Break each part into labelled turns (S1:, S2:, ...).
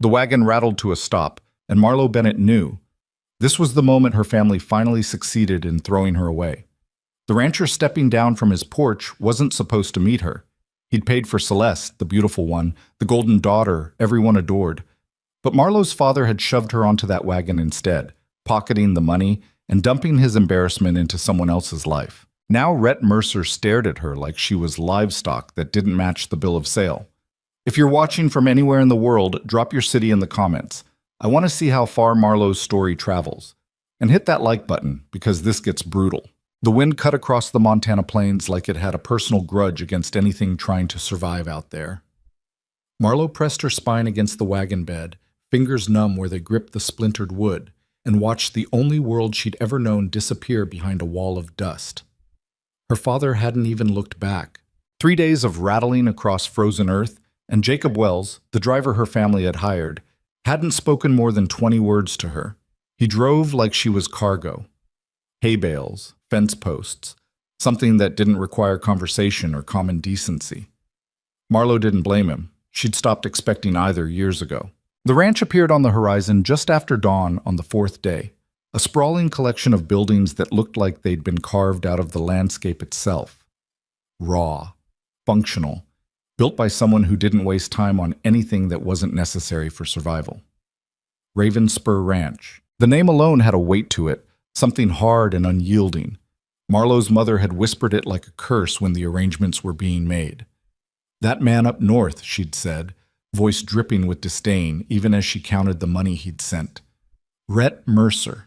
S1: The wagon rattled to a stop, and Marlo Bennett knew. This was the moment her family finally succeeded in throwing her away. The rancher stepping down from his porch wasn't supposed to meet her. He'd paid for Celeste, the beautiful one, the golden daughter everyone adored. But Marlo's father had shoved her onto that wagon instead, pocketing the money and dumping his embarrassment into someone else's life. Now Rhett Mercer stared at her like she was livestock that didn't match the bill of sale. If you're watching from anywhere in the world, drop your city in the comments. I want to see how far Marlo's story travels. And hit that like button, because this gets brutal. The wind cut across the Montana plains like it had a personal grudge against anything trying to survive out there. Marlo pressed her spine against the wagon bed, fingers numb where they gripped the splintered wood, and watched the only world she'd ever known disappear behind a wall of dust. Her father hadn't even looked back. 3 days of rattling across frozen earth, and Jacob Wells, the driver her family had hired, hadn't spoken more than 20 words to her. He drove like she was cargo. Hay bales, fence posts, something that didn't require conversation or common decency. Marlo didn't blame him. She'd stopped expecting either years ago. The ranch appeared on the horizon just after dawn on the 4th day, a sprawling collection of buildings that looked like they'd been carved out of the landscape itself. Raw, functional, built by someone who didn't waste time on anything that wasn't necessary for survival. Raven Spur Ranch. The name alone had a weight to it, something hard and unyielding. Marlo's mother had whispered it like a curse when the arrangements were being made. That man up north, she'd said, voice dripping with disdain even as she counted the money he'd sent. Rhett Mercer.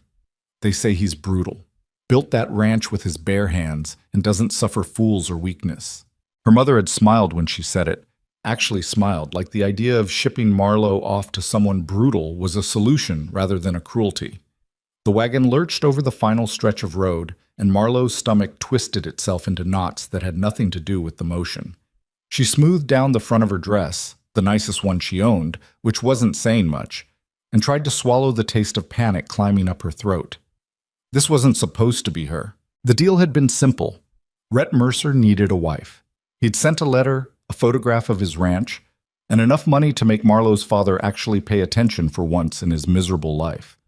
S1: They say he's brutal. Built that ranch with his bare hands and doesn't suffer fools or weakness. Her mother had smiled when she said it, actually smiled, like the idea of shipping Marlo off to someone brutal was a solution rather than a cruelty. The wagon lurched over the final stretch of road, and Marlo's stomach twisted itself into knots that had nothing to do with the motion. She smoothed down the front of her dress, the nicest one she owned, which wasn't saying much, and tried to swallow the taste of panic climbing up her throat. This wasn't supposed to be her. The deal had been simple. Rhett Mercer needed a wife. He'd sent a letter, a photograph of his ranch, and enough money to make Marlo's father actually pay attention for once in his miserable life.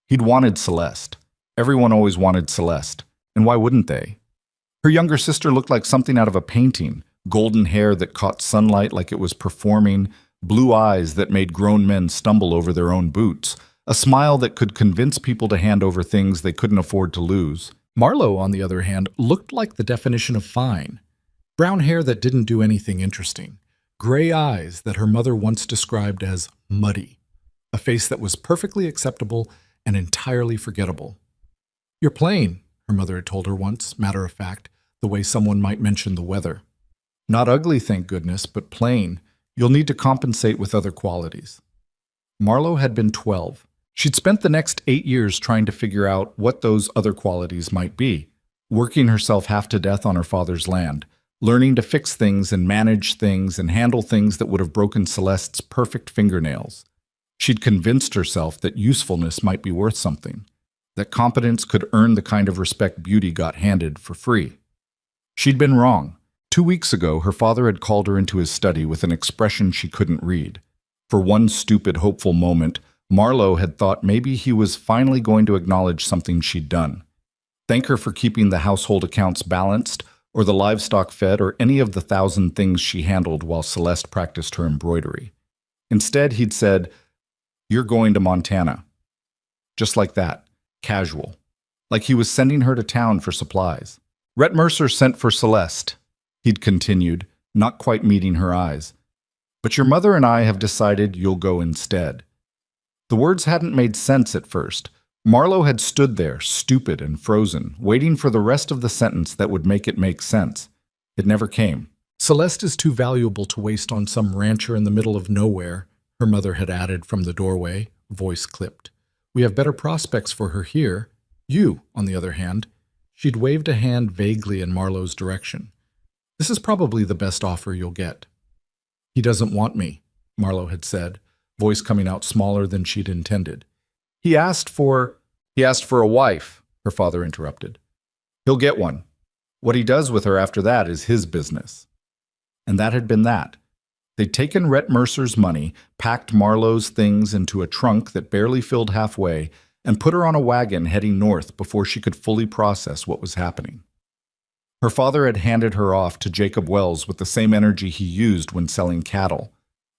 S1: He'd wanted Celeste. Everyone always wanted Celeste, and why wouldn't they? Her younger sister looked like something out of a painting, golden hair that caught sunlight like it was performing, blue eyes that made grown men stumble over their own boots, a smile that could convince people to hand over things they couldn't afford to lose. Marlo, on the other hand, looked like the definition of fine. Brown hair that didn't do anything interesting. Gray eyes that her mother once described as muddy. A face that was perfectly acceptable and entirely forgettable. "You're plain," her mother had told her once, matter of fact, the way someone might mention the weather. "Not ugly, thank goodness, but plain. You'll need to compensate with other qualities." Marlo had been 12. She'd spent the next 8 years trying to figure out what those other qualities might be, working herself half to death on her father's land, learning to fix things and manage things and handle things that would have broken Celeste's perfect fingernails. She'd convinced herself that usefulness might be worth something, that competence could earn the kind of respect beauty got handed for free. She'd been wrong. 2 weeks ago, her father had called her into his study with an expression she couldn't read. For one stupid, hopeful moment, Marlo had thought maybe he was finally going to acknowledge something she'd done. Thank her for keeping the household accounts balanced, or the livestock fed, or any of the 1,000 things she handled while Celeste practiced her embroidery. Instead, he'd said, "You're going to Montana." Just like that, casual. Like he was sending her to town for supplies. Rhett Mercer sent for Celeste, he'd continued, not quite meeting her eyes. "But your mother and I have decided you'll go instead." The words hadn't made sense at first. Marlo had stood there, stupid and frozen, waiting for the rest of the sentence that would make it make sense. It never came. "Celeste is too valuable to waste on some rancher in the middle of nowhere," her mother had added from the doorway, voice clipped. "We have better prospects for her here. You, on the other hand." She'd waved a hand vaguely in Marlo's direction. "This is probably the best offer you'll get." "He doesn't want me," Marlo had said, voice coming out smaller than she'd intended. He asked for a wife," her father interrupted. "He'll get one. What he does with her after that is his business." And that had been that. They'd taken Rhett Mercer's money, packed Marlowe's things into a trunk that barely filled halfway, and put her on a wagon heading north before she could fully process what was happening. Her father had handed her off to Jacob Wells with the same energy he used when selling cattle.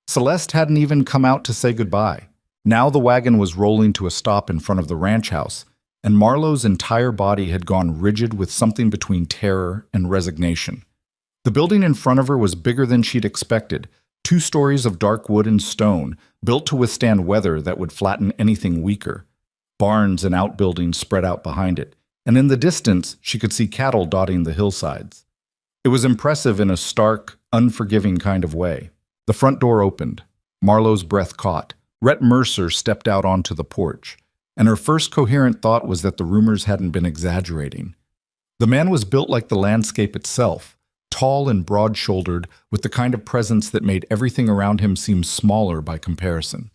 S1: Celeste hadn't even come out to say goodbye. Now the wagon was rolling to a stop in front of the ranch house, and Marlowe's entire body had gone rigid with something between terror and resignation. The building in front of her was bigger than she'd expected, 2 stories of dark wood and stone, built to withstand weather that would flatten anything weaker. Barns and outbuildings spread out behind it, and in the distance she could see cattle dotting the hillsides. It was impressive in a stark, unforgiving kind of way. The front door opened. Marlowe's breath caught. Rhett Mercer stepped out onto the porch, and her first coherent thought was that the rumors hadn't been exaggerating. The man was built like the landscape itself, tall and broad-shouldered, with the kind of presence that made everything around him seem smaller by comparison.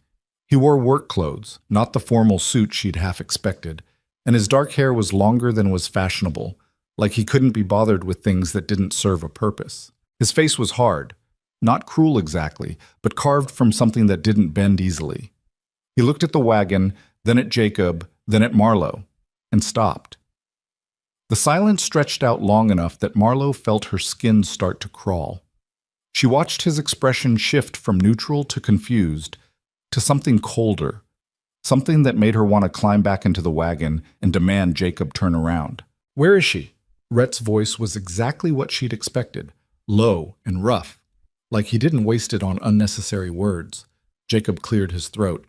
S1: He wore work clothes, not the formal suit she'd half expected, and his dark hair was longer than was fashionable, like he couldn't be bothered with things that didn't serve a purpose. His face was hard, not cruel exactly, but carved from something that didn't bend easily. He looked at the wagon, then at Jacob, then at Marlowe, and stopped. The silence stretched out long enough that Marlowe felt her skin start to crawl. She watched his expression shift from neutral to confused, to something colder, something that made her want to climb back into the wagon and demand Jacob turn around. "Where is she?" Rhett's voice was exactly what she'd expected, low and rough, like he didn't waste it on unnecessary words. Jacob cleared his throat.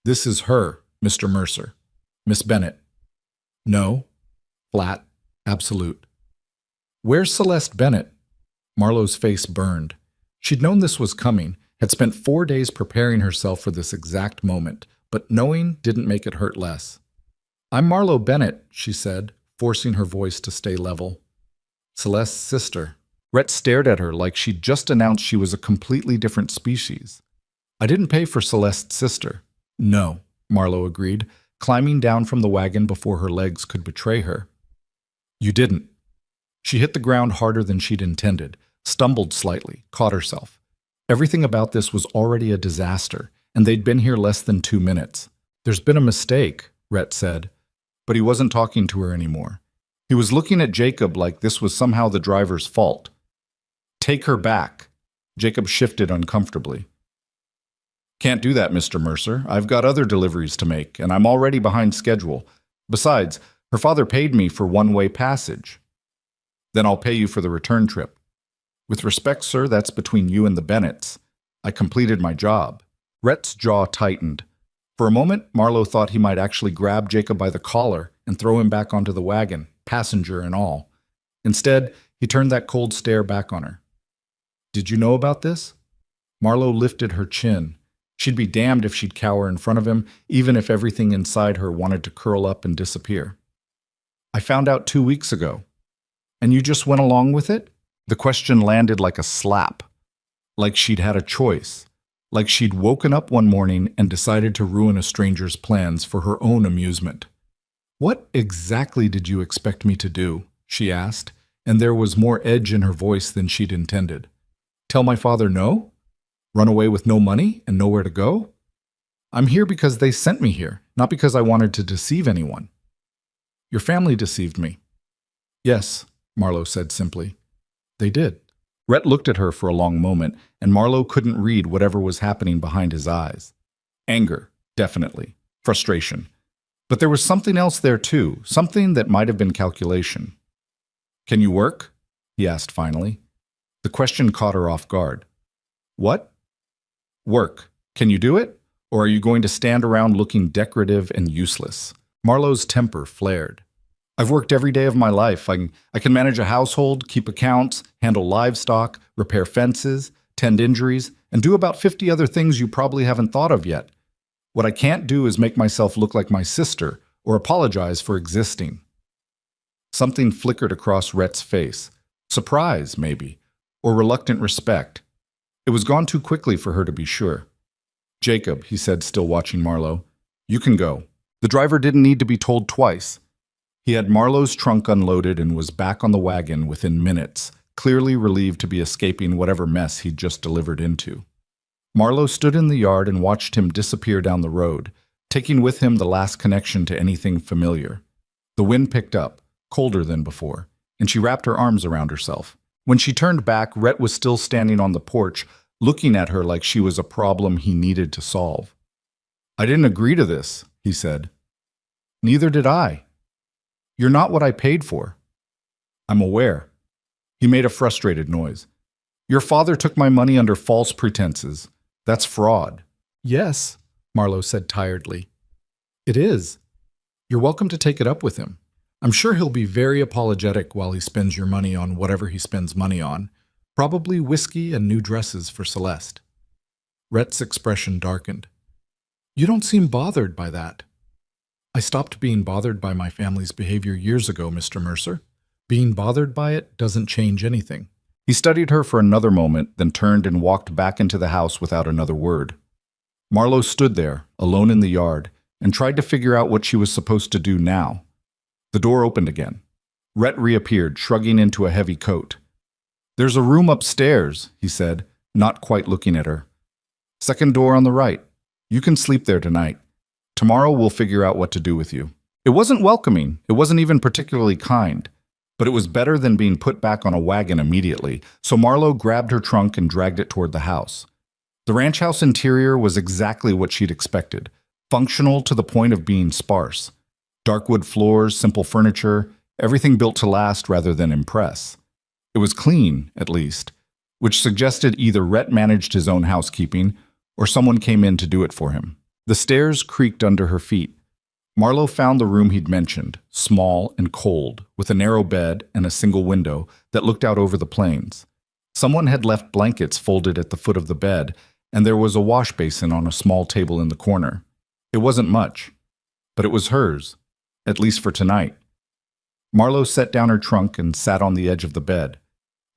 S1: "This is her, Mr. Mercer. Miss Bennett." "No." Flat, absolute. "Where's Celeste Bennett?" Marlowe's face burned. She'd known this was coming, had spent 4 days preparing herself for this exact moment, but knowing didn't make it hurt less. "I'm Marlowe Bennett," she said, forcing her voice to stay level. "Celeste's sister." Rhett stared at her like she'd just announced she was a completely different species. "I didn't pay for Celeste's sister." "No," Marlowe agreed, climbing down from the wagon before her legs could betray her. "You didn't." She hit the ground harder than she'd intended, stumbled slightly, caught herself. Everything about this was already a disaster, and they'd been here less than 2 minutes. "There's been a mistake," Rhett said. But he wasn't talking to her anymore. He was looking at Jacob like this was somehow the driver's fault. "Take her back." Jacob shifted uncomfortably. "Can't do that, Mr. Mercer. I've got other deliveries to make, and I'm already behind schedule. Besides, her father paid me for one-way passage." "Then I'll pay you for the return trip." "With respect, sir, that's between you and the Bennetts. I completed my job." Rhett's jaw tightened. For a moment, Marlowe thought he might actually grab Jacob by the collar and throw him back onto the wagon, passenger and all. Instead, he turned that cold stare back on her. "Did you know about this?" Marlowe lifted her chin. She'd be damned if she'd cower in front of him, even if everything inside her wanted to curl up and disappear. "I found out 2 weeks ago." "And you just went along with it?" The question landed like a slap. Like she'd had a choice. Like she'd woken up one morning and decided to ruin a stranger's plans for her own amusement. "What exactly did you expect me to do?" she asked, and there was more edge in her voice than she'd intended. "Tell my father no? Run away with no money and nowhere to go? I'm here because they sent me here, not because I wanted to deceive anyone." "Your family deceived me." "Yes," Marlowe said simply. "They did." Rhett looked at her for a long moment, and Marlowe couldn't read whatever was happening behind his eyes. Anger, definitely. Frustration. But there was something else there too, something that might have been calculation. "Can you work?" he asked finally. The question caught her off guard. "What?" "Work. Can you do it? Or are you going to stand around looking decorative and useless?" Marlowe's temper flared. "I've worked every day of my life. I can manage a household, keep accounts, handle livestock, repair fences, tend injuries, and do about 50 other things you probably haven't thought of yet. What I can't do is make myself look like my sister or apologize for existing." Something flickered across Rhett's face. Surprise, maybe, or reluctant respect. It was gone too quickly for her to be sure. "Jacob," he said, still watching Marlowe, "you can go." The driver didn't need to be told twice. He had Marlowe's trunk unloaded and was back on the wagon within minutes, clearly relieved to be escaping whatever mess he'd just delivered into. Marlowe stood in the yard and watched him disappear down the road, taking with him the last connection to anything familiar. The wind picked up, colder than before, and she wrapped her arms around herself. When she turned back, Rhett was still standing on the porch, looking at her like she was a problem he needed to solve. "I didn't agree to this," he said. "Neither did I. You're not what I paid for." "I'm aware." He made a frustrated noise. "Your father took my money under false pretenses. That's fraud." "Yes," Marlowe said tiredly. "It is. You're welcome to take it up with him. I'm sure he'll be very apologetic while he spends your money on whatever he spends money on, probably whiskey and new dresses for Celeste." Rhett's expression darkened. "You don't seem bothered by that." "I stopped being bothered by my family's behavior years ago, Mr. Mercer. Being bothered by it doesn't change anything." He studied her for another moment, then turned and walked back into the house without another word. Marlowe stood there, alone in the yard, and tried to figure out what she was supposed to do now. The door opened again. Rhett reappeared, shrugging into a heavy coat. "There's a room upstairs," he said, not quite looking at her. "Second door on the right. You can sleep there tonight. Tomorrow we'll figure out what to do with you." It wasn't welcoming, it wasn't even particularly kind, but it was better than being put back on a wagon immediately, so Marlowe grabbed her trunk and dragged it toward the house. The ranch house interior was exactly what she'd expected, functional to the point of being sparse. Dark wood floors, simple furniture, everything built to last rather than impress. It was clean, at least, which suggested either Rhett managed his own housekeeping or someone came in to do it for him. The stairs creaked under her feet. Marlowe found the room he'd mentioned, small and cold, with a narrow bed and a single window that looked out over the plains. Someone had left blankets folded at the foot of the bed, and there was a wash basin on a small table in the corner. It wasn't much, but it was hers, at least for tonight. Marlowe set down her trunk and sat on the edge of the bed.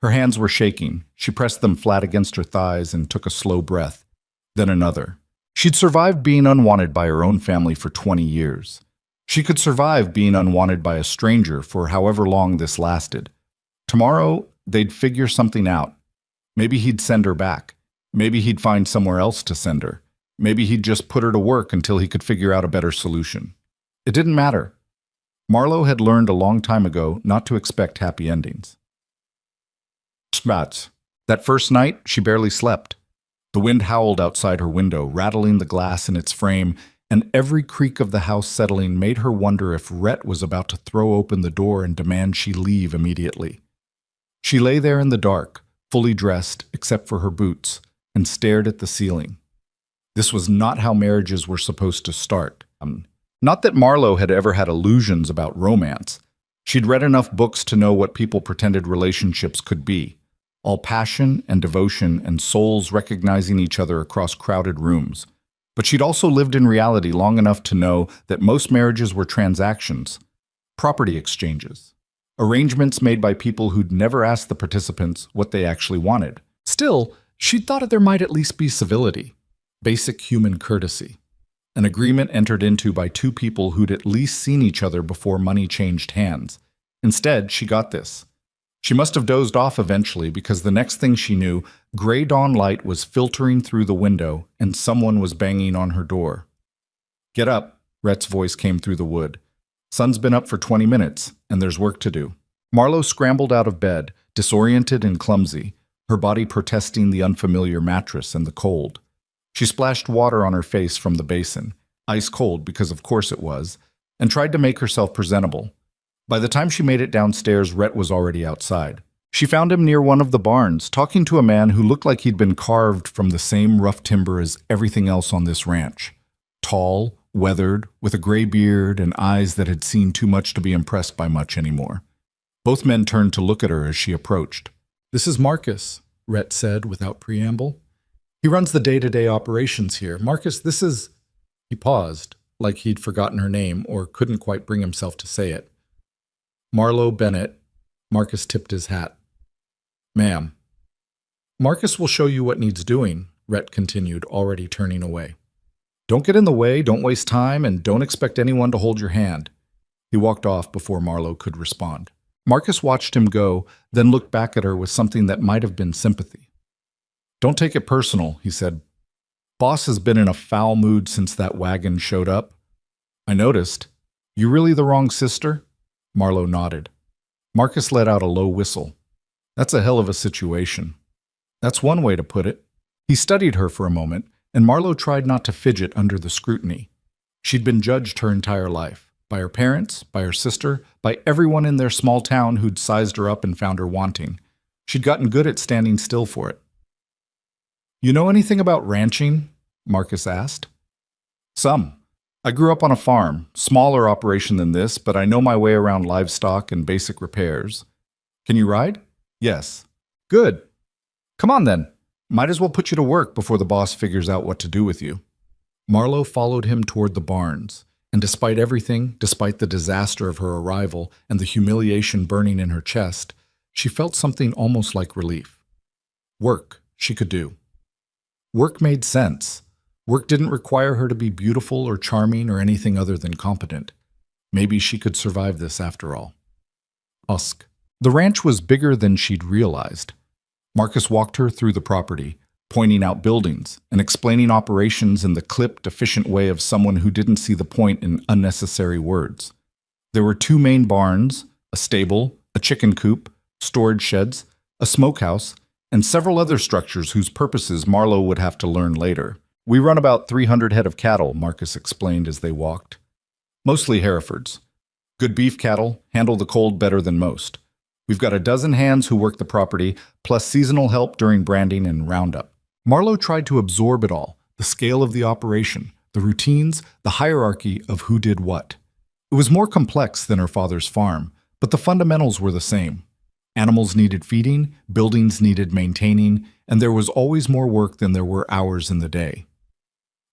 S1: Her hands were shaking. She pressed them flat against her thighs and took a slow breath, then another. She'd survived being unwanted by her own family for 20 years. She could survive being unwanted by a stranger for however long this lasted. Tomorrow, they'd figure something out. Maybe he'd send her back. Maybe he'd find somewhere else to send her. Maybe he'd just put her to work until he could figure out a better solution. It didn't matter. Marlowe had learned a long time ago not to expect happy endings. Spats. That first night, she barely slept. The wind howled outside her window, rattling the glass in its frame, and every creak of the house settling made her wonder if Rhett was about to throw open the door and demand she leave immediately. She lay there in the dark, fully dressed except for her boots, and stared at the ceiling. This was not how marriages were supposed to start. Not that Marlowe had ever had illusions about romance. She'd read enough books to know what people pretended relationships could be. All passion and devotion and souls recognizing each other across crowded rooms. But she'd also lived in reality long enough to know that most marriages were transactions, property exchanges, arrangements made by people who'd never asked the participants what they actually wanted. Still, she'd thought there might at least be civility, basic human courtesy, an agreement entered into by two people who'd at least seen each other before money changed hands. Instead, she got this. She must have dozed off eventually because the next thing she knew, gray dawn light was filtering through the window and someone was banging on her door. "Get up," Rhett's voice came through the wood. "Sun's been up for 20 minutes, and there's work to do." Marlowe scrambled out of bed, disoriented and clumsy, her body protesting the unfamiliar mattress and the cold. She splashed water on her face from the basin, ice cold because of course it was, and tried to make herself presentable. By the time she made it downstairs, Rhett was already outside. She found him near one of the barns, talking to a man who looked like he'd been carved from the same rough timber as everything else on this ranch. Tall, weathered, with a gray beard and eyes that had seen too much to be impressed by much anymore. Both men turned to look at her as she approached. "This is Marcus," Rhett said without preamble. "He runs the day-to-day operations here. Marcus, this is—" He paused, like he'd forgotten her name or couldn't quite bring himself to say it. "Marlowe Bennett." Marcus tipped his hat. "Ma'am." "Marcus will show you what needs doing," Rhett continued, already turning away. "Don't get in the way, don't waste time, and don't expect anyone to hold your hand." He walked off before Marlowe could respond. Marcus watched him go, then looked back at her with something that might have been sympathy. "Don't take it personal," he said. Boss has been in a foul mood since that wagon showed up. I noticed. You really the wrong sister? Marlowe nodded. Marcus let out a low whistle. That's a hell of a situation. That's one way to put it. He studied her for a moment, and Marlowe tried not to fidget under the scrutiny. She'd been judged her entire life, by her parents, by her sister, by everyone in their small town who'd sized her up and found her wanting. She'd gotten good at standing still for it. You know anything about ranching? Marcus asked. Some. I grew up on a farm, smaller operation than this, but I know my way around livestock and basic repairs. Can you ride? Yes. Good. Come on then. Might as well put you to work before the boss figures out what to do with you. Marlowe followed him toward the barns, and despite everything, despite the disaster of her arrival and the humiliation burning in her chest, she felt something almost like relief. Work she could do. Work made sense. Work didn't require her to be beautiful or charming or anything other than competent. Maybe she could survive this after all. Husk. The ranch was bigger than she'd realized. Marcus walked her through the property, pointing out buildings and explaining operations in the clipped, efficient way of someone who didn't see the point in unnecessary words. There were 2 main barns, a stable, a chicken coop, storage sheds, a smokehouse, and several other structures whose purposes Marlowe would have to learn later. We run about 300 head of cattle, Marcus explained as they walked. Mostly Herefords. Good beef cattle, handle the cold better than most. We've got a dozen hands who work the property, plus seasonal help during branding and roundup. Marlowe tried to absorb it all, the scale of the operation, the routines, the hierarchy of who did what. It was more complex than her father's farm, but the fundamentals were the same. Animals needed feeding, buildings needed maintaining, and there was always more work than there were hours in the day.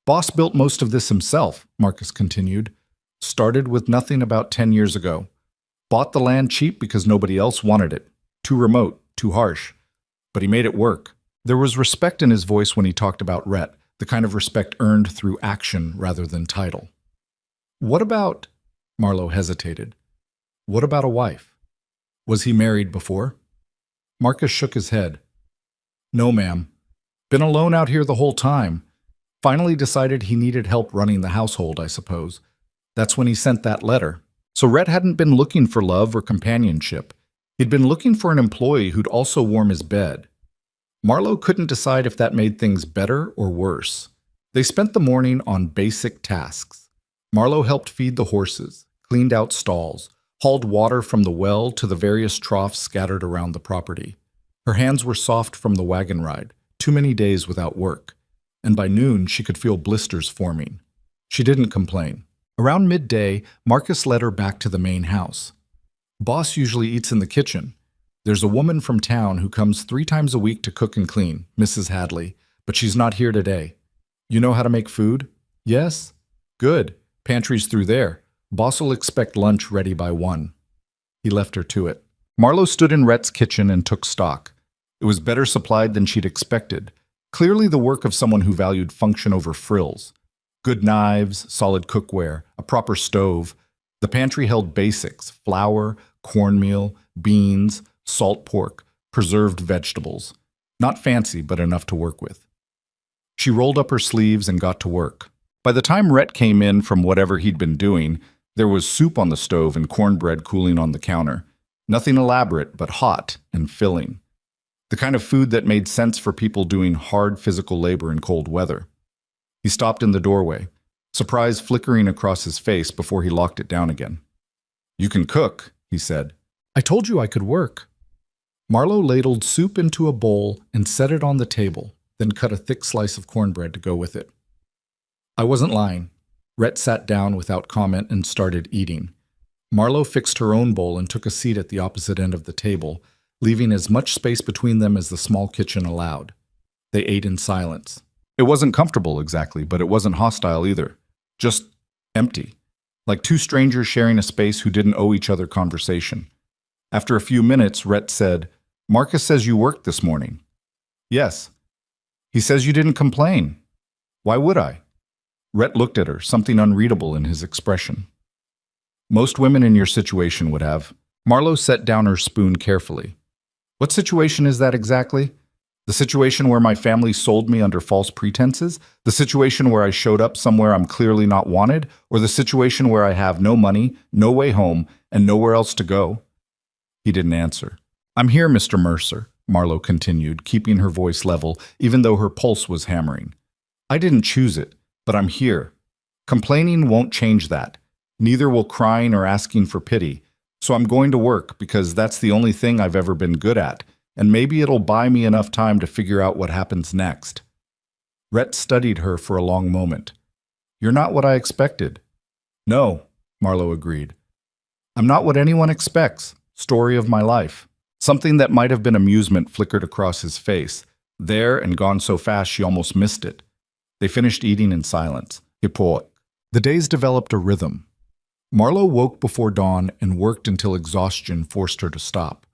S1: Boss built most of this himself, Marcus continued. Started with nothing about 10 years ago. Bought the land cheap because nobody else wanted it. Too remote, too harsh. But he made it work. There was respect in his voice when he talked about Rhett, the kind of respect earned through action rather than title. What about... Marlowe hesitated. What about a wife? Was he married before? Marcus shook his head. No, ma'am. Been alone out here the whole time. Finally decided he needed help running the household, I suppose. That's when he sent that letter. So Rhett hadn't been looking for love or companionship. He'd been looking for an employee who'd also warm his bed. Marlowe couldn't decide if that made things better or worse. They spent the morning on basic tasks. Marlowe helped feed the horses, cleaned out stalls, hauled water from the well to the various troughs scattered around the property. Her hands were soft from the wagon ride, too many days without work. And by noon she could feel blisters forming. She didn't complain. Around midday, Marcus led her back to the main house. Boss usually eats in the kitchen. There's a woman from town who comes 3 times a week to cook and clean, Mrs. Hadley, but she's not here today. You know how to make food? Yes? Good. Pantry's through there. Boss will expect lunch ready by 1. He left her to it. Marlowe stood in Rhett's kitchen and took stock. It was better supplied than she'd expected. Clearly the work of someone who valued function over frills. Good knives, solid cookware, a proper stove. The pantry held basics: flour, cornmeal, beans, salt pork, preserved vegetables. Not fancy, but enough to work with. She rolled up her sleeves and got to work. By the time Rhett came in from whatever he'd been doing, there was soup on the stove and cornbread cooling on the counter. Nothing elaborate, but hot and filling. The kind of food that made sense for people doing hard physical labor in cold weather. He stopped in the doorway, surprise flickering across his face before he locked it down again. You can cook, he said. I told you I could work. Marlowe ladled soup into a bowl and set it on the table, then cut a thick slice of cornbread to go with it. I wasn't lying. Rhett sat down without comment and started eating. Marlowe fixed her own bowl and took a seat at the opposite end of the table, leaving as much space between them as the small kitchen allowed. They ate in silence. It wasn't comfortable exactly, but it wasn't hostile either. Just empty. Like 2 strangers sharing a space who didn't owe each other conversation. After a few minutes, Rhett said, Marcus says you worked this morning. Yes. He says you didn't complain. Why would I? Rhett looked at her, something unreadable in his expression. Most women in your situation would have. Marlowe set down her spoon carefully. What situation is that exactly? The situation where my family sold me under false pretenses? The situation where I showed up somewhere I'm clearly not wanted? Or the situation where I have no money, no way home, and nowhere else to go? He didn't answer. I'm here, Mr. Mercer, Marlowe continued, keeping her voice level, even though her pulse was hammering. I didn't choose it, but I'm here. Complaining won't change that. Neither will crying or asking for pity. So I'm going to work because that's the only thing I've ever been good at, and maybe it'll buy me enough time to figure out what happens next. Rhett studied her for a long moment. You're not what I expected. No, Marlowe agreed. I'm not what anyone expects. Story of my life. Something that might have been amusement flickered across his face, there and gone so fast she almost missed it. They finished eating in silence. The days developed a rhythm. Marlowe woke before dawn and worked until exhaustion forced her to stop.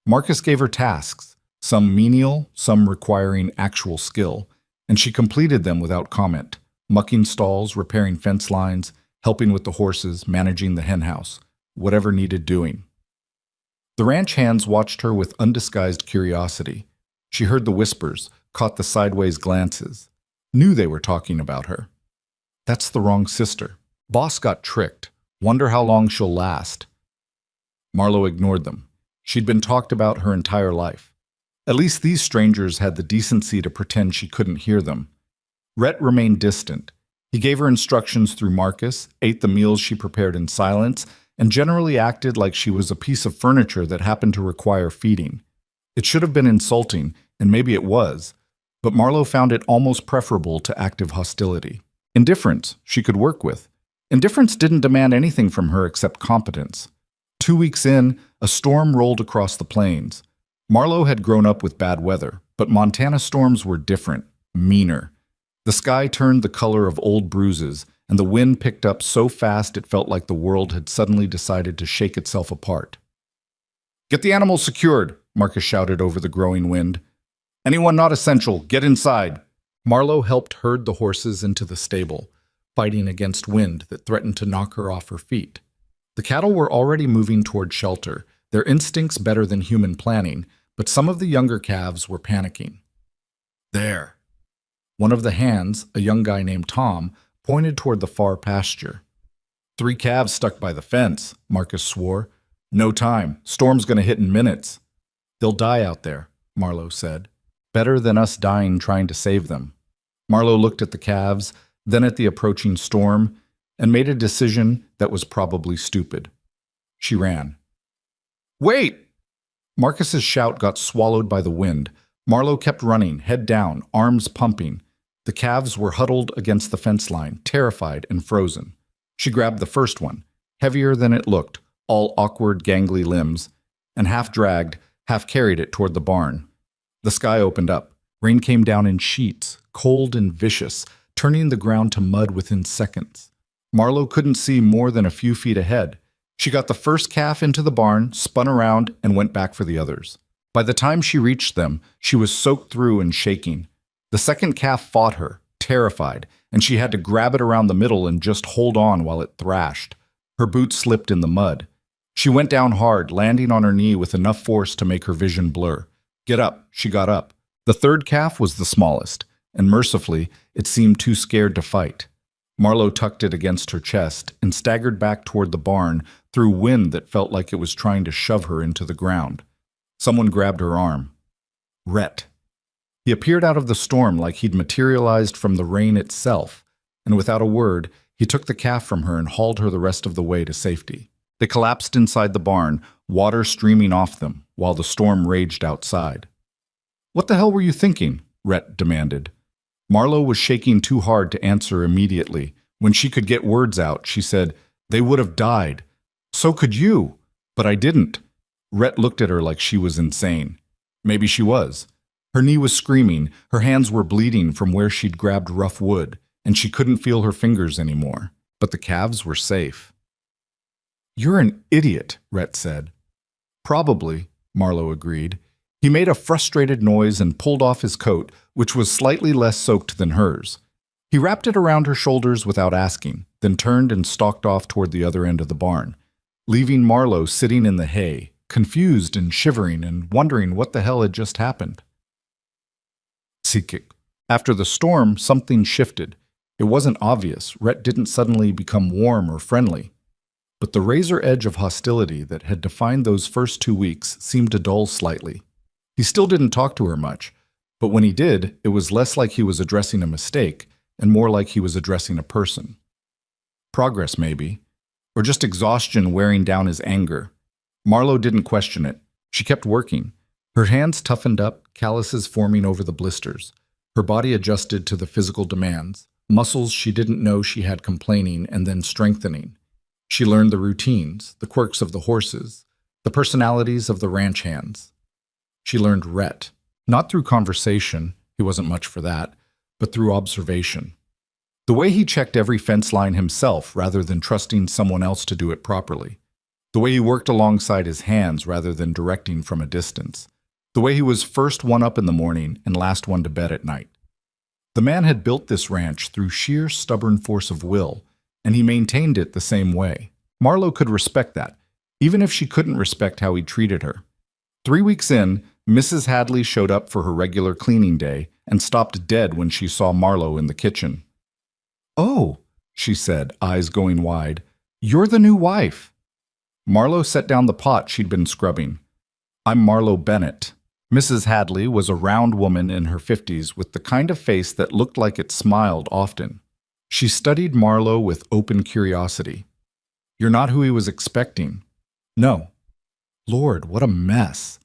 S1: Marcus gave her tasks, some menial, some requiring actual skill, and she completed them without comment, mucking stalls, repairing fence lines, helping with the horses, managing the henhouse, whatever needed doing. The ranch hands watched her with undisguised curiosity. She heard the whispers, caught the sideways glances, knew they were talking about her. That's the wrong sister. Boss got tricked. Wonder how long she'll last. Marlowe ignored them. She'd been talked about her entire life. At least these strangers had the decency to pretend she couldn't hear them. Rhett remained distant. He gave her instructions through Marcus, ate the meals she prepared in silence, and generally acted like she was a piece of furniture that happened to require feeding. It should have been insulting, and maybe it was, but Marlowe found it almost preferable to active hostility. Indifference she could work with. Indifference didn't demand anything from her except competence. 2 weeks in, a storm rolled across the plains. Marlowe had grown up with bad weather, but Montana storms were different, meaner. The sky turned the color of old bruises, and the wind picked up so fast it felt like the world had suddenly decided to shake itself apart. Get the animals secured, Marcus shouted over the growing wind. Anyone not essential, get inside. Marlowe helped herd the horses into the stable, fighting against wind that threatened to knock her off her feet. The cattle were already moving toward shelter, their instincts better than human planning, but some of the younger calves were panicking. There. One of the hands, a young guy named Tom, pointed toward the far pasture. 3 calves stuck by the fence, Marcus swore. No time. Storm's going to hit in minutes. They'll die out there, Marlowe said. Better than us dying trying to save them. Marlowe looked at the calves, then at the approaching storm, and made a decision that was probably stupid. She ran. Wait! Marcus's shout got swallowed by the wind. Marlowe kept running, head down, arms pumping. The calves were huddled against the fence line, terrified and frozen. She grabbed the first one, heavier than it looked, all awkward, gangly limbs, and half dragged, half carried it toward the barn. The sky opened up. Rain came down in sheets, cold and vicious, turning the ground to mud within seconds. Marlowe couldn't see more than a few feet ahead. She got the first calf into the barn, spun around, and went back for the others. By the time she reached them, she was soaked through and shaking. The second calf fought her, terrified, and she had to grab it around the middle and just hold on while it thrashed. Her boots slipped in the mud. She went down hard, landing on her knee with enough force to make her vision blur. Get up, she got up. The third calf was the smallest, and mercifully, it seemed too scared to fight. Marlowe tucked it against her chest and staggered back toward the barn through wind that felt like it was trying to shove her into the ground. Someone grabbed her arm. Rhett. He appeared out of the storm like he'd materialized from the rain itself, and without a word, he took the calf from her and hauled her the rest of the way to safety. They collapsed inside the barn, water streaming off them, while the storm raged outside. What the hell were you thinking? Rhett demanded. Marlowe was shaking too hard to answer immediately. When she could get words out, she said, They would have died. So could you. But I didn't. Rhett looked at her like she was insane. Maybe she was. Her knee was screaming, her hands were bleeding from where she'd grabbed rough wood, and she couldn't feel her fingers anymore. But the calves were safe. You're an idiot, Rhett said. Probably, Marlowe agreed. He made a frustrated noise and pulled off his coat, which was slightly less soaked than hers. He wrapped it around her shoulders without asking, then turned and stalked off toward the other end of the barn, leaving Marlowe sitting in the hay, confused and shivering and wondering what the hell had just happened. Psychic. After the storm, something shifted. It wasn't obvious. Rhett didn't suddenly become warm or friendly. But the razor edge of hostility that had defined those first 2 weeks seemed to dull slightly. He still didn't talk to her much, but when he did, it was less like he was addressing a mistake and more like he was addressing a person. Progress, maybe, or just exhaustion wearing down his anger. Marlo didn't question it. She kept working. Her hands toughened up, calluses forming over the blisters. Her body adjusted to the physical demands, muscles she didn't know she had complaining and then strengthening. She learned the routines, the quirks of the horses, the personalities of the ranch hands. She learned Rhett, not through conversation, he wasn't much for that, but through observation. The way he checked every fence line himself rather than trusting someone else to do it properly. The way he worked alongside his hands rather than directing from a distance. The way he was first one up in the morning and last one to bed at night. The man had built this ranch through sheer stubborn force of will, and he maintained it the same way. Marlo could respect that, even if she couldn't respect how he treated her. 3 weeks in, Mrs. Hadley showed up for her regular cleaning day and stopped dead when she saw Marlo in the kitchen. "Oh," she said, eyes going wide, "you're the new wife." Marlo set down the pot she'd been scrubbing. "I'm Marlo Bennett." Mrs. Hadley was a round woman in her 50s with the kind of face that looked like it smiled often. She studied Marlo with open curiosity. "You're not who he was expecting." "No." Lord, what a mess.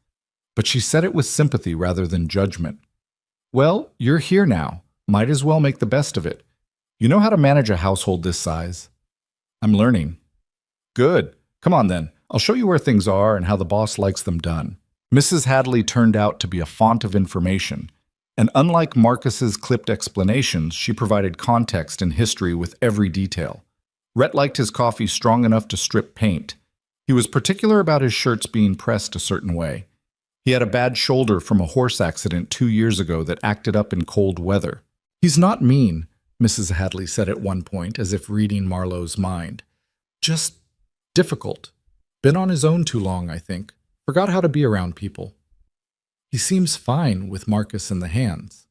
S1: But she said it with sympathy rather than judgment. "Well, you're here now. Might as well make the best of it. You know how to manage a household this size?" "I'm learning." "Good. Come on then. I'll show you where things are and how the boss likes them done." Mrs. Hadley turned out to be a font of information, and unlike Marcus's clipped explanations, she provided context and history with every detail. Rhett liked his coffee strong enough to strip paint. He was particular about his shirts being pressed a certain way. He had a bad shoulder from a horse accident 2 years ago that acted up in cold weather. "He's not mean," Mrs. Hadley said at one point, as if reading Marlo's mind. "Just difficult. Been on his own too long, I think. Forgot how to be around people." "He seems fine with Marcus in the hands."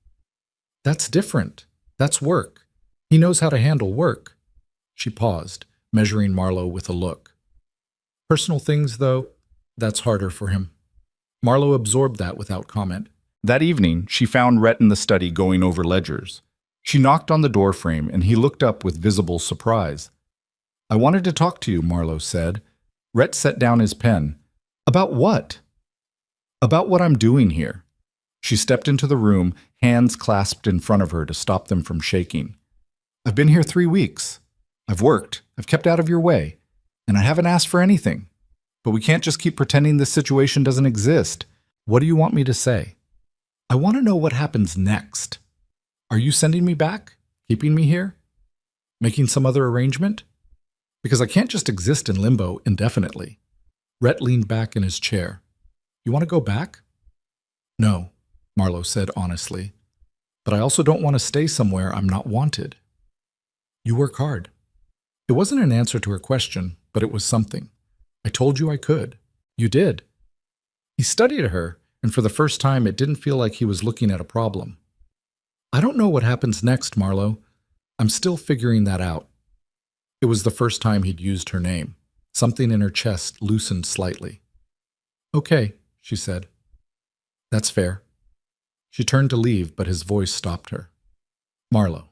S1: "That's different. That's work. He knows how to handle work." She paused, measuring Marlo with a look. "Personal things, though, that's harder for him." Marlo absorbed that without comment. That evening, she found Rhett in the study going over ledgers. She knocked on the doorframe, and he looked up with visible surprise. "I wanted to talk to you," Marlo said. Rhett set down his pen. "About what?" "About what I'm doing here." She stepped into the room, hands clasped in front of her to stop them from shaking. "I've been here 3 weeks. I've worked. I've kept out of your way. And I haven't asked for anything. But we can't just keep pretending this situation doesn't exist. What do you want me to say?" "I want to know what happens next. Are you sending me back? Keeping me here? Making some other arrangement? Because I can't just exist in limbo indefinitely." Rhett leaned back in his chair. "You want to go back?" "No," Marlo said honestly. "But I also don't want to stay somewhere I'm not wanted." "You work hard." It wasn't an answer to her question, but it was something. "I told you I could." "You did." He studied her, and for the first time it didn't feel like he was looking at a problem. "I don't know what happens next, Marlo. I'm still figuring that out." It was the first time he'd used her name. Something in her chest loosened slightly. "Okay," she said. "That's fair." She turned to leave, but his voice stopped her. "Marlo."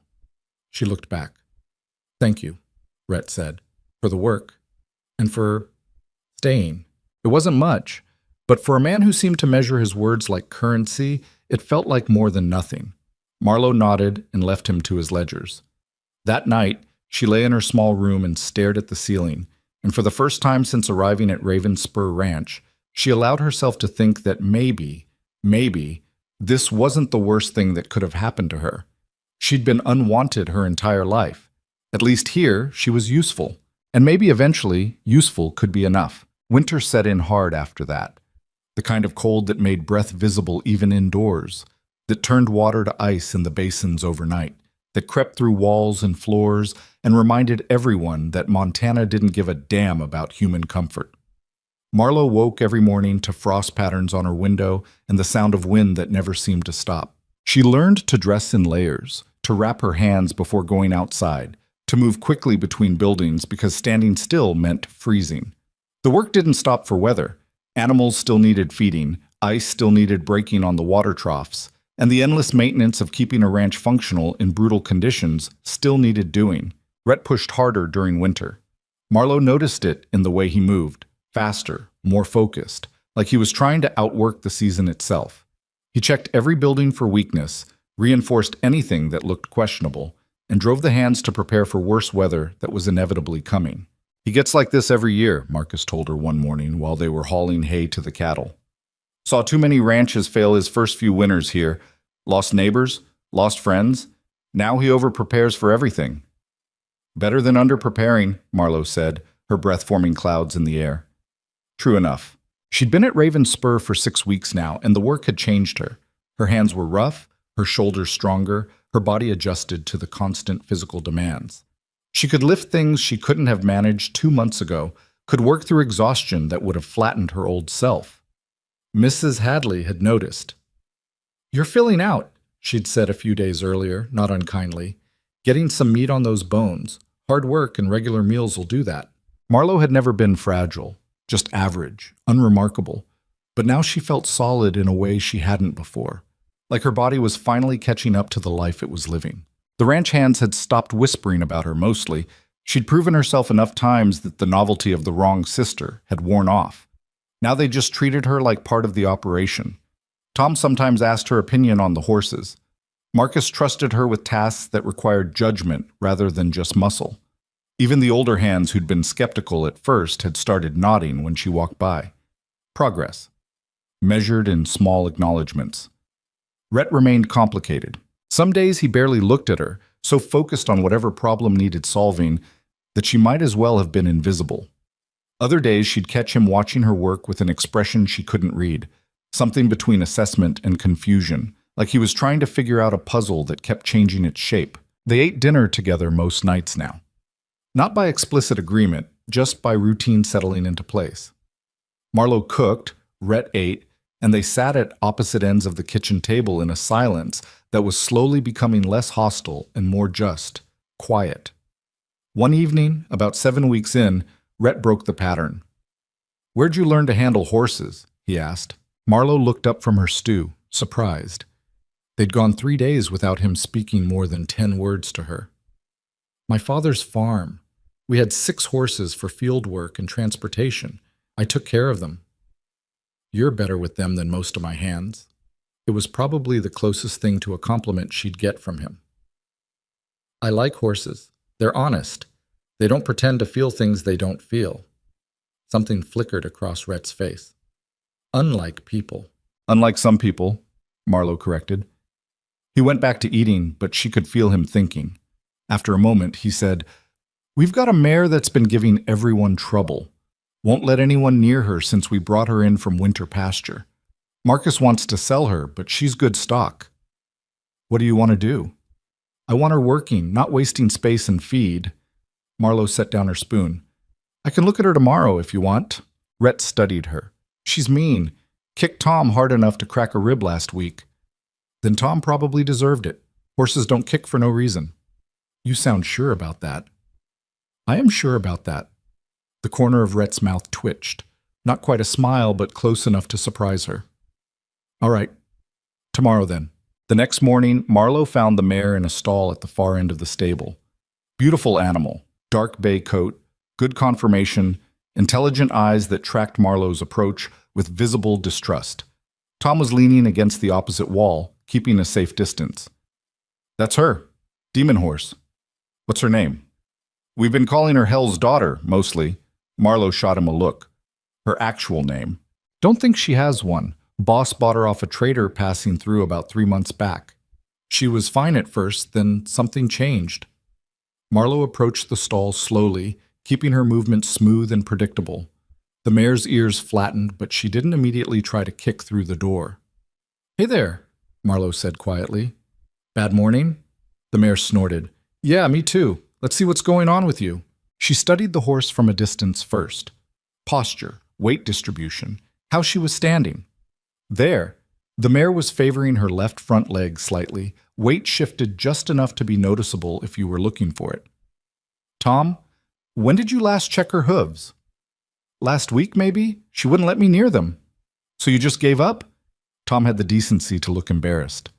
S1: She looked back. "Thank you," Rhett said, "for the work, and for staying." It wasn't much, but for a man who seemed to measure his words like currency, it felt like more than nothing. Marlo nodded and left him to his ledgers. That night, she lay in her small room and stared at the ceiling, and for the first time since arriving at Raven Spur Ranch, she allowed herself to think that maybe, this wasn't the worst thing that could have happened to her. She'd been unwanted her entire life. At least here, she was useful. And maybe eventually, useful could be enough. Winter set in hard after that. The kind of cold that made breath visible even indoors, that turned water to ice in the basins overnight, that crept through walls and floors and reminded everyone that Montana didn't give a damn about human comfort. Marlo woke every morning to frost patterns on her window and the sound of wind that never seemed to stop. She learned to dress in layers, to wrap her hands before going outside, to move quickly between buildings because standing still meant freezing. The work didn't stop for weather. Animals still needed feeding, ice still needed breaking on the water troughs, and the endless maintenance of keeping a ranch functional in brutal conditions still needed doing. Rhett pushed harder during winter. Marlowe noticed it in the way he moved, faster, more focused, like he was trying to outwork the season itself. He checked every building for weakness, reinforced anything that looked questionable, and drove the hands to prepare for worse weather that was inevitably coming. "He gets like this every year," Marcus told her one morning while they were hauling hay to the cattle. "Saw too many ranches fail his first few winters here. Lost neighbors, lost friends. Now he overprepares for everything." "Better than underpreparing," Marlowe said, her breath forming clouds in the air. True enough. She'd been at Raven's Spur for 6 weeks now, and the work had changed her. Her hands were rough, her shoulders stronger, her body adjusted to the constant physical demands. She could lift things she couldn't have managed 2 months ago, could work through exhaustion that would have flattened her old self. Mrs. Hadley had noticed. "You're filling out," she'd said a few days earlier, not unkindly. "Getting some meat on those bones. Hard work and regular meals will do that." Marlowe had never been fragile, just average, unremarkable. But now she felt solid in a way she hadn't before, like her body was finally catching up to the life it was living. The ranch hands had stopped whispering about her mostly. She'd proven herself enough times that the novelty of the wrong sister had worn off. Now they just treated her like part of the operation. Tom sometimes asked her opinion on the horses. Marcus trusted her with tasks that required judgment rather than just muscle. Even the older hands who'd been skeptical at first had started nodding when she walked by. Progress. Measured in small acknowledgments. Rhett remained complicated. Some days he barely looked at her, so focused on whatever problem needed solving that she might as well have been invisible. Other days she'd catch him watching her work with an expression she couldn't read, something between assessment and confusion, like he was trying to figure out a puzzle that kept changing its shape. They ate dinner together most nights now. Not by explicit agreement, just by routine settling into place. Marlowe cooked, Rhett ate, and they sat at opposite ends of the kitchen table in a silence that was slowly becoming less hostile and more just, quiet. One evening, about 7 weeks in, Rhett broke the pattern. "Where'd you learn to handle horses?" he asked. Marlowe looked up from her stew, surprised. They'd gone 3 days without him speaking more than 10 words to her. "My father's farm. We had 6 horses for field work and transportation. I took care of them." "You're better with them than most of my hands." It was probably the closest thing to a compliment she'd get from him. "I like horses. They're honest. They don't pretend to feel things they don't feel." Something flickered across Rhett's face. "Unlike people." "Unlike some people," Marlowe corrected. He went back to eating, but she could feel him thinking. After a moment, he said, "We've got a mare that's been giving everyone trouble. Won't let anyone near her since we brought her in from winter pasture. Marcus wants to sell her, but she's good stock." "What do you want to do?" "I want her working, not wasting space and feed." Marlowe set down her spoon. "I can look at her tomorrow if you want." Rhett studied her. "She's mean. Kicked Tom hard enough to crack a rib last week." "Then Tom probably deserved it. Horses don't kick for no reason." "You sound sure about that." "I am sure about that." The corner of Rhett's mouth twitched. Not quite a smile, but close enough to surprise her. "All right. Tomorrow, then." The next morning, Marlowe found the mare in a stall at the far end of the stable. Beautiful animal, dark bay coat, good conformation, intelligent eyes that tracked Marlowe's approach with visible distrust. Tom was leaning against the opposite wall, keeping a safe distance. "That's her. Demon horse." "What's her name?" "We've been calling her Hell's Daughter, mostly." Marlowe shot him a look. "Her actual name?" "Don't think she has one. Boss bought her off a trader passing through about 3 months back. She was fine at first, then something changed." Marlowe approached the stall slowly, keeping her movements smooth and predictable. The mare's ears flattened, but she didn't immediately try to kick through the door. "Hey there," Marlowe said quietly. "Bad morning?" The mare snorted. "Yeah, me too. Let's see what's going on with you." She studied the horse from a distance first. Posture, weight distribution, how she was standing. There, The mare was favoring her left front leg slightly. Weight shifted just enough to be noticeable if you were looking for it. Tom, when did you last check her hooves? Last week, maybe? She wouldn't let me near them. So you just gave up? Tom had the decency to look embarrassed.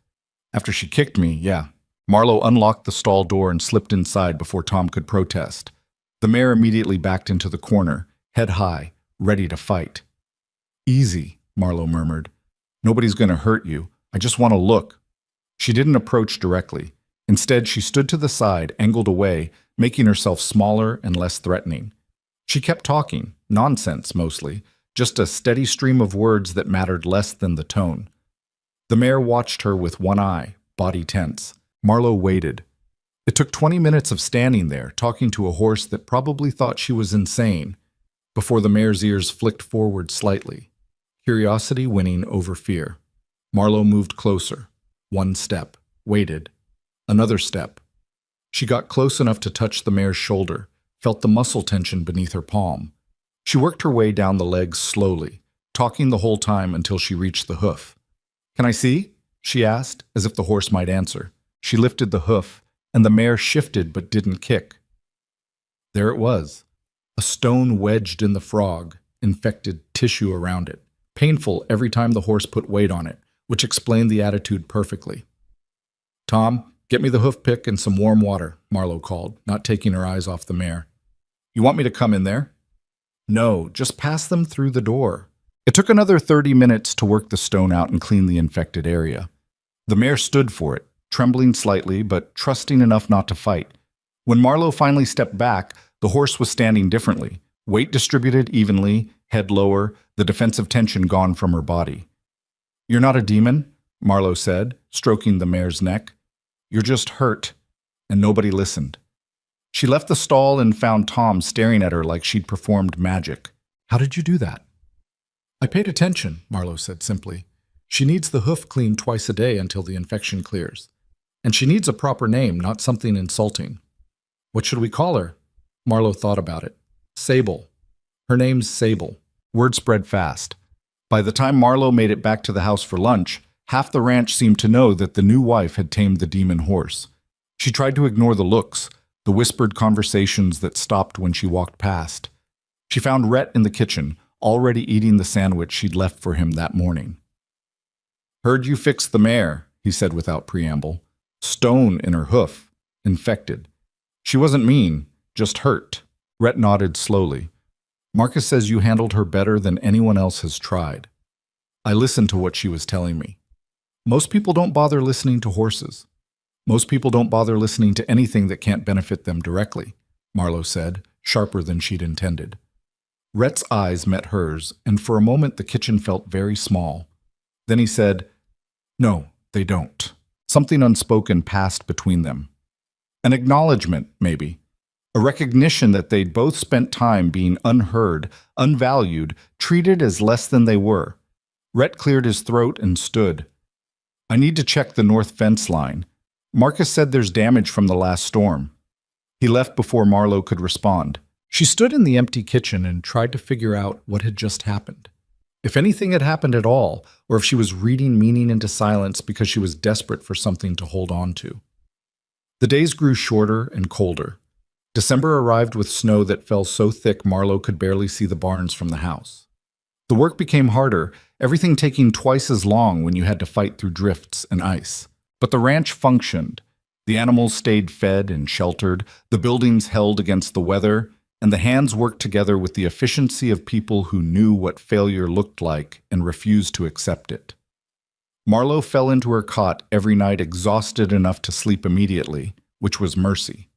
S1: After she kicked me, yeah. Marlowe unlocked the stall door and slipped inside before Tom could protest. The mare immediately backed into the corner, head high, ready to fight. Easy, Marlowe murmured. Nobody's going to hurt you. I just want to look. She didn't approach directly. Instead, she stood to the side, angled away, making herself smaller and less threatening. She kept talking, nonsense mostly, just a steady stream of words that mattered less than the tone. The mare watched her with one eye, body tense. Marlowe waited. It took 20 minutes of standing there, talking to a horse that probably thought she was insane, before the mare's ears flicked forward slightly, curiosity winning over fear. Marlowe moved closer. One step. Waited. Another step. She got close enough to touch the mare's shoulder, felt the muscle tension beneath her palm. She worked her way down the legs slowly, talking the whole time until she reached the hoof. "Can I see?" she asked, as if the horse might answer. She lifted the hoof, and the mare shifted but didn't kick. There it was, a stone wedged in the frog, infected tissue around it, painful every time the horse put weight on it, which explained the attitude perfectly. "Tom, get me the hoof pick and some warm water," Marlowe called, not taking her eyes off the mare. "You want me to come in there?" "No, just pass them through the door." It took another 30 minutes to work the stone out and clean the infected area. The mare stood for it, trembling slightly, but trusting enough not to fight. When Marlowe finally stepped back, the horse was standing differently, weight distributed evenly, head lower, the defensive tension gone from her body. "You're not a demon," Marlowe said, stroking the mare's neck. "You're just hurt." And nobody listened. She left the stall and found Tom staring at her like she'd performed magic. "How did you do that?" "I paid attention," Marlowe said simply. "She needs the hoof cleaned twice a day until the infection clears. And she needs a proper name, not something insulting." "What should we call her?" Marlowe thought about it. "Sable. Her name's Sable." Word spread fast. By the time Marlowe made it back to the house for lunch, half the ranch seemed to know that the new wife had tamed the demon horse. She tried to ignore the looks, the whispered conversations that stopped when she walked past. She found Rhett in the kitchen, already eating the sandwich she'd left for him that morning. "Heard you fixed the mare," he said without preamble. "Stone in her hoof. Infected. She wasn't mean, just hurt." Rhett nodded slowly. "Marcus says you handled her better than anyone else has tried." I listened to what she was telling me. Most people don't bother listening to horses. Most people don't bother listening to anything that can't benefit them directly, Marlowe said, sharper than she'd intended. Rhett's eyes met hers, and for a moment the kitchen felt very small. Then he said, "No, they don't." Something unspoken passed between them. An acknowledgement, maybe. A recognition that they'd both spent time being unheard, unvalued, treated as less than they were. Rhett cleared his throat and stood. "I need to check the north fence line. Marcus said there's damage from the last storm." He left before Marlowe could respond. She stood in the empty kitchen and tried to figure out what had just happened. If anything had happened at all, or if she was reading meaning into silence because she was desperate for something to hold on to. The days grew shorter and colder. December arrived with snow that fell so thick Marlowe could barely see the barns from the house. The work became harder, everything taking twice as long when you had to fight through drifts and ice. But the ranch functioned. The animals stayed fed and sheltered, the buildings held against the weather, and the hands worked together with the efficiency of people who knew what failure looked like and refused to accept it. Marlowe fell into her cot every night exhausted enough to sleep immediately, which was mercy.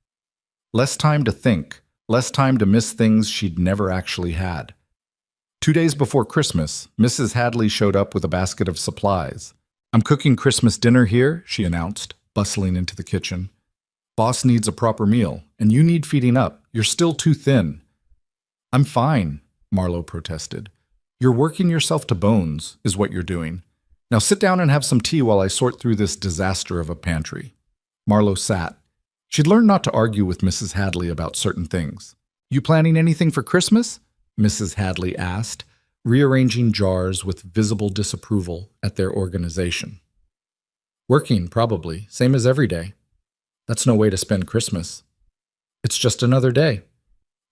S1: Less time to think, less time to miss things she'd never actually had. 2 days before Christmas, Mrs. Hadley showed up with a basket of supplies. "I'm cooking Christmas dinner here," she announced, bustling into the kitchen. "Boss needs a proper meal, and you need feeding up. You're still too thin." "I'm fine," Marlowe protested. "You're working yourself to bones, is what you're doing. Now sit down and have some tea while I sort through this disaster of a pantry." Marlowe sat. She'd learned not to argue with Mrs. Hadley about certain things. "You planning anything for Christmas?" Mrs. Hadley asked, rearranging jars with visible disapproval at their organization. Working, probably, same as every day. That's no way to spend Christmas. It's just another day.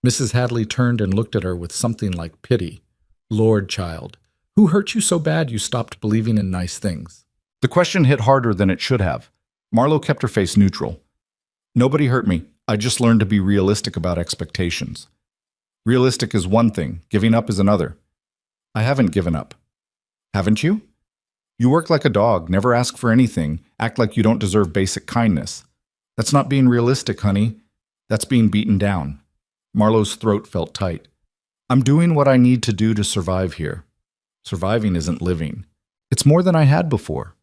S1: Mrs. Hadley turned and looked at her with something like pity. Lord, child, who hurt you so bad you stopped believing in nice things? The question hit harder than it should have. Marlowe kept her face neutral. Nobody hurt me. I just learned to be realistic about expectations. Realistic is one thing, giving up is another. I haven't given up. Haven't you? You work like a dog, never ask for anything, act like you don't deserve basic kindness. That's not being realistic, honey. That's being beaten down. Marlowe's throat felt tight. I'm doing what I need to do to survive here. Surviving isn't living. It's more than I had before.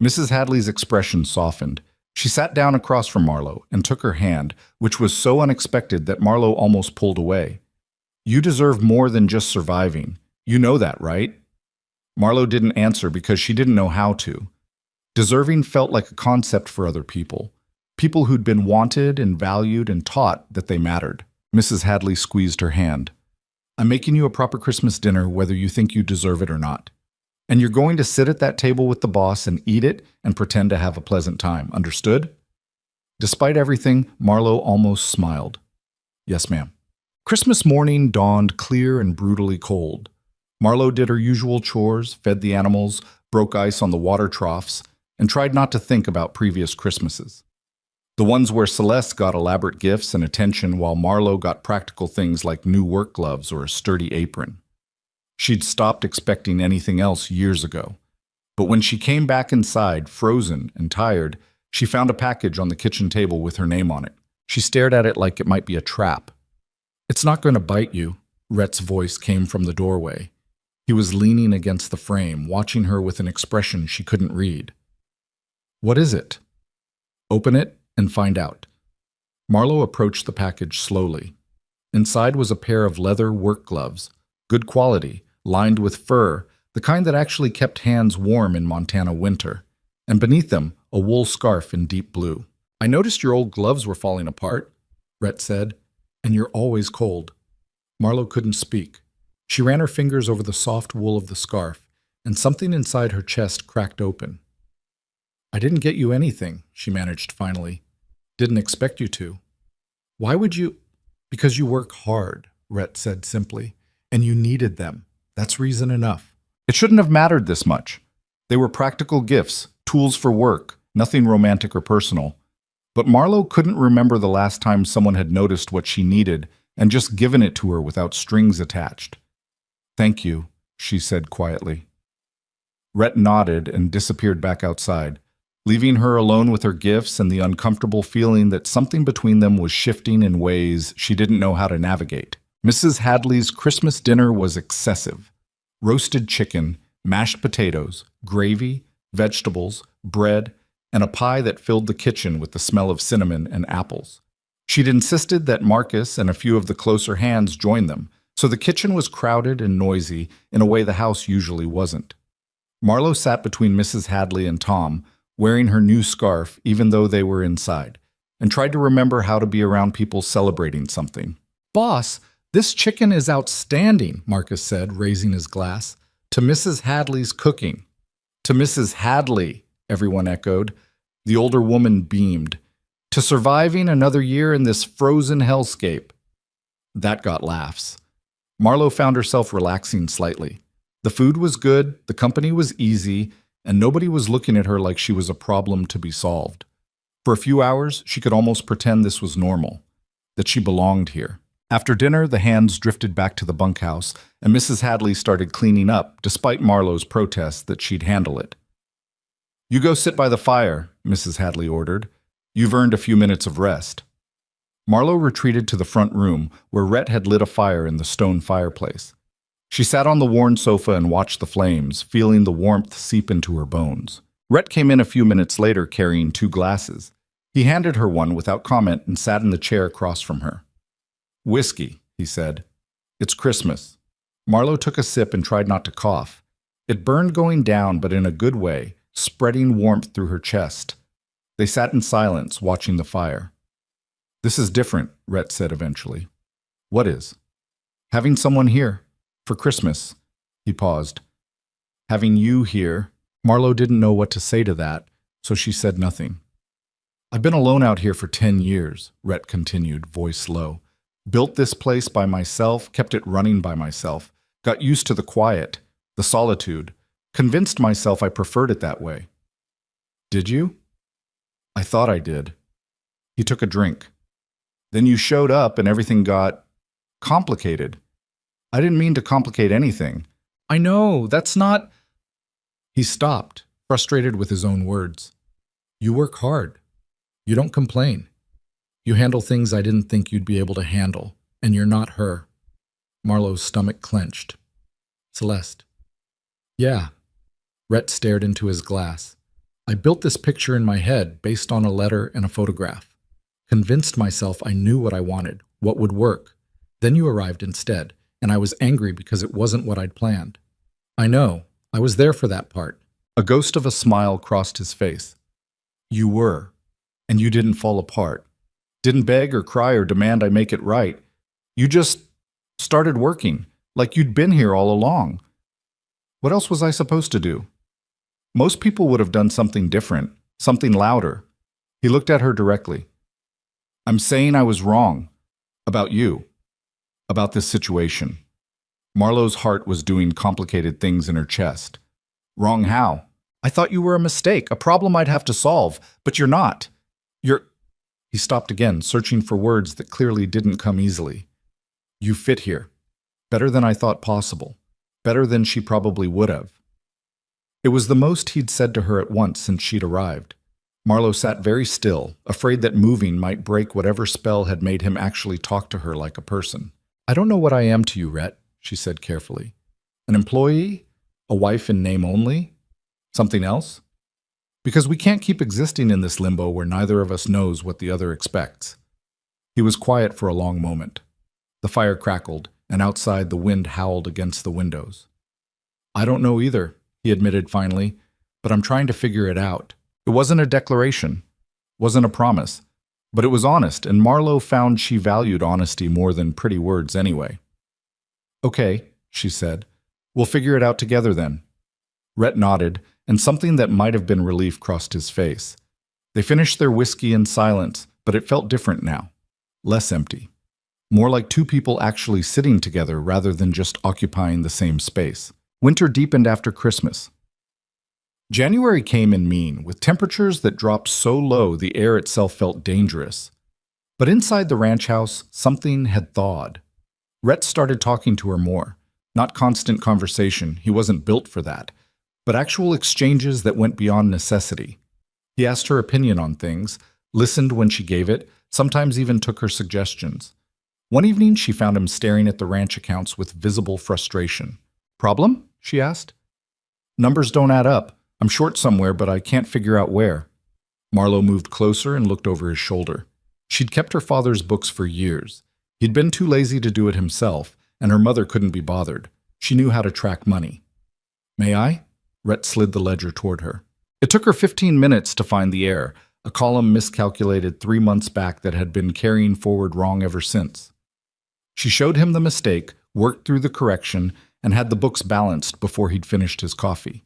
S1: Mrs. Hadley's expression softened. She sat down across from Marlowe and took her hand, which was so unexpected that Marlowe almost pulled away. You deserve more than just surviving. You know that, right? Marlowe didn't answer because she didn't know how to. Deserving felt like a concept for other people. People who'd been wanted and valued and taught that they mattered. Mrs. Hadley squeezed her hand. I'm making you a proper Christmas dinner whether you think you deserve it or not. And you're going to sit at that table with the boss and eat it and pretend to have a pleasant time. Understood? Despite everything, Marlowe almost smiled. Yes, ma'am. Christmas morning dawned clear and brutally cold. Marlowe did her usual chores, fed the animals, broke ice on the water troughs, and tried not to think about previous Christmases. The ones where Celeste got elaborate gifts and attention while Marlowe got practical things like new work gloves or a sturdy apron. She'd stopped expecting anything else years ago. But when she came back inside, frozen and tired, she found a package on the kitchen table with her name on it. She stared at it like it might be a trap. It's not going to bite you, Rhett's voice came from the doorway. He was leaning against the frame, watching her with an expression she couldn't read. What is it? Open it and find out. Marlowe approached the package slowly. Inside was a pair of leather work gloves, good quality, lined with fur, the kind that actually kept hands warm in Montana winter, and beneath them, a wool scarf in deep blue. I noticed your old gloves were falling apart, Rhett said, and you're always cold. Marlowe couldn't speak. She ran her fingers over the soft wool of the scarf, and something inside her chest cracked open. I didn't get you anything, she managed finally. Didn't expect you to. Why would you? Because you work hard, Rhett said simply, and you needed them. That's reason enough. It shouldn't have mattered this much. They were practical gifts, tools for work, nothing romantic or personal. But Marlowe couldn't remember the last time someone had noticed what she needed and just given it to her without strings attached. Thank you, she said quietly. Rhett nodded and disappeared back outside, leaving her alone with her gifts and the uncomfortable feeling that something between them was shifting in ways she didn't know how to navigate. Mrs. Hadley's Christmas dinner was excessive. Roasted chicken, mashed potatoes, gravy, vegetables, bread, and a pie that filled the kitchen with the smell of cinnamon and apples. She'd insisted that Marcus and a few of the closer hands join them, so the kitchen was crowded and noisy in a way the house usually wasn't. Marlowe sat between Mrs. Hadley and Tom, wearing her new scarf even though they were inside, and tried to remember how to be around people celebrating something. Boss, this chicken is outstanding, Marcus said, raising his glass. To Mrs. Hadley's cooking. To Mrs. Hadley, everyone echoed. The older woman beamed. To surviving another year in this frozen hellscape. That got laughs. Marlowe found herself relaxing slightly. The food was good, the company was easy, and nobody was looking at her like she was a problem to be solved. For a few hours, she could almost pretend this was normal, that she belonged here. After dinner, the hands drifted back to the bunkhouse, and Mrs. Hadley started cleaning up, despite Marlowe's protests that she'd handle it. You go sit by the fire, Mrs. Hadley ordered. You've earned a few minutes of rest. Marlowe retreated to the front room, where Rhett had lit a fire in the stone fireplace. She sat on the worn sofa and watched the flames, feeling the warmth seep into her bones. Rhett came in a few minutes later carrying 2 glasses. He handed her one without comment and sat in the chair across from her. Whiskey, he said. It's Christmas. Marlowe took a sip and tried not to cough. It burned going down, but in a good way, spreading warmth through her chest. They sat in silence, watching the fire. This is different, Rhett said eventually. What is? Having someone here. For Christmas. He paused. Having you here, Marlo didn't know what to say to that, so she said nothing. I've been alone out here for 10 years, Rhett continued, voice low. Built this place by myself, kept it running by myself, got used to the quiet, the solitude, convinced myself I preferred it that way. Did you? I thought I did. He took a drink. Then you showed up and everything got complicated. I didn't mean to complicate anything. I know, that's not... He stopped, frustrated with his own words. You work hard. You don't complain. You handle things I didn't think you'd be able to handle, and you're not her. Marlo's stomach clenched. Celeste. Yeah. Rhett stared into his glass. I built this picture in my head based on a letter and a photograph. Convinced myself I knew what I wanted, what would work. Then you arrived instead, and I was angry because it wasn't what I'd planned. I know. I was there for that part. A ghost of a smile crossed his face. You were. And you didn't fall apart. Didn't beg or cry or demand I make it right. You just started working, like you'd been here all along. What else was I supposed to do? Most people would have done something different, something louder. He looked at her directly. I'm saying I was wrong. About you. About this situation. Marlo's heart was doing complicated things in her chest. Wrong how? I thought you were a mistake, a problem I'd have to solve, but you're not. He stopped again, searching for words that clearly didn't come easily. You fit here. Better than I thought possible. Better than she probably would have. It was the most he'd said to her at once since she'd arrived. Marlo sat very still, afraid that moving might break whatever spell had made him actually talk to her like a person. I don't know what I am to you, Rhett, she said carefully. An employee? A wife in name only? Something else? Because we can't keep existing in this limbo where neither of us knows what the other expects. He was quiet for a long moment. The fire crackled, and outside the wind howled against the windows. I don't know either, he admitted finally, but I'm trying to figure it out. It wasn't a declaration, wasn't a promise, but it was honest, and Marlo found she valued honesty more than pretty words anyway. Okay, she said. We'll figure it out together then. Rhett nodded, and something that might have been relief crossed his face. They finished their whiskey in silence, but it felt different now. Less empty. More like two people actually sitting together rather than just occupying the same space. Winter deepened after Christmas. January came in mean, with temperatures that dropped so low the air itself felt dangerous. But inside the ranch house, something had thawed. Rhett started talking to her more. Not constant conversation, he wasn't built for that, but actual exchanges that went beyond necessity. He asked her opinion on things, listened when she gave it, sometimes even took her suggestions. One evening, she found him staring at the ranch accounts with visible frustration. Problem? She asked. Numbers don't add up. I'm short somewhere, but I can't figure out where. Marlo moved closer and looked over his shoulder. She'd kept her father's books for years. He'd been too lazy to do it himself, and her mother couldn't be bothered. She knew how to track money. May I? Rhett slid the ledger toward her. It took her 15 minutes to find the error, a column miscalculated 3 months back that had been carrying forward wrong ever since. She showed him the mistake, worked through the correction, and had the books balanced before he'd finished his coffee.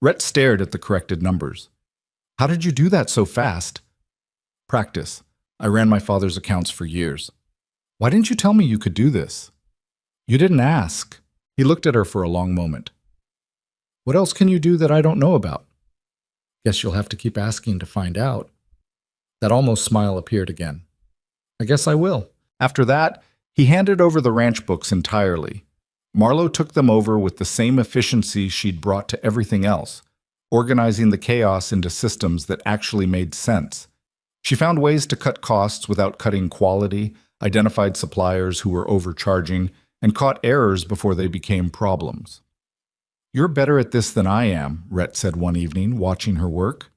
S1: Rhett stared at the corrected numbers. How did you do that so fast? Practice. I ran my father's accounts for years. Why didn't you tell me you could do this? You didn't ask. He looked at her for a long moment. What else can you do that I don't know about? Guess you'll have to keep asking to find out. That almost smile appeared again. I guess I will. After that, he handed over the ranch books entirely. Marlo took them over with the same efficiency she'd brought to everything else, organizing the chaos into systems that actually made sense. She found ways to cut costs without cutting quality, identified suppliers who were overcharging, and caught errors before they became problems. You're better at this than I am, Rhett said one evening, watching her work.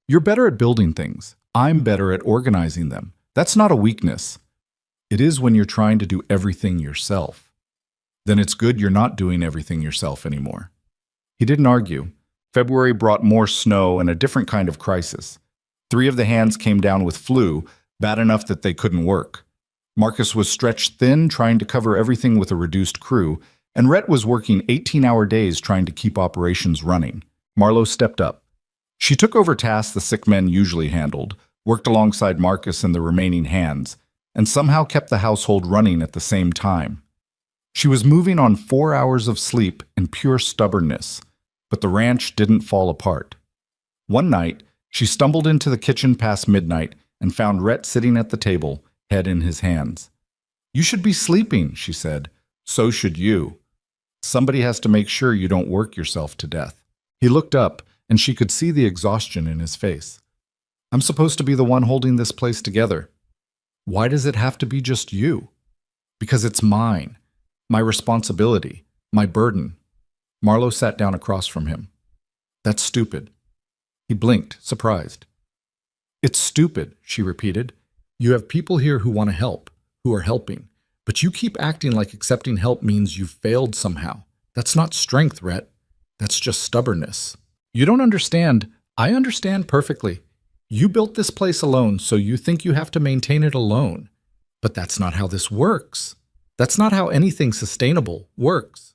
S1: You're better at building things. I'm better at organizing them. That's not a weakness. It is when you're trying to do everything yourself. Then it's good you're not doing everything yourself anymore. He didn't argue. February brought more snow and a different kind of crisis. 3 of the hands came down with flu, bad enough that they couldn't work. Marcus was stretched thin, trying to cover everything with a reduced crew, and Rhett was working 18-hour days trying to keep operations running. Marlo stepped up. She took over tasks the sick men usually handled, worked alongside Marcus and the remaining hands, and somehow kept the household running at the same time. She was moving on 4 hours of sleep and pure stubbornness, but the ranch didn't fall apart. One night, she stumbled into the kitchen past midnight and found Rhett sitting at the table, head in his hands. "You should be sleeping," she said. "So should you. Somebody has to make sure you don't work yourself to death." He looked up, and she could see the exhaustion in his face. "I'm supposed to be the one holding this place together. Why does it have to be just you?" "Because it's mine. My responsibility. My burden." Marlo sat down across from him. "That's stupid." He blinked, surprised. "It's stupid," she repeated. "You have people here who want to help, who are helping, but you keep acting like accepting help means you've failed somehow. That's not strength, Rhett. That's just stubbornness. You don't understand. I understand perfectly. You built this place alone, so you think you have to maintain it alone. But that's not how this works. That's not how anything sustainable works.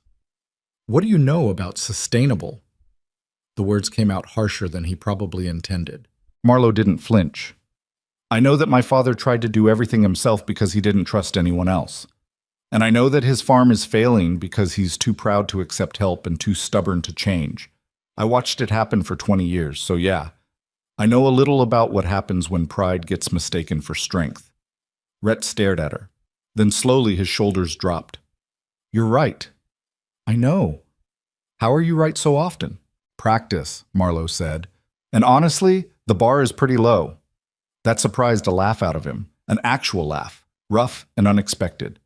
S1: What do you know about sustainable?" The words came out harsher than he probably intended. Marlo didn't flinch. "I know that my father tried to do everything himself because he didn't trust anyone else. And I know that his farm is failing because he's too proud to accept help and too stubborn to change. I watched it happen for 20 years, so yeah. I know a little about what happens when pride gets mistaken for strength." Rhett stared at her. Then slowly his shoulders dropped. "You're right." "I know." "How are you right so often?" "Practice," Marlo said. "And honestly, the bar is pretty low." That surprised a laugh out of him, an actual laugh, rough and unexpected.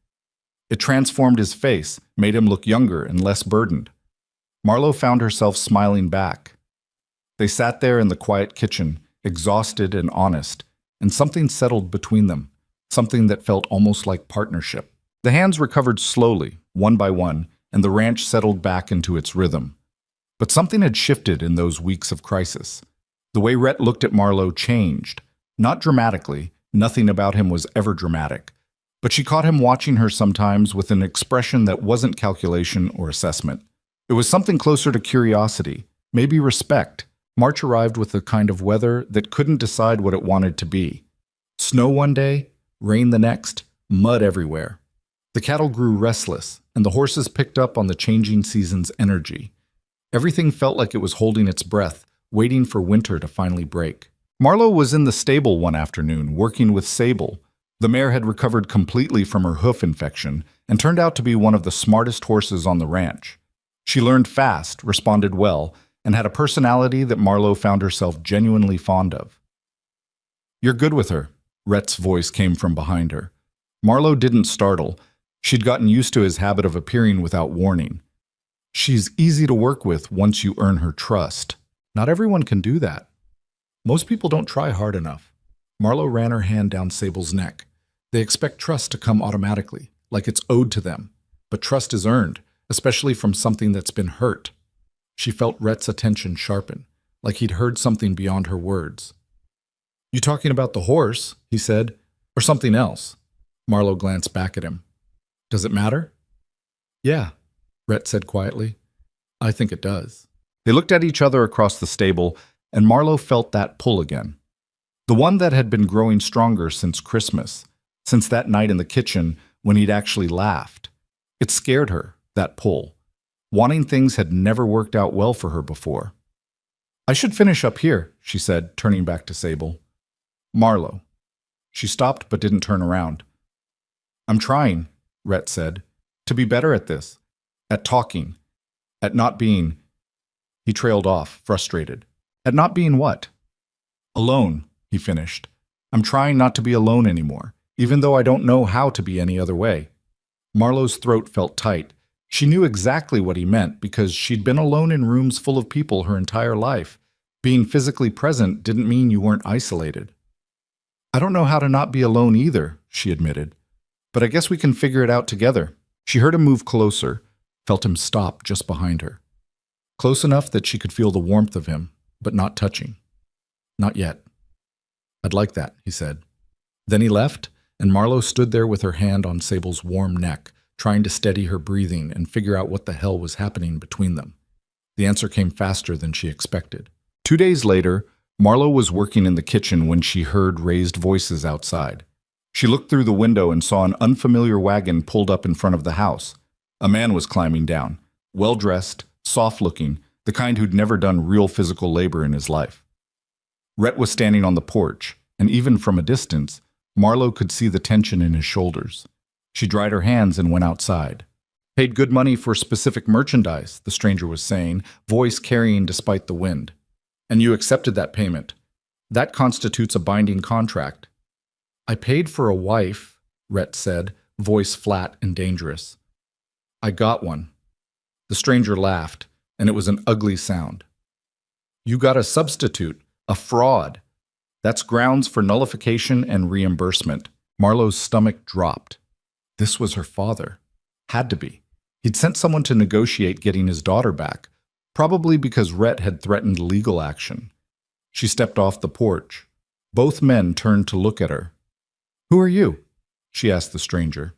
S1: It transformed his face, made him look younger and less burdened. Marlo found herself smiling back. They sat there in the quiet kitchen, exhausted and honest, and something settled between them, something that felt almost like partnership. The hands recovered slowly, one by one, and the ranch settled back into its rhythm. But something had shifted in those weeks of crisis. The way Rhett looked at Marlo changed. Not dramatically, nothing about him was ever dramatic, but she caught him watching her sometimes with an expression that wasn't calculation or assessment. It was something closer to curiosity, maybe respect. March arrived with the kind of weather that couldn't decide what it wanted to be. Snow one day, rain the next, mud everywhere. The cattle grew restless, and the horses picked up on the changing season's energy. Everything felt like it was holding its breath, waiting for winter to finally break. Marlo was in the stable one afternoon, working with Sable. The mare had recovered completely from her hoof infection and turned out to be one of the smartest horses on the ranch. She learned fast, responded well, and had a personality that Marlo found herself genuinely fond of. "You're good with her," Rhett's voice came from behind her. Marlo didn't startle. She'd gotten used to his habit of appearing without warning. "She's easy to work with once you earn her trust. Not everyone can do that. Most people don't try hard enough." Marlo ran her hand down Sable's neck. "They expect trust to come automatically, like it's owed to them. But trust is earned, especially from something that's been hurt." She felt Rhett's attention sharpen, like he'd heard something beyond her words. "You talking about the horse?" he said. "Or something else?" Marlo glanced back at him. "Does it matter?" "Yeah," Rhett said quietly. "I think it does." They looked at each other across the stable, and Marlo felt that pull again. The one that had been growing stronger since Christmas, since that night in the kitchen when he'd actually laughed. It scared her, that pull. Wanting things had never worked out well for her before. "I should finish up here," she said, turning back to Sable. "Marlo." She stopped but didn't turn around. "I'm trying," Rhett said, "to be better at this, at talking, at not being—" He trailed off, frustrated. "At not being what?" "Alone," he finished. "I'm trying not to be alone anymore, even though I don't know how to be any other way." Marlo's throat felt tight. She knew exactly what he meant because she'd been alone in rooms full of people her entire life. Being physically present didn't mean you weren't isolated. "I don't know how to not be alone either," she admitted. "But I guess we can figure it out together." She heard him move closer, felt him stop just behind her. Close enough that she could feel the warmth of him, but not touching. "Not yet." "I'd like that," he said. Then he left, and Marlo stood there with her hand on Sable's warm neck, trying to steady her breathing and figure out what the hell was happening between them. The answer came faster than she expected. 2 days later, Marlo was working in the kitchen when she heard raised voices outside. She looked through the window and saw an unfamiliar wagon pulled up in front of the house. A man was climbing down, well-dressed, soft-looking, the kind who'd never done real physical labor in his life. Rhett was standing on the porch, and even from a distance, Marlo could see the tension in his shoulders. She dried her hands and went outside. Paid good money for specific merchandise, the stranger was saying, voice carrying despite the wind. And you accepted that payment. That constitutes a binding contract. I paid for a wife, Rhett said, voice flat and dangerous. I got one. The stranger laughed, and it was an ugly sound. You got a substitute, a fraud. That's grounds for nullification and reimbursement. Marlo's stomach dropped. This was her father. Had to be. He'd sent someone to negotiate getting his daughter back, probably because Rhett had threatened legal action. She stepped off the porch. Both men turned to look at her. Who are you? She asked the stranger.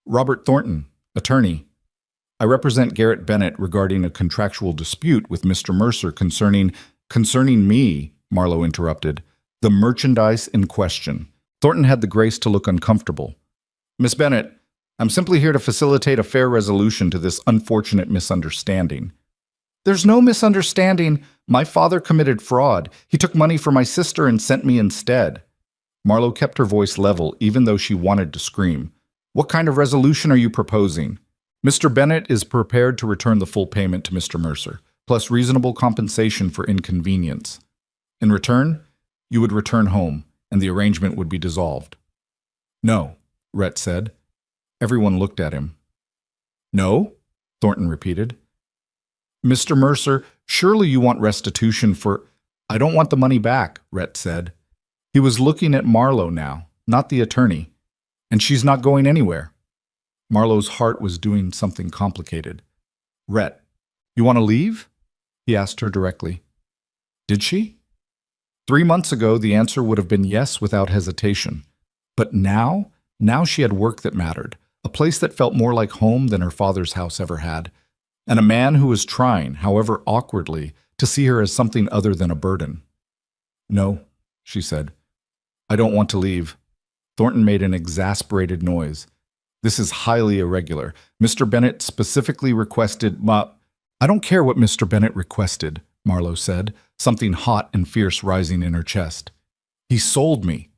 S1: Robert Thornton, attorney. I represent Garrett Bennett regarding a contractual dispute with Mr. Mercer concerning me, Marlo interrupted, the merchandise in question. Thornton had the grace to look uncomfortable. Miss Bennett, I'm simply here to facilitate a fair resolution to this unfortunate misunderstanding. There's no misunderstanding. My father committed fraud. He took money for my sister and sent me instead. Marlo kept her voice level, even though she wanted to scream. What kind of resolution are you proposing? Mr. Bennett is prepared to return the full payment to Mr. Mercer, plus reasonable compensation for inconvenience. In return, you would return home, and the arrangement would be dissolved. No, Rhett said. Everyone looked at him. No? Thornton repeated. Mr. Mercer, surely you want restitution for— I don't want the money back, Rhett said. He was looking at Marlo now, not the attorney. And she's not going anywhere. Marlo's heart was doing something complicated. Rhett, you want to leave? He asked her directly. Did she? 3 months ago, the answer would have been yes without hesitation. But now she had work that mattered, a place that felt more like home than her father's house ever had, and a man who was trying, however awkwardly, to see her as something other than a burden. No, she said. I don't want to leave. Thornton made an exasperated noise. This is highly irregular. Mr. Bennett specifically requested I don't care what Mr. Bennett requested, Marlo said, something hot and fierce rising in her chest. He sold me.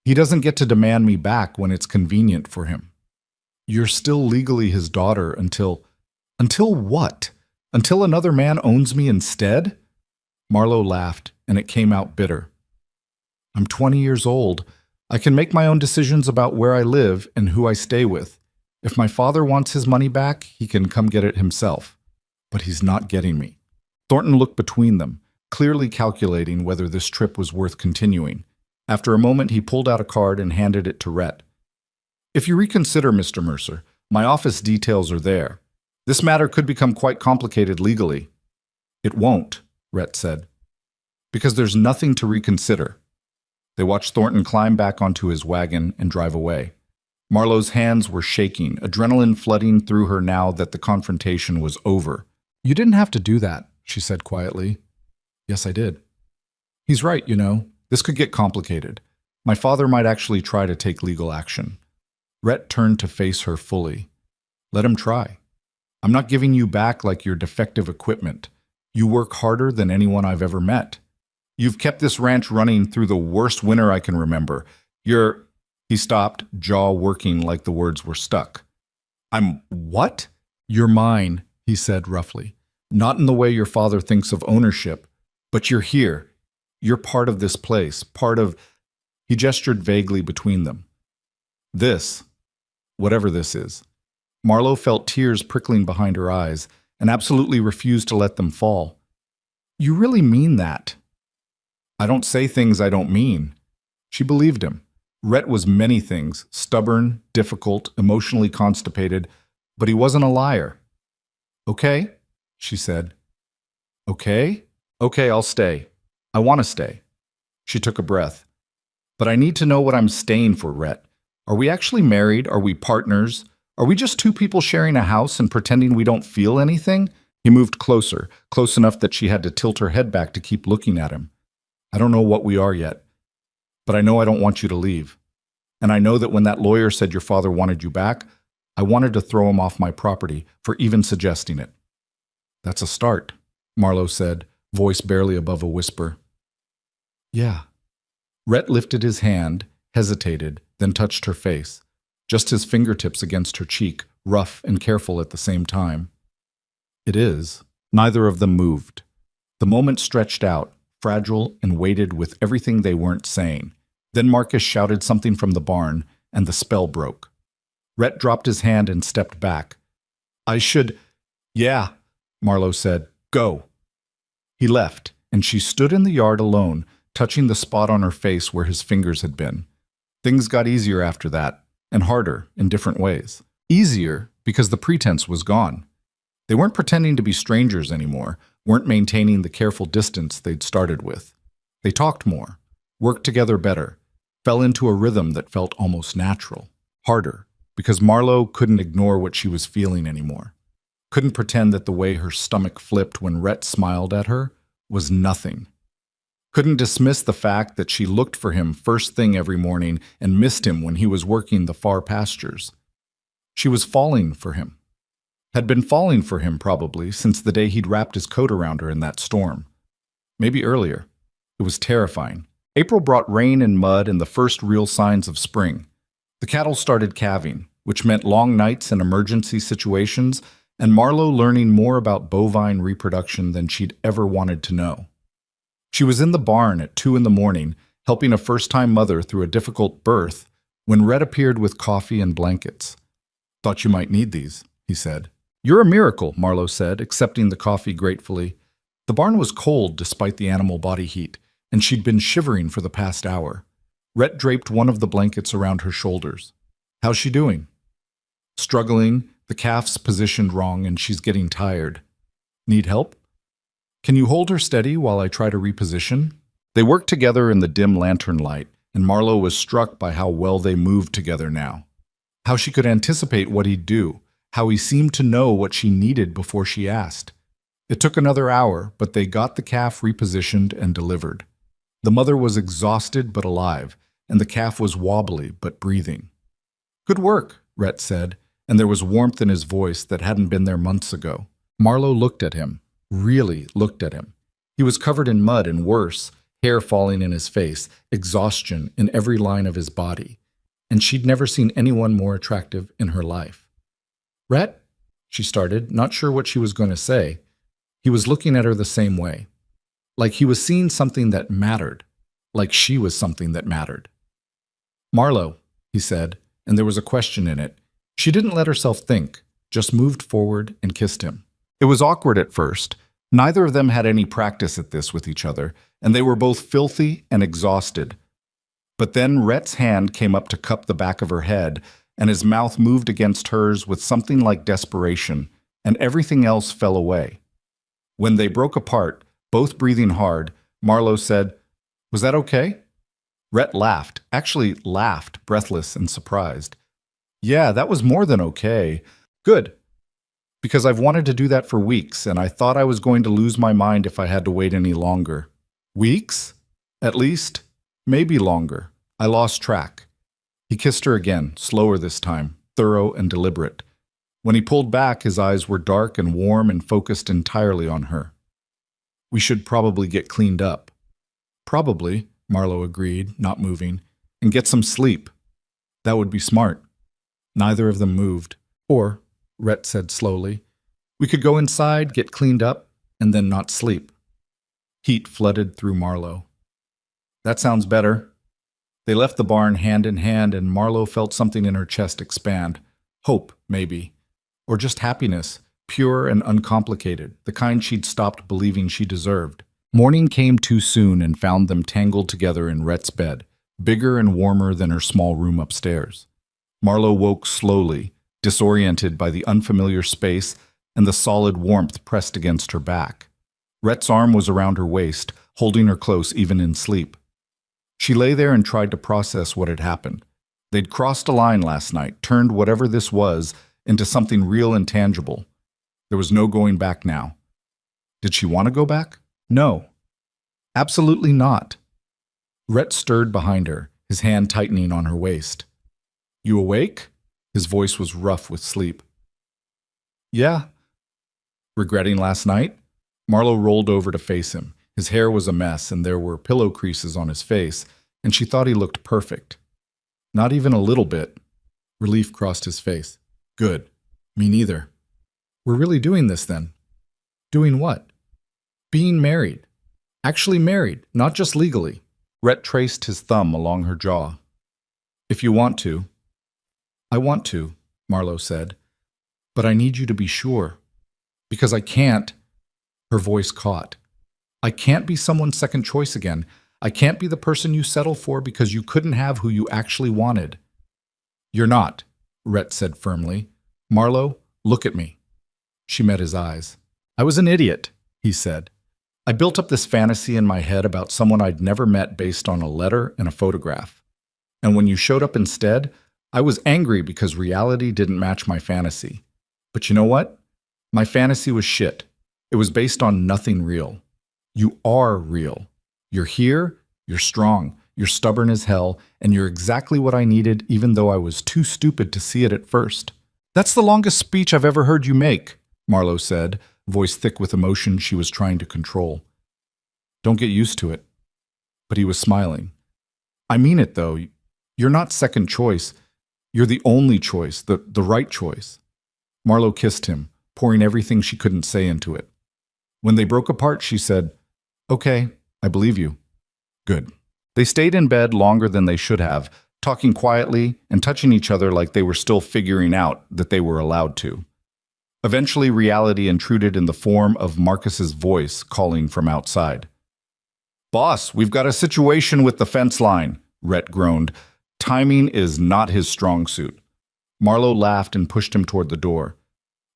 S1: He doesn't get to demand me back when it's convenient for him. You're still legally his daughter until what? Until another man owns me instead? Marlo laughed, and it came out bitter. I'm 20 years old. I can make my own decisions about where I live and who I stay with. If my father wants his money back, he can come get it himself. But he's not getting me. Thornton looked between them, clearly calculating whether this trip was worth continuing. After a moment, he pulled out a card and handed it to Rhett. If you reconsider, Mr. Mercer, my office details are there. This matter could become quite complicated legally. It won't, Rhett said, because there's nothing to reconsider. They watched Thornton climb back onto his wagon and drive away. Marlo's hands were shaking, adrenaline flooding through her now that the confrontation was over. You didn't have to do that, she said quietly. Yes, I did. He's right, you know. This could get complicated. My father might actually try to take legal action. Rhett turned to face her fully. Let him try. I'm not giving you back like your defective equipment. You work harder than anyone I've ever met. You've kept this ranch running through the worst winter I can remember. He stopped, jaw working like the words were stuck. I'm what? You're mine, he said roughly. Not in the way your father thinks of ownership, but you're here. You're part of this place, He gestured vaguely between them. This, whatever this is. Marlo felt tears prickling behind her eyes and absolutely refused to let them fall. You really mean that? I don't say things I don't mean. She believed him. Rhett was many things, stubborn, difficult, emotionally constipated, but he wasn't a liar. Okay, she said. Okay? Okay, I'll stay. I want to stay. She took a breath. But I need to know what I'm staying for, Rhett. Are we actually married? Are we partners? Are we just two people sharing a house and pretending we don't feel anything? He moved closer, close enough that she had to tilt her head back to keep looking at him. I don't know what we are yet, but I know I don't want you to leave. And I know that when that lawyer said your father wanted you back, I wanted to throw him off my property for even suggesting it. That's a start, Marlowe said, voice barely above a whisper. Yeah. Rhett lifted his hand, hesitated, then touched her face, just his fingertips against her cheek, rough and careful at the same time. It is. Neither of them moved. The moment stretched out, fragile and weighted with everything they weren't saying. Then Marcus shouted something from the barn, and the spell broke. Rhett dropped his hand and stepped back. I should... Yeah, Marlowe said. Go. He left, and she stood in the yard alone, touching the spot on her face where his fingers had been. Things got easier after that, and harder in different ways. Easier because the pretense was gone. They weren't pretending to be strangers anymore, weren't maintaining the careful distance they'd started with. They talked more, worked together better, fell into a rhythm that felt almost natural. Harder, because Marlowe couldn't ignore what she was feeling anymore. Couldn't pretend that the way her stomach flipped when Rhett smiled at her was nothing. Couldn't dismiss the fact that she looked for him first thing every morning and missed him when he was working the far pastures. She was falling for him. Had been falling for him probably since the day he'd wrapped his coat around her in that storm. Maybe earlier. It was terrifying. April brought rain and mud and the first real signs of spring. The cattle started calving, which meant long nights and emergency situations, and Marlowe learning more about bovine reproduction than she'd ever wanted to know. She was in the barn at 2 a.m, helping a first-time mother through a difficult birth, when Rhett appeared with coffee and blankets. Thought you might need these, he said. You're a miracle, Marlowe said, accepting the coffee gratefully. The barn was cold despite the animal body heat, and she'd been shivering for the past hour. Rhett draped one of the blankets around her shoulders. How's she doing? Struggling, the calf's positioned wrong, and she's getting tired. Need help? Can you hold her steady while I try to reposition? They worked together in the dim lantern light, and Marlowe was struck by how well they moved together now. How she could anticipate what he'd do, how he seemed to know what she needed before she asked. It took another hour, but they got the calf repositioned and delivered. The mother was exhausted but alive, and the calf was wobbly but breathing. Good work, Rhett said, and there was warmth in his voice that hadn't been there months ago. Marlowe looked at him, really looked at him. He was covered in mud and worse, hair falling in his face, exhaustion in every line of his body. And she'd never seen anyone more attractive in her life. Rhett, she started, not sure what she was going to say. He was looking at her the same way. Like he was seeing something that mattered. Like she was something that mattered. Marlowe, he said, and there was a question in it. She didn't let herself think, just moved forward and kissed him. It was awkward at first. Neither of them had any practice at this with each other, and they were both filthy and exhausted. But then Rhett's hand came up to cup the back of her head, and his mouth moved against hers with something like desperation, and everything else fell away. When they broke apart, both breathing hard, Marlowe said, "Was that okay?" Rhett laughed, actually laughed, breathless and surprised. "Yeah, that was more than okay. Good. Because I've wanted to do that for weeks, and I thought I was going to lose my mind if I had to wait any longer." Weeks? At least? Maybe longer. I lost track. He kissed her again, slower this time, thorough and deliberate. When he pulled back, his eyes were dark and warm and focused entirely on her. "We should probably get cleaned up." "Probably," Marlowe agreed, not moving, "and get some sleep. That would be smart." Neither of them moved. "Or," Rhett said slowly, "we could go inside, get cleaned up, and then not sleep." Heat flooded through Marlowe. "That sounds better." They left the barn hand in hand, and Marlowe felt something in her chest expand. Hope, maybe. Or just happiness, pure and uncomplicated, the kind she'd stopped believing she deserved. Morning came too soon and found them tangled together in Rhett's bed, bigger and warmer than her small room upstairs. Marlowe woke slowly, disoriented by the unfamiliar space and the solid warmth pressed against her back. Rhett's arm was around her waist, holding her close even in sleep. She lay there and tried to process what had happened. They'd crossed a line last night, turned whatever this was into something real and tangible. There was no going back now. Did she want to go back? No. Absolutely not. Rhett stirred behind her, his hand tightening on her waist. You awake? His voice was rough with sleep. Yeah. Regretting last night? Marlowe rolled over to face him. His hair was a mess and there were pillow creases on his face, and she thought he looked perfect. Not even a little bit. Relief crossed his face. Good. Me neither. We're really doing this then? Doing what? Being married. Actually married, not just legally. Rhett traced his thumb along her jaw. If you want to. I want to, Marlowe said. But I need you to be sure. Because I can't. Her voice caught. I can't be someone's second choice again. I can't be the person you settle for because you couldn't have who you actually wanted. You're not, Rhett said firmly. Marlowe, look at me. She met his eyes. I was an idiot, he said. I built up this fantasy in my head about someone I'd never met based on a letter and a photograph. And when you showed up instead, I was angry because reality didn't match my fantasy. But you know what? My fantasy was shit. It was based on nothing real. You are real. You're here, you're strong, you're stubborn as hell, and you're exactly what I needed even though I was too stupid to see it at first. That's the longest speech I've ever heard you make, Marlowe said, voice thick with emotion she was trying to control. Don't get used to it. But he was smiling. I mean it, though. You're not second choice. You're the only choice, the right choice. Marlowe kissed him, pouring everything she couldn't say into it. When they broke apart, she said, Okay, I believe you. Good. They stayed in bed longer than they should have, talking quietly and touching each other like they were still figuring out that they were allowed to. Eventually, reality intruded in the form of Marcus's voice calling from outside. Boss, we've got a situation with the fence line, Rhett groaned. Timing is not his strong suit. Marlowe laughed and pushed him toward the door.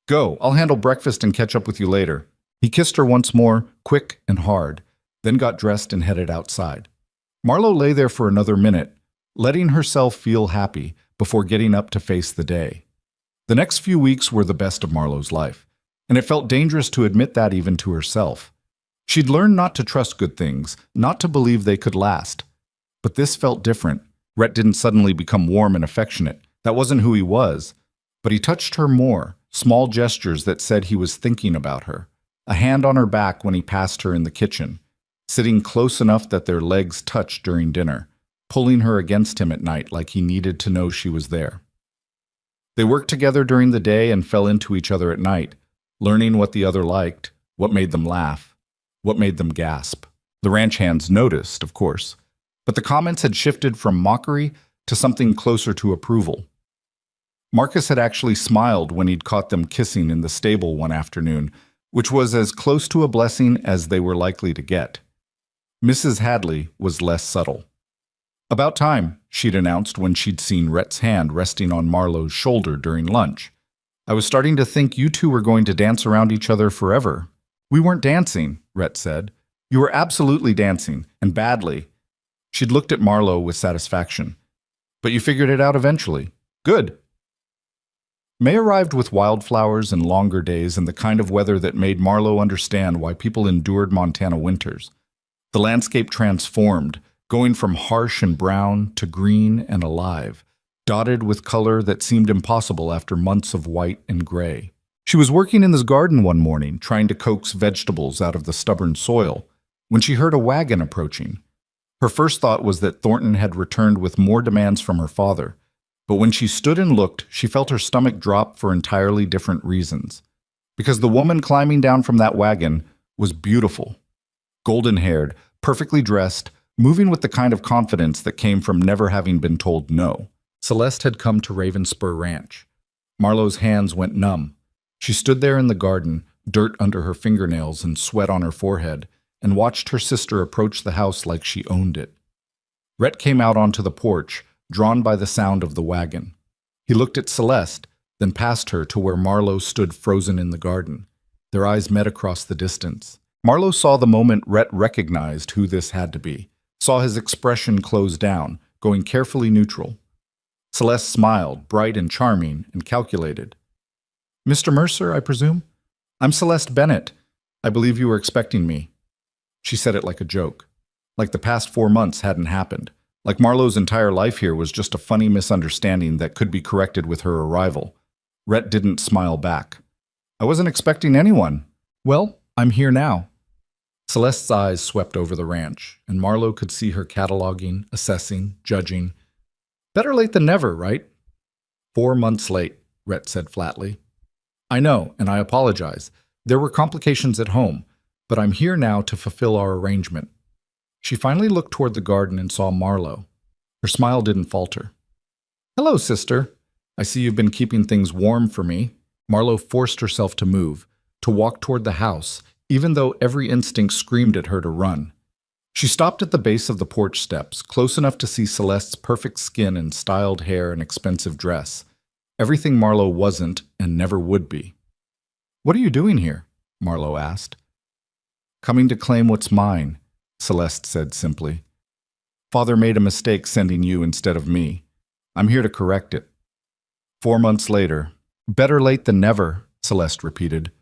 S1: Go, I'll handle breakfast and catch up with you later. He kissed her once more, quick and hard, then got dressed and headed outside. Marlowe lay there for another minute, letting herself feel happy before getting up to face the day. The next few weeks were the best of Marlowe's life, and it felt dangerous to admit that even to herself. She'd learned not to trust good things, not to believe they could last. But this felt different. Rhett didn't suddenly become warm and affectionate. That wasn't who he was. But he touched her more, small gestures that said he was thinking about her. A hand on her back when he passed her in the kitchen, sitting close enough that their legs touched during dinner, pulling her against him at night like he needed to know she was there. They worked together during the day and fell into each other at night, learning what the other liked, what made them laugh, what made them gasp. The ranch hands noticed, of course, but the comments had shifted from mockery to something closer to approval. Marcus had actually smiled when he'd caught them kissing in the stable one afternoon, which was as close to a blessing as they were likely to get. Mrs. Hadley was less subtle. About time, she'd announced when she'd seen Rhett's hand resting on Marlowe's shoulder during lunch. I was starting to think you two were going to dance around each other forever. We weren't dancing, Rhett said. You were absolutely dancing, and badly. She'd looked at Marlowe with satisfaction. But you figured it out eventually. Good. May arrived with wildflowers and longer days and the kind of weather that made Marlowe understand why people endured Montana winters. The landscape transformed, going from harsh and brown to green and alive, dotted with color that seemed impossible after months of white and gray. She was working in this garden one morning, trying to coax vegetables out of the stubborn soil, when she heard a wagon approaching. Her first thought was that Thornton had returned with more demands from her father, but when she stood and looked, she felt her stomach drop for entirely different reasons. Because the woman climbing down from that wagon was beautiful. Golden-haired, perfectly dressed, moving with the kind of confidence that came from never having been told no. Celeste had come to Ravenspur Ranch. Marlowe's hands went numb. She stood there in the garden, dirt under her fingernails and sweat on her forehead, and watched her sister approach the house like she owned it. Rhett came out onto the porch, drawn by the sound of the wagon. He looked at Celeste, then past her to where Marlowe stood frozen in the garden. Their eyes met across the distance. Marlowe saw the moment Rhett recognized who this had to be, saw his expression close down, going carefully neutral. Celeste smiled, bright and charming and calculated. Mr. Mercer, I presume? I'm Celeste Bennett. I believe you were expecting me. She said it like a joke. Like the past 4 months hadn't happened. Like Marlowe's entire life here was just a funny misunderstanding that could be corrected with her arrival. Rhett didn't smile back. I wasn't expecting anyone. Well, I'm here now. Celeste's eyes swept over the ranch, and Marlowe could see her cataloging, assessing, judging. Better late than never, right? 4 months late, Rhett said flatly. I know, and I apologize. There were complications at home, but I'm here now to fulfill our arrangement. She finally looked toward the garden and saw Marlowe. Her smile didn't falter. Hello, sister. I see you've been keeping things warm for me. Marlowe forced herself to move, to walk toward the house, even though every instinct screamed at her to run. She stopped at the base of the porch steps, close enough to see Celeste's perfect skin and styled hair and expensive dress. Everything Marlowe wasn't and never would be. What are you doing here? Marlowe asked. Coming to claim what's mine, Celeste said simply. Father made a mistake sending you instead of me. I'm here to correct it. 4 months later. Better late than never, Celeste repeated.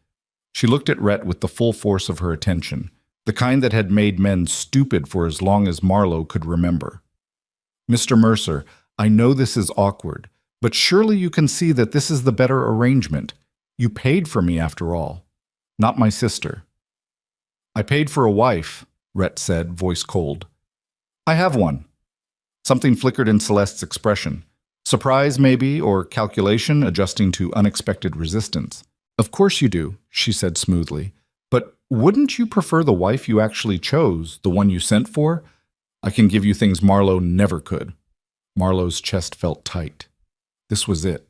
S1: She looked at Rhett with the full force of her attention, the kind that had made men stupid for as long as Marlowe could remember. Mr. Mercer, I know this is awkward, but surely you can see that this is the better arrangement. You paid for me after all, not my sister. I paid for a wife, Rhett said, voice cold. I have one. Something flickered in Celeste's expression. Surprise, maybe, or calculation adjusting to unexpected resistance. Of course you do, she said smoothly. But wouldn't you prefer the wife you actually chose, the one you sent for? I can give you things Marlowe never could. Marlowe's chest felt tight. This was it.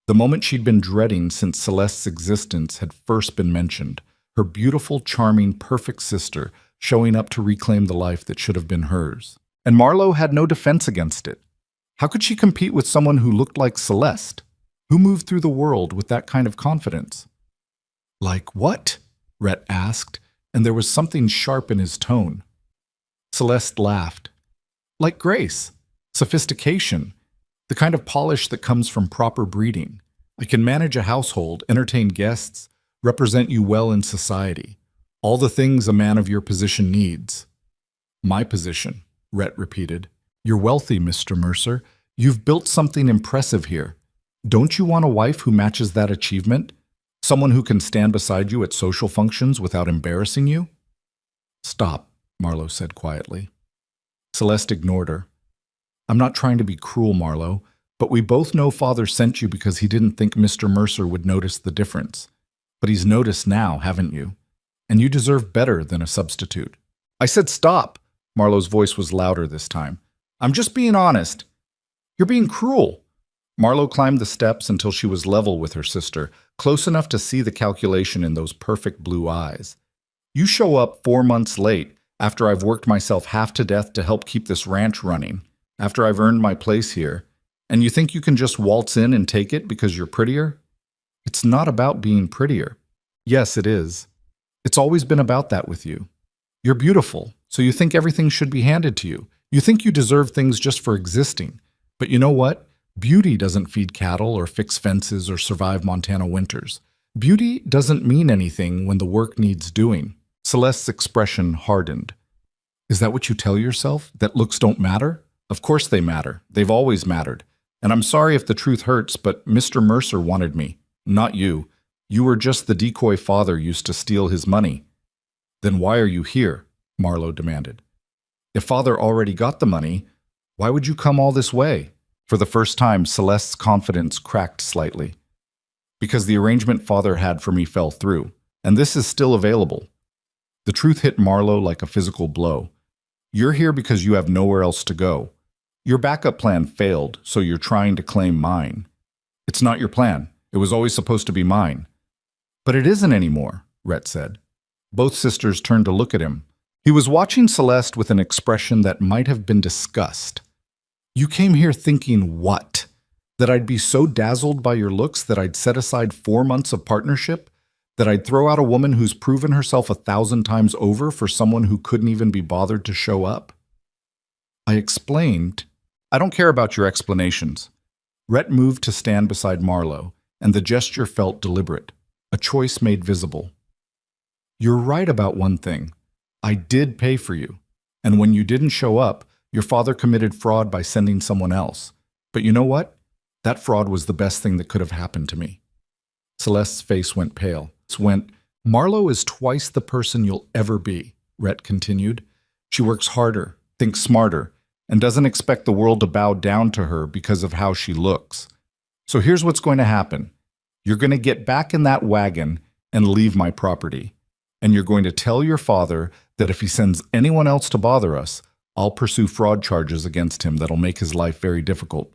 S1: The moment she'd been dreading since Celeste's existence had first been mentioned. Her beautiful, charming, perfect sister showing up to reclaim the life that should have been hers. And Marlowe had no defense against it. How could she compete with someone who looked like Celeste? Who moved through the world with that kind of confidence? Like what? Rhett asked, and there was something sharp in his tone. Celeste laughed. Like grace, sophistication, the kind of polish that comes from proper breeding. I can manage a household, entertain guests, represent you well in society. All the things a man of your position needs. My position, Rhett repeated. You're wealthy, Mr. Mercer. You've built something impressive here. Don't you want a wife who matches that achievement? Someone who can stand beside you at social functions without embarrassing you? Stop, Marlowe said quietly. Celeste ignored her. I'm not trying to be cruel, Marlowe, but we both know Father sent you because he didn't think Mr. Mercer would notice the difference. But he's noticed now, haven't you? And you deserve better than a substitute. I said stop. Marlowe's voice was louder this time. I'm just being honest. You're being cruel. Marlowe climbed the steps until she was level with her sister, close enough to see the calculation in those perfect blue eyes. You show up 4 months late, after I've worked myself half to death to help keep this ranch running, after I've earned my place here, and you think you can just waltz in and take it because you're prettier? It's not about being prettier. Yes, it is. It's always been about that with you. You're beautiful, so you think everything should be handed to you. You think you deserve things just for existing. But you know what? Beauty doesn't feed cattle or fix fences or survive Montana winters. Beauty doesn't mean anything when the work needs doing. Celeste's expression hardened. Is that what you tell yourself? That looks don't matter? Of course they matter. They've always mattered. And I'm sorry if the truth hurts, but Mr. Mercer wanted me, not you. You were just the decoy father used to steal his money. Then why are you here? Marlowe demanded. If Father already got the money, why would you come all this way? For the first time, Celeste's confidence cracked slightly. Because the arrangement Father had for me fell through, and this is still available. The truth hit Marlowe like a physical blow. You're here because you have nowhere else to go. Your backup plan failed, so you're trying to claim mine. It's not your plan. It was always supposed to be mine. But it isn't anymore, Rhett said. Both sisters turned to look at him. He was watching Celeste with an expression that might have been disgust. You came here thinking what? That I'd be so dazzled by your looks that I'd set aside 4 months of partnership? That I'd throw out a woman who's proven herself 1,000 times over for someone who couldn't even be bothered to show up? I explained. I don't care about your explanations. Rhett moved to stand beside Marlowe, and the gesture felt deliberate, a choice made visible. You're right about one thing. I did pay for you, and when you didn't show up, your father committed fraud by sending someone else. But you know what? That fraud was the best thing that could have happened to me. Celeste's face went pale. Marlo is twice the person you'll ever be, Rhett continued. She works harder, thinks smarter, and doesn't expect the world to bow down to her because of how she looks. So here's what's going to happen. You're going to get back in that wagon and leave my property. And you're going to tell your father that if he sends anyone else to bother us, I'll pursue fraud charges against him that'll make his life very difficult.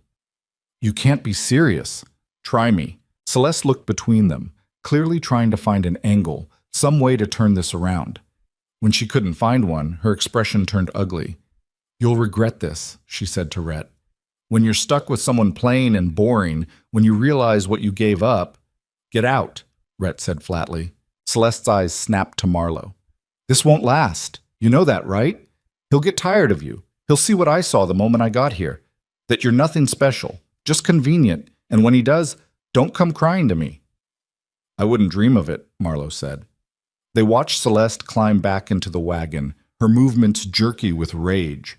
S1: You can't be serious. Try me. Celeste looked between them, clearly trying to find an angle, some way to turn this around. When she couldn't find one, her expression turned ugly. You'll regret this, she said to Rhett. When you're stuck with someone plain and boring, when you realize what you gave up, get out, Rhett said flatly. Celeste's eyes snapped to Marlo. This won't last. You know that, right? He'll get tired of you. He'll see what I saw the moment I got here, that you're nothing special, just convenient, and when he does, don't come crying to me. I wouldn't dream of it, Marlo said. They watched Celeste climb back into the wagon, her movements jerky with rage.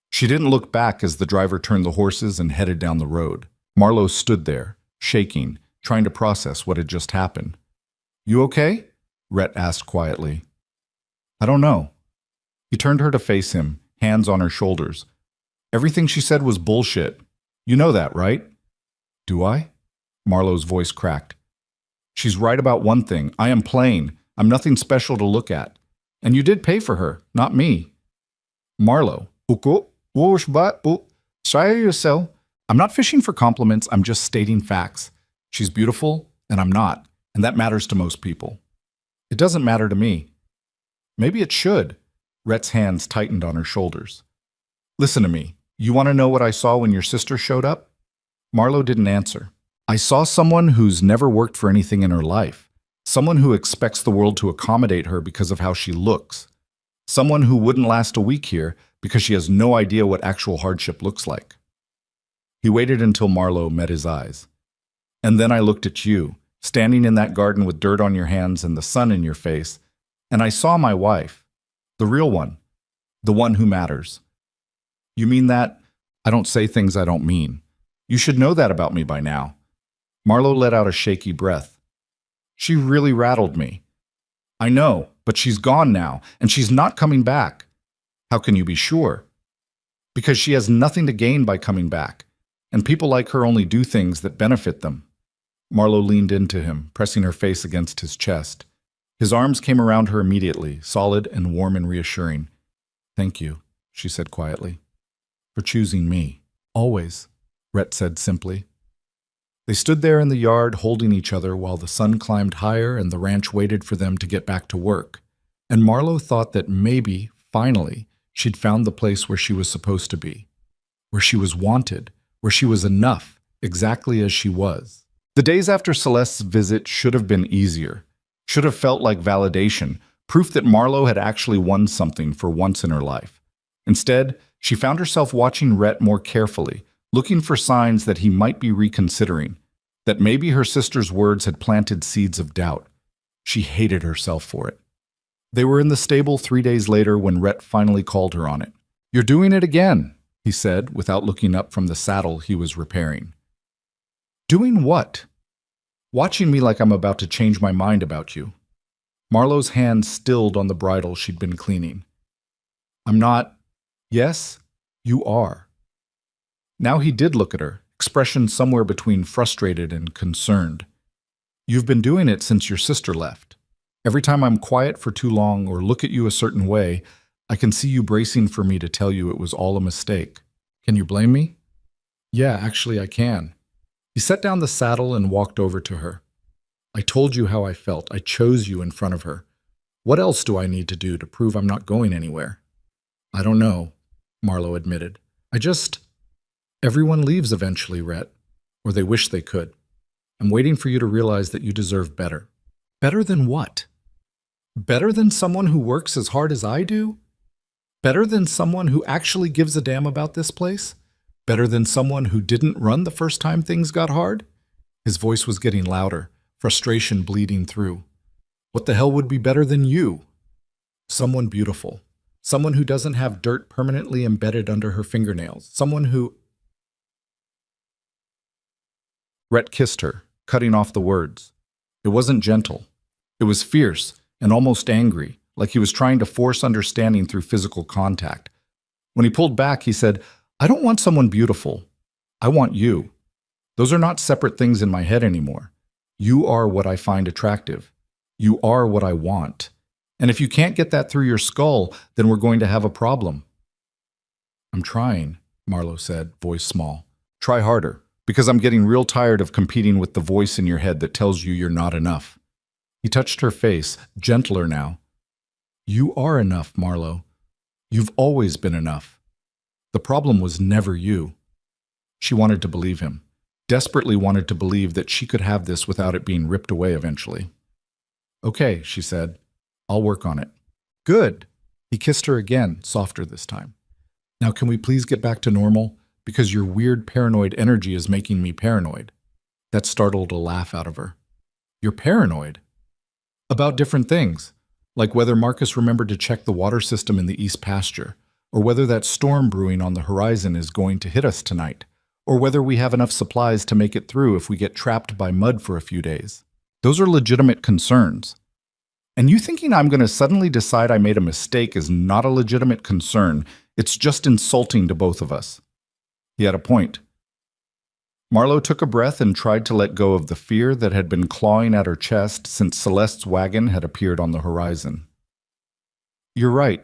S1: She didn't look back as the driver turned the horses and headed down the road. Marlo stood there, shaking, trying to process what had just happened. You okay? Rhett asked quietly. I don't know. He turned her to face him, hands on her shoulders. Everything she said was bullshit. You know that, right? Do I? Marlo's voice cracked. She's right about one thing. I am plain. I'm nothing special to look at. And you did pay for her, not me. Marlo. I'm not fishing for compliments. I'm just stating facts. She's beautiful, and I'm not. And that matters to most people. It doesn't matter to me. Maybe it should. Rhett's hands tightened on her shoulders. Listen to me. You want to know what I saw when your sister showed up? Marlo didn't answer. I saw someone who's never worked for anything in her life. Someone who expects the world to accommodate her because of how she looks. Someone who wouldn't last a week here because she has no idea what actual hardship looks like. He waited until Marlo met his eyes. And then I looked at you, standing in that garden with dirt on your hands and the sun in your face, and I saw my wife, the real one, the one who matters. You mean that? I don't say things I don't mean. You should know that about me by now. Marlo let out a shaky breath. She really rattled me. I know, but she's gone now, and she's not coming back. How can you be sure? Because she has nothing to gain by coming back, and people like her only do things that benefit them. Marlo leaned into him, pressing her face against his chest. His arms came around her immediately, solid and warm and reassuring. Thank you, she said quietly, for choosing me. Always, Rhett said simply. They stood there in the yard holding each other while the sun climbed higher and the ranch waited for them to get back to work. And Marlo thought that maybe, finally, she'd found the place where she was supposed to be, where she was wanted, where she was enough, exactly as she was. The days after Celeste's visit should have been easier, should have felt like validation, proof that Marlo had actually won something for once in her life. Instead, she found herself watching Rhett more carefully, looking for signs that he might be reconsidering, that maybe her sister's words had planted seeds of doubt. She hated herself for it. They were in the stable 3 days later when Rhett finally called her on it. You're doing it again, he said, without looking up from the saddle he was repairing. Doing what? Watching me like I'm about to change my mind about you. Marlo's hand stilled on the bridle she'd been cleaning. I'm not. Yes, you are. Now he did look at her, expression somewhere between frustrated and concerned. You've been doing it since your sister left. Every time I'm quiet for too long or look at you a certain way, I can see you bracing for me to tell you it was all a mistake. Can you blame me? Yeah, actually I can. He set down the saddle and walked over to her. I told you how I felt. I chose you in front of her. What else do I need to do to prove I'm not going anywhere? I don't know, Marlo admitted. Everyone leaves eventually, Rhett, or they wish they could. I'm waiting for you to realize that you deserve better. Better than what? Better than someone who works as hard as I do? Better than someone who actually gives a damn about this place? Better than someone who didn't run the first time things got hard? His voice was getting louder, frustration bleeding through. What the hell would be better than you? Someone beautiful. Someone who doesn't have dirt permanently embedded under her fingernails. Someone who... Rhett kissed her, cutting off the words. It wasn't gentle. It was fierce and almost angry, like he was trying to force understanding through physical contact. When he pulled back, he said, I don't want someone beautiful. I want you. Those are not separate things in my head anymore. You are what I find attractive. You are what I want. And if you can't get that through your skull, then we're going to have a problem. I'm trying, Marlo said, voice small. Try harder, because I'm getting real tired of competing with the voice in your head that tells you you're not enough. He touched her face, gentler now. You are enough, Marlo. You've always been enough. The problem was never you. She wanted to believe him, desperately wanted to believe that she could have this without it being ripped away eventually. Okay, she said. I'll work on it. Good. He kissed her again, softer this time. Now can we please get back to normal? Because your weird paranoid energy is making me paranoid. That startled a laugh out of her. You're paranoid? About different things, like whether Marcus remembered to check the water system in the East Pasture, or whether that storm brewing on the horizon is going to hit us tonight, or whether we have enough supplies to make it through if we get trapped by mud for a few days. Those are legitimate concerns. And you thinking I'm going to suddenly decide I made a mistake is not a legitimate concern. It's just insulting to both of us. He had a point. Marlo took a breath and tried to let go of the fear that had been clawing at her chest since Celeste's wagon had appeared on the horizon. You're right.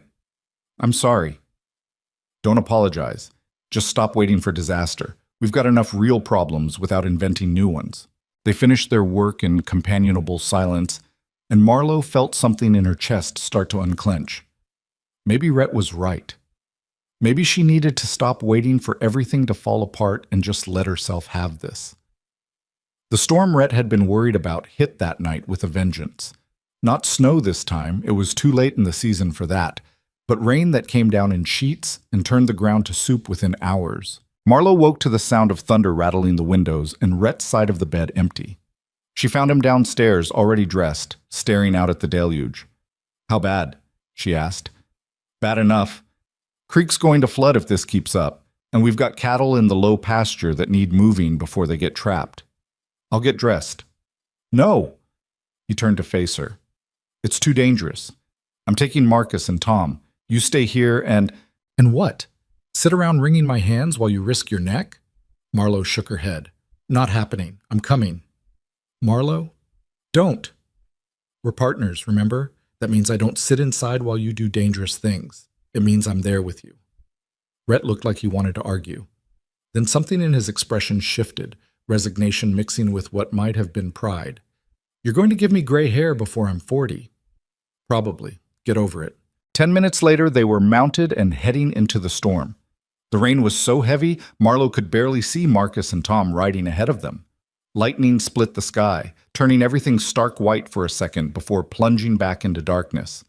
S1: I'm sorry. Don't apologize. Just stop waiting for disaster. We've got enough real problems without inventing new ones. They finished their work in companionable silence, and Marlo felt something in her chest start to unclench. Maybe Rhett was right. Maybe she needed to stop waiting for everything to fall apart and just let herself have this. The storm Rhett had been worried about hit that night with a vengeance. Not snow this time, it was too late in the season for that, but rain that came down in sheets and turned the ground to soup within hours. Marlo woke to the sound of thunder rattling the windows and Rhett's side of the bed empty. She found him downstairs, already dressed, staring out at the deluge. How bad? She asked. Bad enough. Creek's going to flood if this keeps up, and we've got cattle in the low pasture that need moving before they get trapped. I'll get dressed. No! He turned to face her. It's too dangerous. I'm taking Marcus and Tom. You stay here and... And what? Sit around wringing my hands while you risk your neck? Marlo shook her head. Not happening. I'm coming. Marlo? Don't. We're partners, remember? That means I don't sit inside while you do dangerous things. It means I'm there with you. Rhett looked like he wanted to argue. Then something in his expression shifted, resignation mixing with what might have been pride. You're going to give me gray hair before I'm 40. Probably. Get over it. 10 minutes later, they were mounted and heading into the storm. The rain was so heavy, Marlo could barely see Marcus and Tom riding ahead of them. Lightning split the sky, turning everything stark white for a second before plunging back into darkness.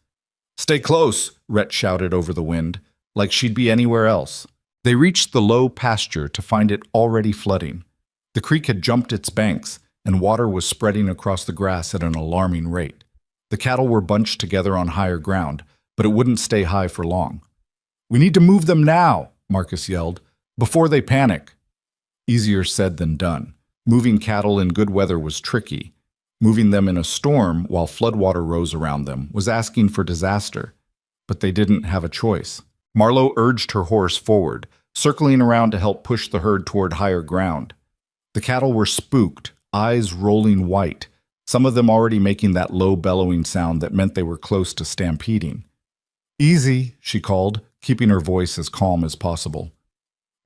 S1: Stay close, Rhett shouted over the wind, like she'd be anywhere else. They reached the low pasture to find it already flooding. The creek had jumped its banks, and water was spreading across the grass at an alarming rate. The cattle were bunched together on higher ground, but it wouldn't stay high for long. We need to move them now, Marcus yelled, before they panic. Easier said than done. Moving cattle in good weather was tricky. Moving them in a storm while floodwater rose around them was asking for disaster, but they didn't have a choice. Marlo urged her horse forward, circling around to help push the herd toward higher ground. The cattle were spooked, eyes rolling white, some of them already making that low bellowing sound that meant they were close to stampeding. Easy, she called, keeping her voice as calm as possible.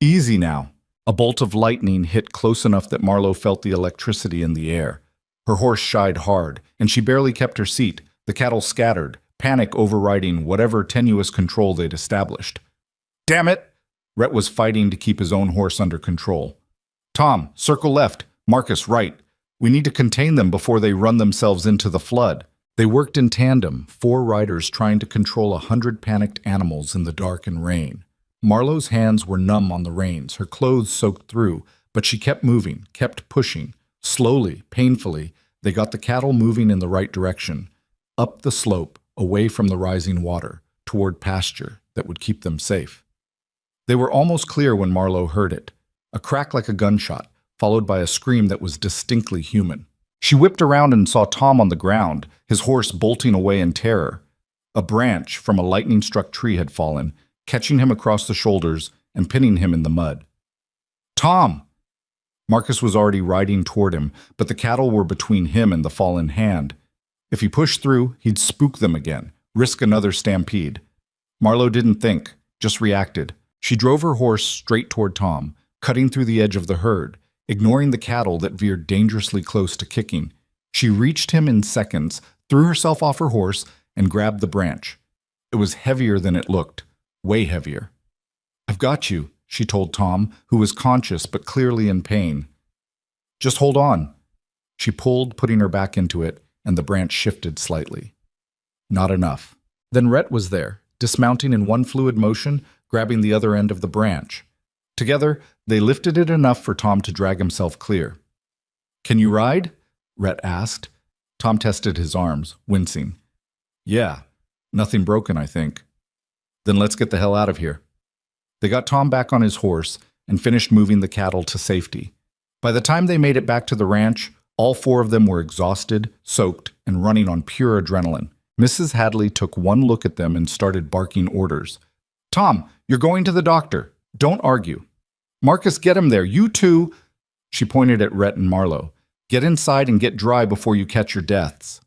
S1: Easy now. A bolt of lightning hit close enough that Marlo felt the electricity in the air. Her horse shied hard, and she barely kept her seat. The cattle scattered, panic overriding whatever tenuous control they'd established. Damn it! Rhett was fighting to keep his own horse under control. Tom, circle left. Marcus, right. We need to contain them before they run themselves into the flood. They worked in tandem, 4 riders trying to control 100 panicked animals in the dark and rain. Marlo's hands were numb on the reins, her clothes soaked through, but she kept moving, kept pushing, Slowly, painfully, they got the cattle moving in the right direction, up the slope, away from the rising water, toward pasture that would keep them safe. They were almost clear when Marlowe heard it, a crack like a gunshot, followed by a scream that was distinctly human. She whipped around and saw Tom on the ground, his horse bolting away in terror. A branch from a lightning-struck tree had fallen, catching him across the shoulders and pinning him in the mud. "Tom!" Marcus was already riding toward him, but the cattle were between him and the fallen hand. If he pushed through, he'd spook them again, risk another stampede. Marlowe didn't think, just reacted. She drove her horse straight toward Tom, cutting through the edge of the herd, ignoring the cattle that veered dangerously close to kicking. She reached him in seconds, threw herself off her horse, and grabbed the branch. It was heavier than it looked, way heavier. "I've got you," she told Tom, who was conscious but clearly in pain. "Just hold on." She pulled, putting her back into it, and the branch shifted slightly. Not enough. Then Rhett was there, dismounting in one fluid motion, grabbing the other end of the branch. Together, they lifted it enough for Tom to drag himself clear. "Can you ride?" Rhett asked. Tom tested his arms, wincing. "Yeah, nothing broken, I think." "Then let's get the hell out of here." They got Tom back on his horse and finished moving the cattle to safety. By the time they made it back to the ranch, all four of them were exhausted, soaked, and running on pure adrenaline. Mrs. Hadley took one look at them and started barking orders. "Tom, you're going to the doctor. Don't argue. Marcus, get him there. You two." She pointed at Rhett and Marlowe. "Get inside and get dry before you catch your deaths."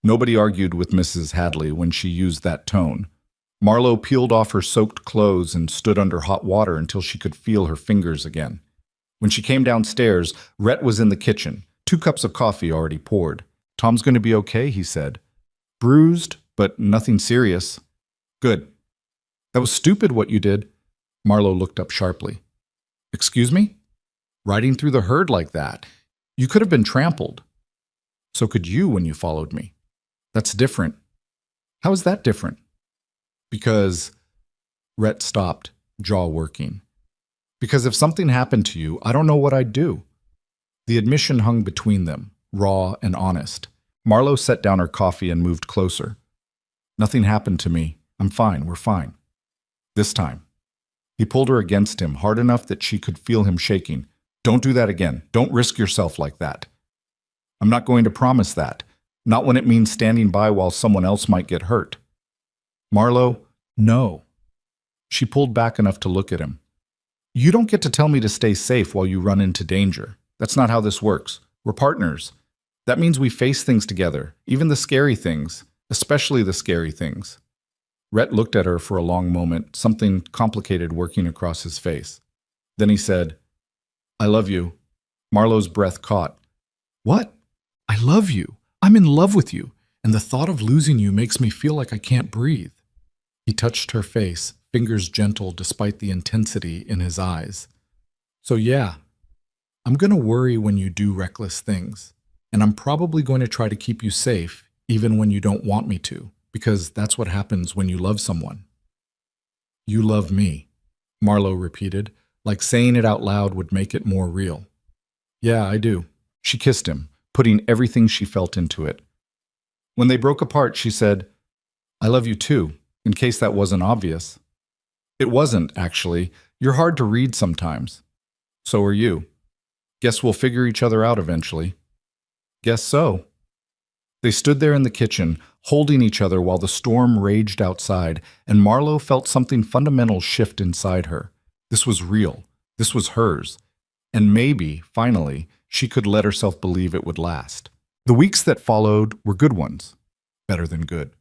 S1: Nobody argued with Mrs. Hadley when she used that tone. Marlowe peeled off her soaked clothes and stood under hot water until she could feel her fingers again. When she came downstairs, Rhett was in the kitchen, 2 cups of coffee already poured. "Tom's going to be okay," he said. "Bruised, but nothing serious." "Good." "That was stupid what you did." Marlowe looked up sharply. "Excuse me?" "Riding through the herd like that. You could have been trampled." "So could you when you followed me." "That's different." "How is that different?" "Because—" Rhett stopped, jaw working. "Because if something happened to you, I don't know what I'd do." The admission hung between them, raw and honest. Marlowe set down her coffee and moved closer. "Nothing happened to me. I'm fine. We're fine. This time." He pulled her against him hard enough that she could feel him shaking. "Don't do that again. Don't risk yourself like that." "I'm not going to promise that. Not when it means standing by while someone else might get hurt." "Marlowe, no." She pulled back enough to look at him. "You don't get to tell me to stay safe while you run into danger. That's not how this works. We're partners. That means we face things together, even the scary things, especially the scary things." Rhett looked at her for a long moment, something complicated working across his face. Then he said, "I love you." Marlowe's breath caught. "What? I love you. I'm in love with you, and the thought of losing you makes me feel like I can't breathe." He touched her face, fingers gentle despite the intensity in his eyes. "So yeah, I'm going to worry when you do reckless things, and I'm probably going to try to keep you safe even when you don't want me to, because that's what happens when you love someone." "You love me," Marlowe repeated, like saying it out loud would make it more real. "Yeah, I do." She kissed him, putting everything she felt into it. When they broke apart, she said, "I love you too, in case that wasn't obvious." "It wasn't, actually. You're hard to read sometimes." "So are you. Guess we'll figure each other out eventually." "Guess so." They stood there in the kitchen, holding each other while the storm raged outside, and Marlowe felt something fundamental shift inside her. This was real. This was hers. And maybe, finally, she could let herself believe it would last. The weeks that followed were good ones. Better than good.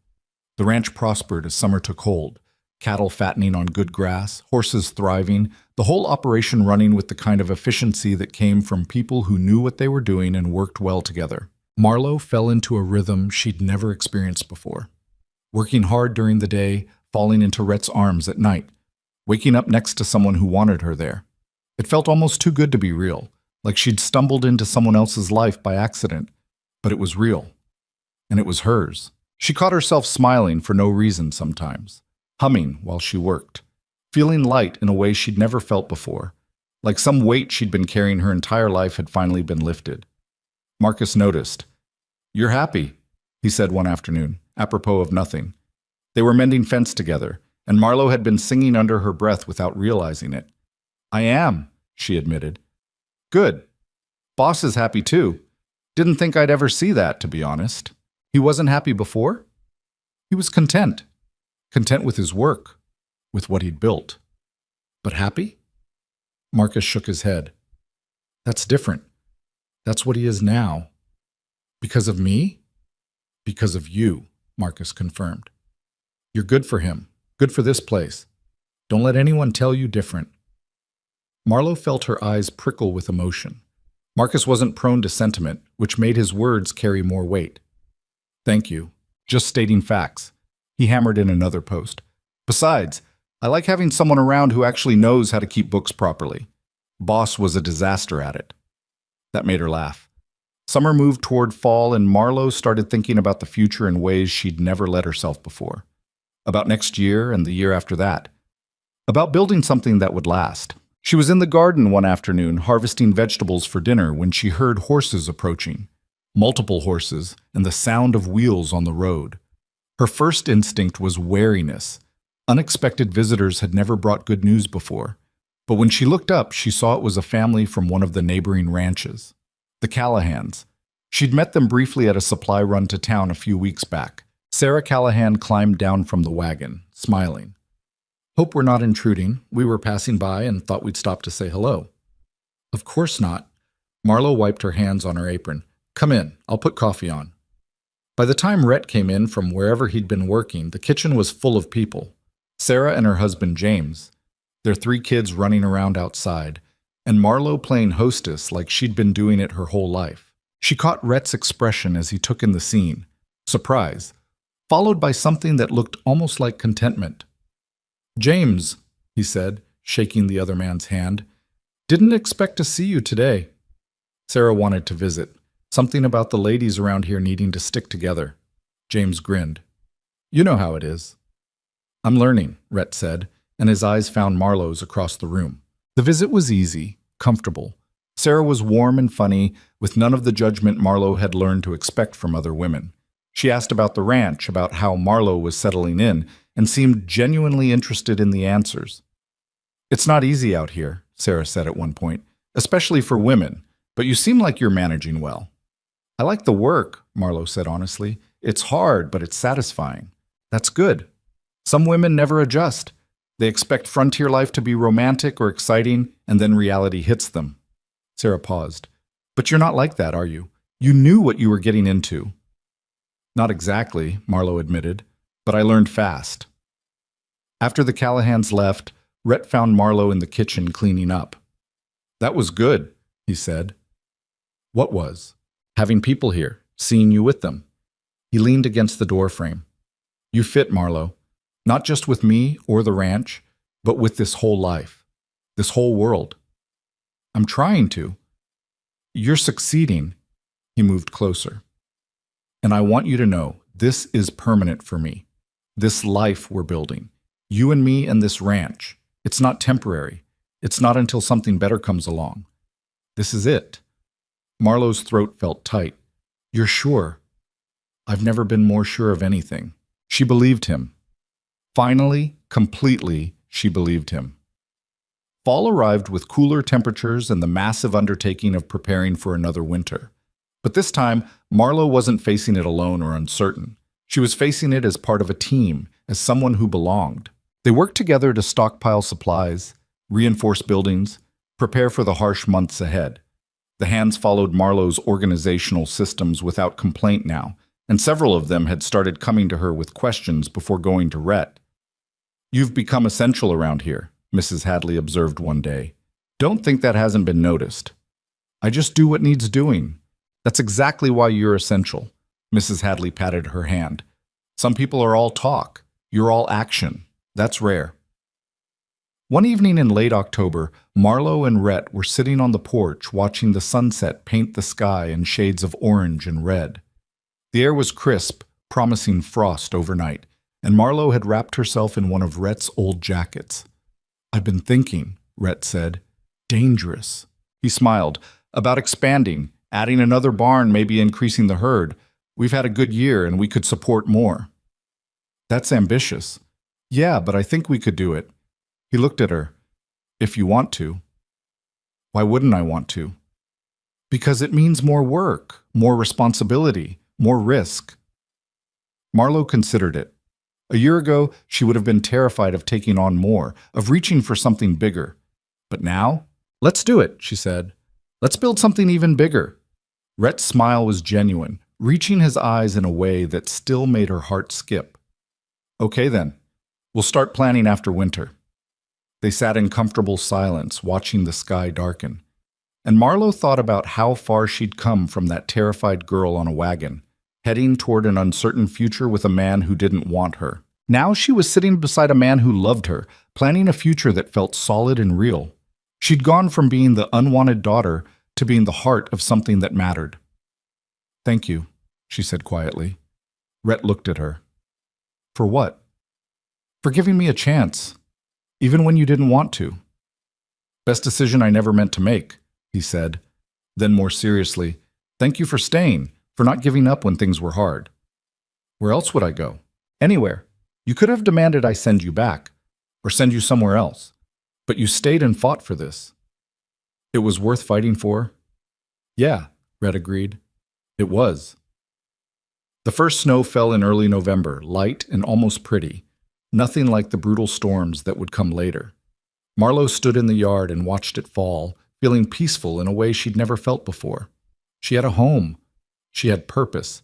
S1: The ranch prospered as summer took hold. Cattle fattening on good grass, horses thriving, the whole operation running with the kind of efficiency that came from people who knew what they were doing and worked well together. Marlowe fell into a rhythm she'd never experienced before. Working hard during the day, falling into Rhett's arms at night, waking up next to someone who wanted her there. It felt almost too good to be real, like she'd stumbled into someone else's life by accident, but it was real. And it was hers. She caught herself smiling for no reason sometimes, humming while she worked, feeling light in a way she'd never felt before. like some weight she'd been carrying her entire life had finally been lifted. Marcus noticed. "You're happy," he said one afternoon, apropos of nothing. They were mending fence together, and Marlo had been singing under her breath without realizing it. "I am," she admitted. "Good. Boss is happy too. Didn't think I'd ever see that, to be honest. He wasn't happy before?" "He was content. Content with his work, with what he'd built. But happy?" Marcus shook his head. "That's different. That's what he is now." "Because of me?" "Because of you," Marcus confirmed. "You're good for him, good for this place. Don't let anyone tell you different." Marlo felt her eyes prickle with emotion. Marcus wasn't prone to sentiment, which made his words carry more weight. "Thank you. Just stating facts." He hammered in another post. "Besides, I like having someone around who actually knows how to keep books properly. Boss was a disaster at it." That made her laugh. Summer moved toward fall, and Marlo started thinking about the future in ways she'd never let herself before. About next year and the year after that. About building something that would last. She was in the garden one afternoon harvesting vegetables for dinner when she heard horses approaching. Multiple horses and the sound of wheels on the road. Her first instinct was wariness. Unexpected visitors had never brought good news before. But when she looked up, she saw it was a family from one of the neighboring ranches. The Callahans. She'd met them briefly at a supply run to town a few weeks back. Sarah Callahan climbed down from the wagon, smiling. "Hope we're not intruding. We were passing by and thought we'd stop to say hello." "Of course not." Marlo wiped her hands on her apron. "Come in. I'll put coffee on." By the time Rhett came in from wherever he'd been working, the kitchen was full of people. Sarah and her husband James, their 3 kids running around outside, and Marlo playing hostess like she'd been doing it her whole life. She caught Rhett's expression as he took in the scene. Surprise, followed by something that looked almost like contentment. "James," he said, shaking the other man's hand, "didn't expect to see you today." Sarah wanted to visit. Something about the ladies around here needing to stick together. James grinned. "You know how it is." "I'm learning," Rhett said, and his eyes found Marlo's across the room. The visit was easy, comfortable. Sarah was warm and funny, with none of the judgment Marlo had learned to expect from other women. She asked about the ranch, about how Marlo was settling in, and seemed genuinely interested in the answers. "It's not easy out here," Sarah said at one point, "especially for women, but you seem like you're managing well." "I like the work," Marlo said honestly. "It's hard, but it's satisfying." "That's good. Some women never adjust. They expect frontier life to be romantic or exciting, and then reality hits them." Sarah paused. "But you're not like that, are you? You knew what you were getting into." "Not exactly," Marlo admitted, "but I learned fast." After the Callahans left, Rhett found Marlo in the kitchen cleaning up. "That was good," he said. "What was?" "Having people here, seeing you with them." He leaned against the doorframe. "You fit, Marlo. Not just with me or the ranch, but with this whole life. This whole world." "I'm trying to." "You're succeeding." He moved closer. "And I want you to know, this is permanent for me. This life we're building. You and me and this ranch. It's not temporary. It's not until something better comes along. This is it." Marlo's throat felt tight. "You're sure?" "I've never been more sure of anything." She believed him. Finally, completely, she believed him. Fall arrived with cooler temperatures and the massive undertaking of preparing for another winter. But this time, Marlo wasn't facing it alone or uncertain. She was facing it as part of a team, as someone who belonged. They worked together to stockpile supplies, reinforce buildings, prepare for the harsh months ahead. The hands followed Marlo's organizational systems without complaint now, and several of them had started coming to her with questions before going to Rhett. "You've become essential around here," Mrs. Hadley observed one day. "Don't think that hasn't been noticed." "I just do what needs doing." "That's exactly why you're essential." Mrs. Hadley patted her hand. "Some people are all talk. You're all action. That's rare." One evening in late October, Marlo and Rhett were sitting on the porch watching the sunset paint the sky in shades of orange and red. The air was crisp, promising frost overnight, and Marlo had wrapped herself in one of Rhett's old jackets. "I've been thinking," Rhett said. Dangerous. He smiled. About expanding, adding another barn, maybe increasing the herd. We've had a good year and we could support more. That's ambitious. Yeah, but I think we could do it. He looked at her. If you want to. Why wouldn't I want to? Because it means more work, more responsibility, more risk. Marlo considered it. A year ago, she would have been terrified of taking on more, of reaching for something bigger. But now, let's do it, she said. Let's build something even bigger. Rhett's smile was genuine, reaching his eyes in a way that still made her heart skip. Okay then, we'll start planning after winter. They sat in comfortable silence, watching the sky darken. And Marlo thought about how far she'd come from that terrified girl on a wagon, heading toward an uncertain future with a man who didn't want her. Now she was sitting beside a man who loved her, planning a future that felt solid and real. She'd gone from being the unwanted daughter to being the heart of something that mattered. Thank you, she said quietly. Rhett looked at her. For what? For giving me a chance, even when you didn't want to. Best decision I never meant to make, he said. Then more seriously, thank you for staying, for not giving up when things were hard. Where else would I go? Anywhere. You could have demanded I send you back, or send you somewhere else. But you stayed and fought for this. It was worth fighting for? Yeah, Rhett agreed. It was. The first snow fell in early November, light and almost pretty, nothing like the brutal storms that would come later. Marlo stood in the yard and watched it fall, feeling peaceful in a way she'd never felt before. She had a home. She had purpose.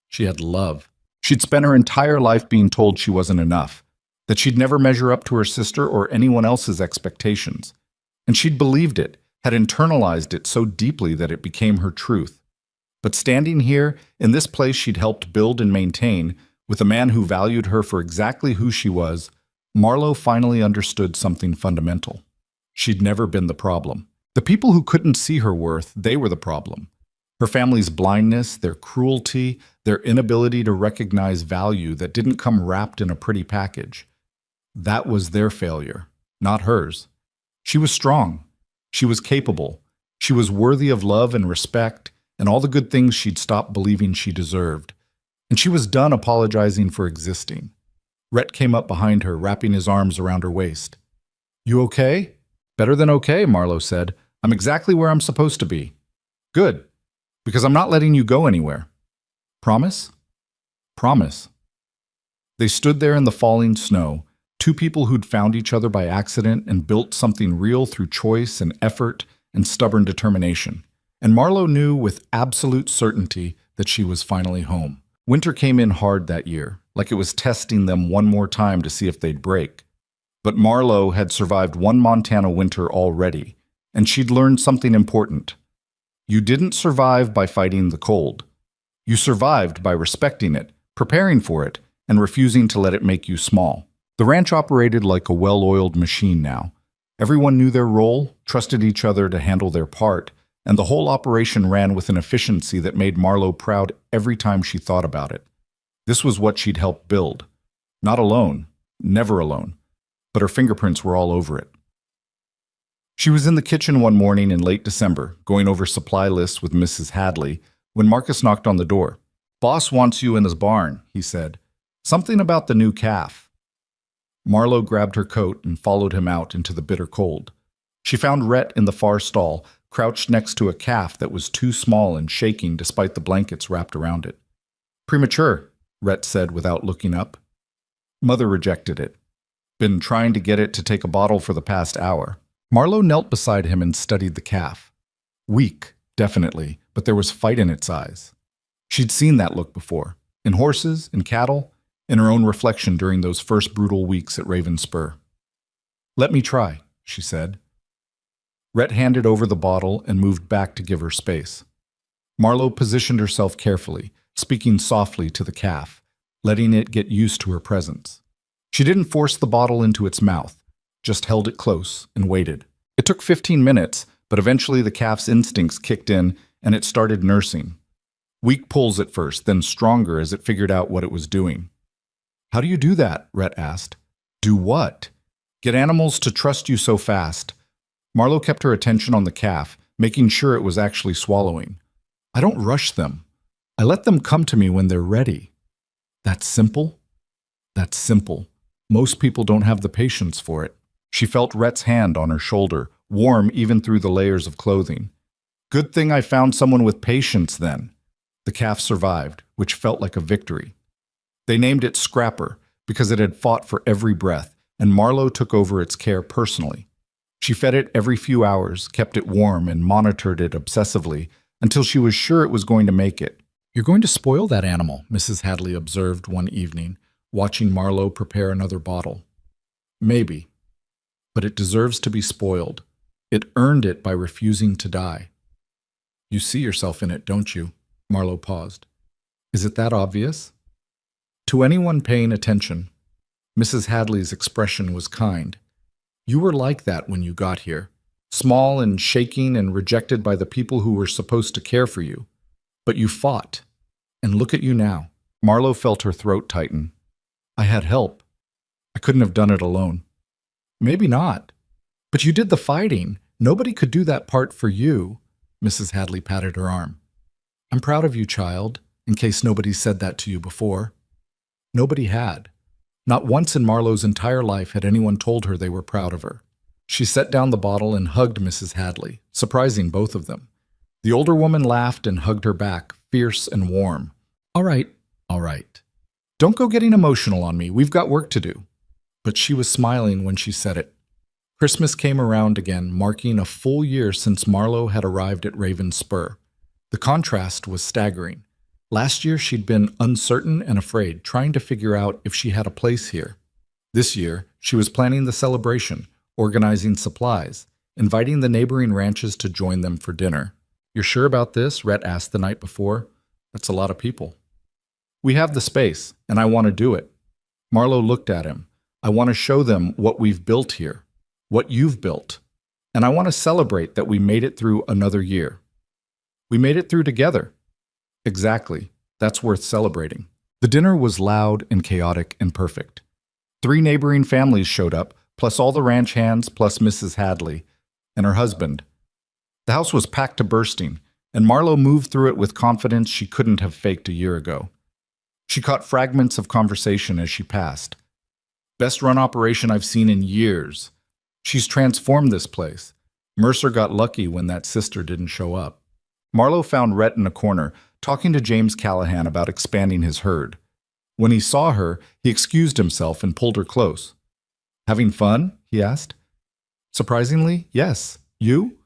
S1: She had love. She'd spent her entire life being told she wasn't enough, that she'd never measure up to her sister or anyone else's expectations. And she'd believed it, had internalized it so deeply that it became her truth. But standing here, in this place she'd helped build and maintain, with a man who valued her for exactly who she was, Marlo finally understood something fundamental. She'd never been the problem. The people who couldn't see her worth, they were the problem. Her family's blindness, their cruelty, their inability to recognize value that didn't come wrapped in a pretty package. That was their failure, not hers. She was strong. She was capable. She was worthy of love and respect and all the good things she'd stopped believing she deserved. And she was done apologizing for existing. Rhett came up behind her, wrapping his arms around her waist. You okay? Better than okay, Marlo said. I'm exactly where I'm supposed to be. Good, because I'm not letting you go anywhere. Promise? Promise. They stood there in the falling snow, two people who'd found each other by accident and built something real through choice and effort and stubborn determination. And Marlo knew with absolute certainty that she was finally home. Winter came in hard that year, like it was testing them one more time to see if they'd break. But Marlo had survived one Montana winter already, and she'd learned something important. You didn't survive by fighting the cold. You survived by respecting it, preparing for it, and refusing to let it make you small. The ranch operated like a well-oiled machine now. Everyone knew their role, trusted each other to handle their part, and the whole operation ran with an efficiency that made Marlo proud every time she thought about it. This was what she'd helped build. Not alone, never alone, but her fingerprints were all over it. She was in the kitchen one morning in late December, going over supply lists with Mrs. Hadley, when Marcus knocked on the door. Boss wants you in his barn, he said. Something about the new calf. Marlo grabbed her coat and followed him out into the bitter cold. She found Rhett in the far stall, crouched next to a calf that was too small and shaking despite the blankets wrapped around it. Premature, Rhett said without looking up. Mother rejected it. Been trying to get it to take a bottle for the past hour. Marlo knelt beside him and studied the calf. Weak, definitely, but there was fight in its eyes. She'd seen that look before, in horses, in cattle, in her own reflection during those first brutal weeks at Raven Spur. Let me try, she said. Rhett handed over the bottle and moved back to give her space. Marlo positioned herself carefully, speaking softly to the calf, letting it get used to her presence. She didn't force the bottle into its mouth, just held it close and waited. It took 15 minutes, but eventually the calf's instincts kicked in and it started nursing. Weak pulls at first, then stronger as it figured out what it was doing. How do you do that? Rhett asked. Do what? Get animals to trust you so fast. Marlo kept her attention on the calf, making sure it was actually swallowing. I don't rush them. I let them come to me when they're ready. That's simple? That's simple. Most people don't have the patience for it. She felt Rhett's hand on her shoulder, warm even through the layers of clothing. Good thing I found someone with patience then. The calf survived, which felt like a victory. They named it Scrapper because it had fought for every breath, and Marlo took over its care personally. She fed it every few hours, kept it warm, and monitored it obsessively until she was sure it was going to make it. You're going to spoil that animal, Mrs. Hadley observed one evening, watching Marlo prepare another bottle. Maybe, but it deserves to be spoiled. It earned it by refusing to die. You see yourself in it, don't you? Marlo paused. Is it that obvious? To anyone paying attention, Mrs. Hadley's expression was kind. You were like that when you got here, small and shaking and rejected by the people who were supposed to care for you. But you fought. And look at you now. Marlo felt her throat tighten. I had help. I couldn't have done it alone. Maybe not. But you did the fighting. Nobody could do that part for you. Mrs. Hadley patted her arm. I'm proud of you, child, in case nobody said that to you before. Nobody had. Not once in Marlo's entire life had anyone told her they were proud of her. She set down the bottle and hugged Mrs. Hadley, surprising both of them. The older woman laughed and hugged her back, fierce and warm. All right. Don't go getting emotional on me. We've got work to do. But she was smiling when she said it. Christmas came around again, marking a full year since Marlo had arrived at Raven's Spur. The contrast was staggering. Last year she'd been uncertain and afraid, trying to figure out if she had a place here. This year, she was planning the celebration, organizing supplies, inviting the neighboring ranches to join them for dinner. You're sure about this? Rhett asked the night before. That's a lot of people. We have the space, and I want to do it. Marlo looked at him. I want to show them what we've built here, what you've built. And I want to celebrate that we made it through another year. We made it through together. Exactly. That's worth celebrating. The dinner was loud and chaotic and perfect. 3 neighboring families showed up, plus all the ranch hands, plus Mrs. Hadley and her husband. The house was packed to bursting, and Marlo moved through it with confidence she couldn't have faked a year ago. She caught fragments of conversation as she passed. Best run operation I've seen in years. She's transformed this place. Mercer got lucky when that sister didn't show up. Marlo found Rhett in a corner, talking to James Callahan about expanding his herd. When he saw her, he excused himself and pulled her close. Having fun? He asked. Surprisingly, yes. You?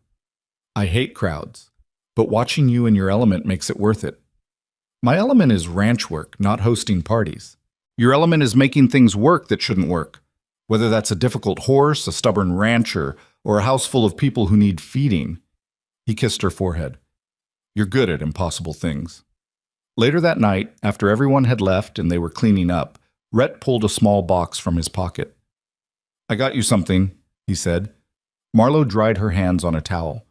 S1: I hate crowds, but watching you in your element makes it worth it. My element is ranch work, not hosting parties. Your element is making things work that shouldn't work, whether that's a difficult horse, a stubborn rancher, or a house full of people who need feeding. He kissed her forehead. You're good at impossible things. Later that night, after everyone had left and they were cleaning up, Rhett pulled a small box from his pocket. I got you something, he said. Marlo dried her hands on a towel.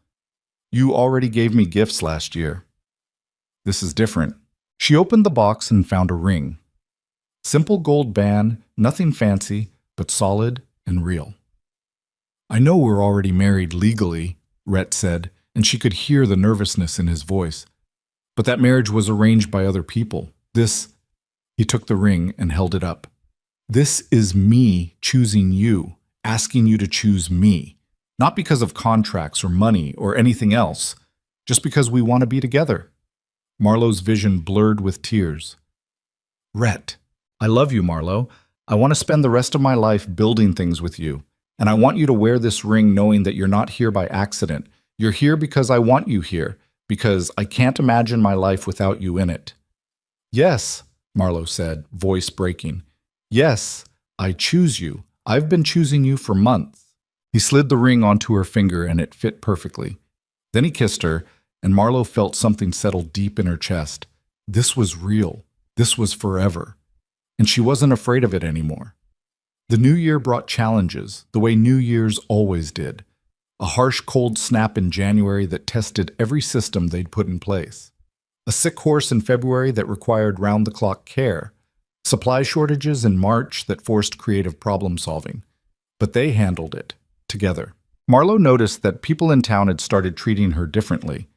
S1: You already gave me gifts last year. This is different. She opened the box and found a ring. Simple gold band, nothing fancy, but solid and real. I know we're already married legally, Rhett said, and she could hear the nervousness in his voice. But that marriage was arranged by other people. He took the ring and held it up. This is me choosing you, asking you to choose me. Not because of contracts or money or anything else, just because we want to be together. Marlo's vision blurred with tears. Rhett, I love you, Marlo. I want to spend the rest of my life building things with you. And I want you to wear this ring knowing that you're not here by accident. You're here because I want you here, because I can't imagine my life without you in it. Yes, Marlo said, voice breaking. Yes, I choose you. I've been choosing you for months. He slid the ring onto her finger and it fit perfectly. Then he kissed her, and Marlo felt something settle deep in her chest. This was real. This was forever. And she wasn't afraid of it anymore. The new year brought challenges, the way New Year's always did. A harsh cold snap in January that tested every system they'd put in place. A sick horse in February that required round-the-clock care. Supply shortages in March that forced creative problem-solving. But they handled it, together. Marlowe noticed that people in town had started treating her differently.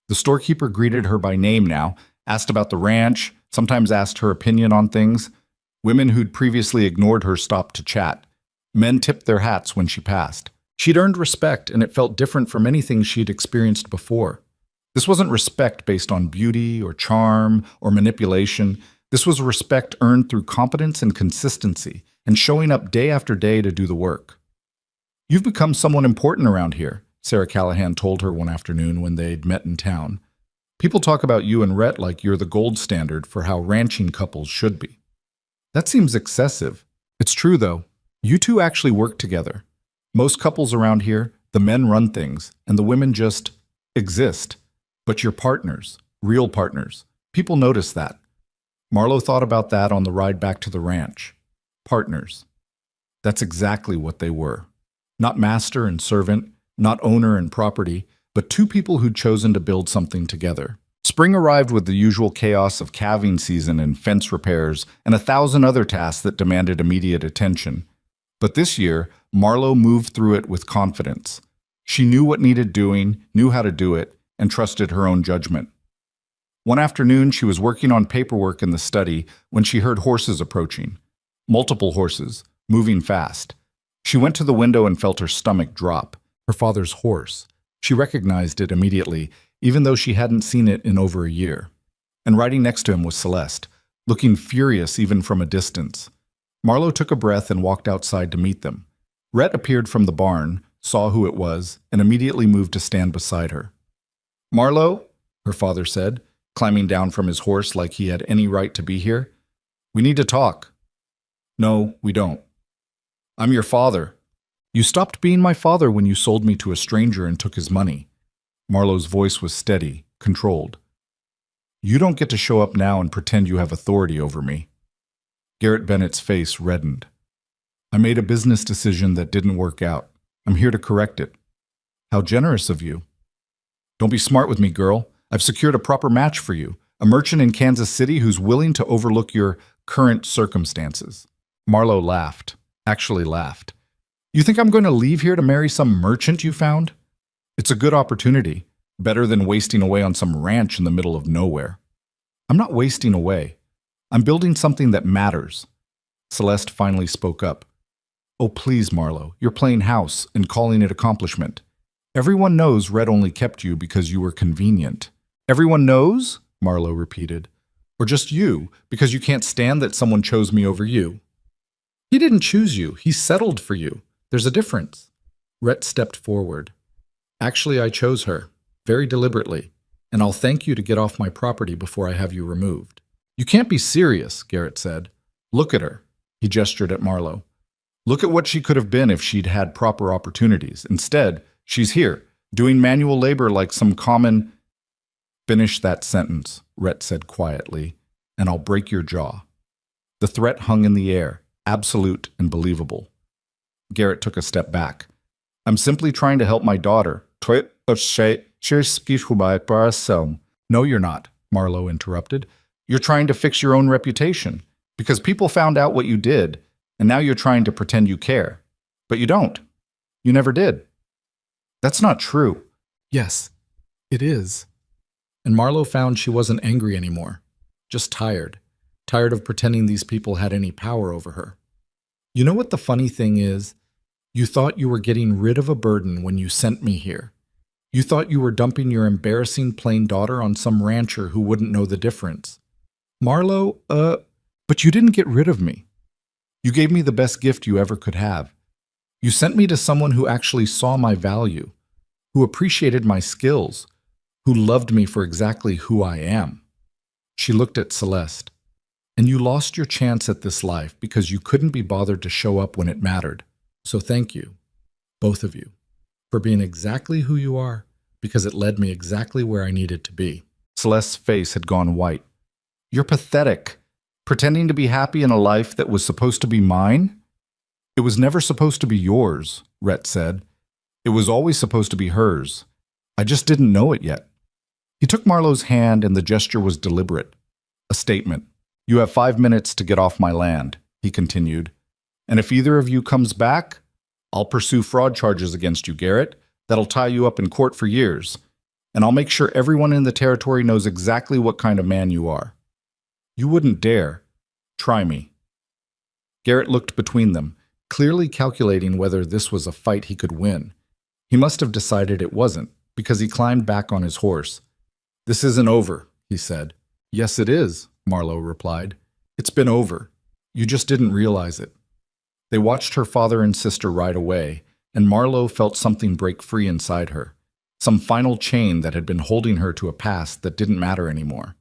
S1: The storekeeper greeted her by name now, asked about the ranch, sometimes asked her opinion on things. Women who'd previously ignored her stopped to chat. Men tipped their hats when she passed. She'd earned respect, and it felt different from anything she'd experienced before. This wasn't respect based on beauty or charm or manipulation. This was respect earned through competence and consistency, and showing up day after day to do the work. "You've become someone important around here," Sarah Callahan told her one afternoon when they'd met in town. "People talk about you and Rhett like you're the gold standard for how ranching couples should be." "That seems excessive." "It's true, though. You two actually work together. Most couples around here, the men run things, and the women just exist. But you're partners, real partners. People notice that." Marlowe thought about that on the ride back to the ranch. Partners. That's exactly what they were. Not master and servant, not owner and property, but two people who'd chosen to build something together. Spring arrived with the usual chaos of calving season and fence repairs and 1,000 other tasks that demanded immediate attention. But this year, Marlowe moved through it with confidence. She knew what needed doing, knew how to do it, and trusted her own judgment. One afternoon, she was working on paperwork in the study when she heard horses approaching. Multiple horses, moving fast. She went to the window and felt her stomach drop. Her father's horse. She recognized it immediately, even though she hadn't seen it in over a year. And riding next to him was Celeste, looking furious even from a distance. Marlowe took a breath and walked outside to meet them. Rhett appeared from the barn, saw who it was, and immediately moved to stand beside her. "Marlowe," her father said, climbing down from his horse like he had any right to be here, "we need to talk." "No, we don't." "I'm your father." "You stopped being my father when you sold me to a stranger and took his money." Marlowe's voice was steady, controlled. "You don't get to show up now and pretend you have authority over me." Garrett Bennett's face reddened. "I made a business decision that didn't work out. I'm here to correct it." "How generous of you." "Don't be smart with me, girl. I've secured a proper match for you, a merchant in Kansas City who's willing to overlook your current circumstances." Marlowe laughed, actually laughed. "You think I'm going to leave here to marry some merchant you found? It's a good opportunity, better than wasting away on some ranch in the middle of nowhere." "I'm not wasting away. I'm building something that matters." Celeste finally spoke up. "Oh, please, Marlowe, you're playing house and calling it accomplishment. Everyone knows Red only kept you because you were convenient." "Everyone knows?" Marlowe repeated. "Or just you, because you can't stand that someone chose me over you?" "He didn't choose you. He settled for you. There's a difference." Rhett stepped forward. "Actually, I chose her, very deliberately, and I'll thank you to get off my property before I have you removed." "You can't be serious," Garrett said. "Look at her." He gestured at Marlowe. "Look at what she could have been if she'd had proper opportunities. Instead, she's here, doing manual labor like some common—" "Finish that sentence," Rhett said quietly, "and I'll break your jaw." The threat hung in the air, absolute and believable. Garrett took a step back. "I'm simply trying to help my daughter." "No, you're not," Marlowe interrupted. "You're trying to fix your own reputation, because people found out what you did, and now you're trying to pretend you care. But you don't. You never did." "That's not true." "Yes, it is." And Marlowe found she wasn't angry anymore, just tired. Tired of pretending these people had any power over her. "You know what the funny thing is? You thought you were getting rid of a burden when you sent me here. You thought you were dumping your embarrassing plain daughter on some rancher who wouldn't know the difference. Marlowe, but you didn't get rid of me. You gave me the best gift you ever could have. You sent me to someone who actually saw my value, who appreciated my skills, who loved me for exactly who I am." She looked at Celeste. "And you lost your chance at this life because you couldn't be bothered to show up when it mattered. So thank you, both of you, for being exactly who you are, because it led me exactly where I needed to be." Celeste's face had gone white. "You're pathetic. Pretending to be happy in a life that was supposed to be mine?" "It was never supposed to be yours," Rhett said. "It was always supposed to be hers. I just didn't know it yet." He took Marlowe's hand, and the gesture was deliberate. A statement. "You have 5 minutes to get off my land," he continued. "And if either of you comes back, I'll pursue fraud charges against you, Garrett. That'll tie you up in court for years. And I'll make sure everyone in the territory knows exactly what kind of man you are. You wouldn't dare. Try me." Garrett looked between them, clearly calculating whether this was a fight he could win. He must have decided it wasn't, because he climbed back on his horse. "This isn't over," he said. "Yes, it is," Marlowe replied. "It's been over. You just didn't realize it." They watched her father and sister ride away, and Marlowe felt something break free inside her, some final chain that had been holding her to a past that didn't matter anymore.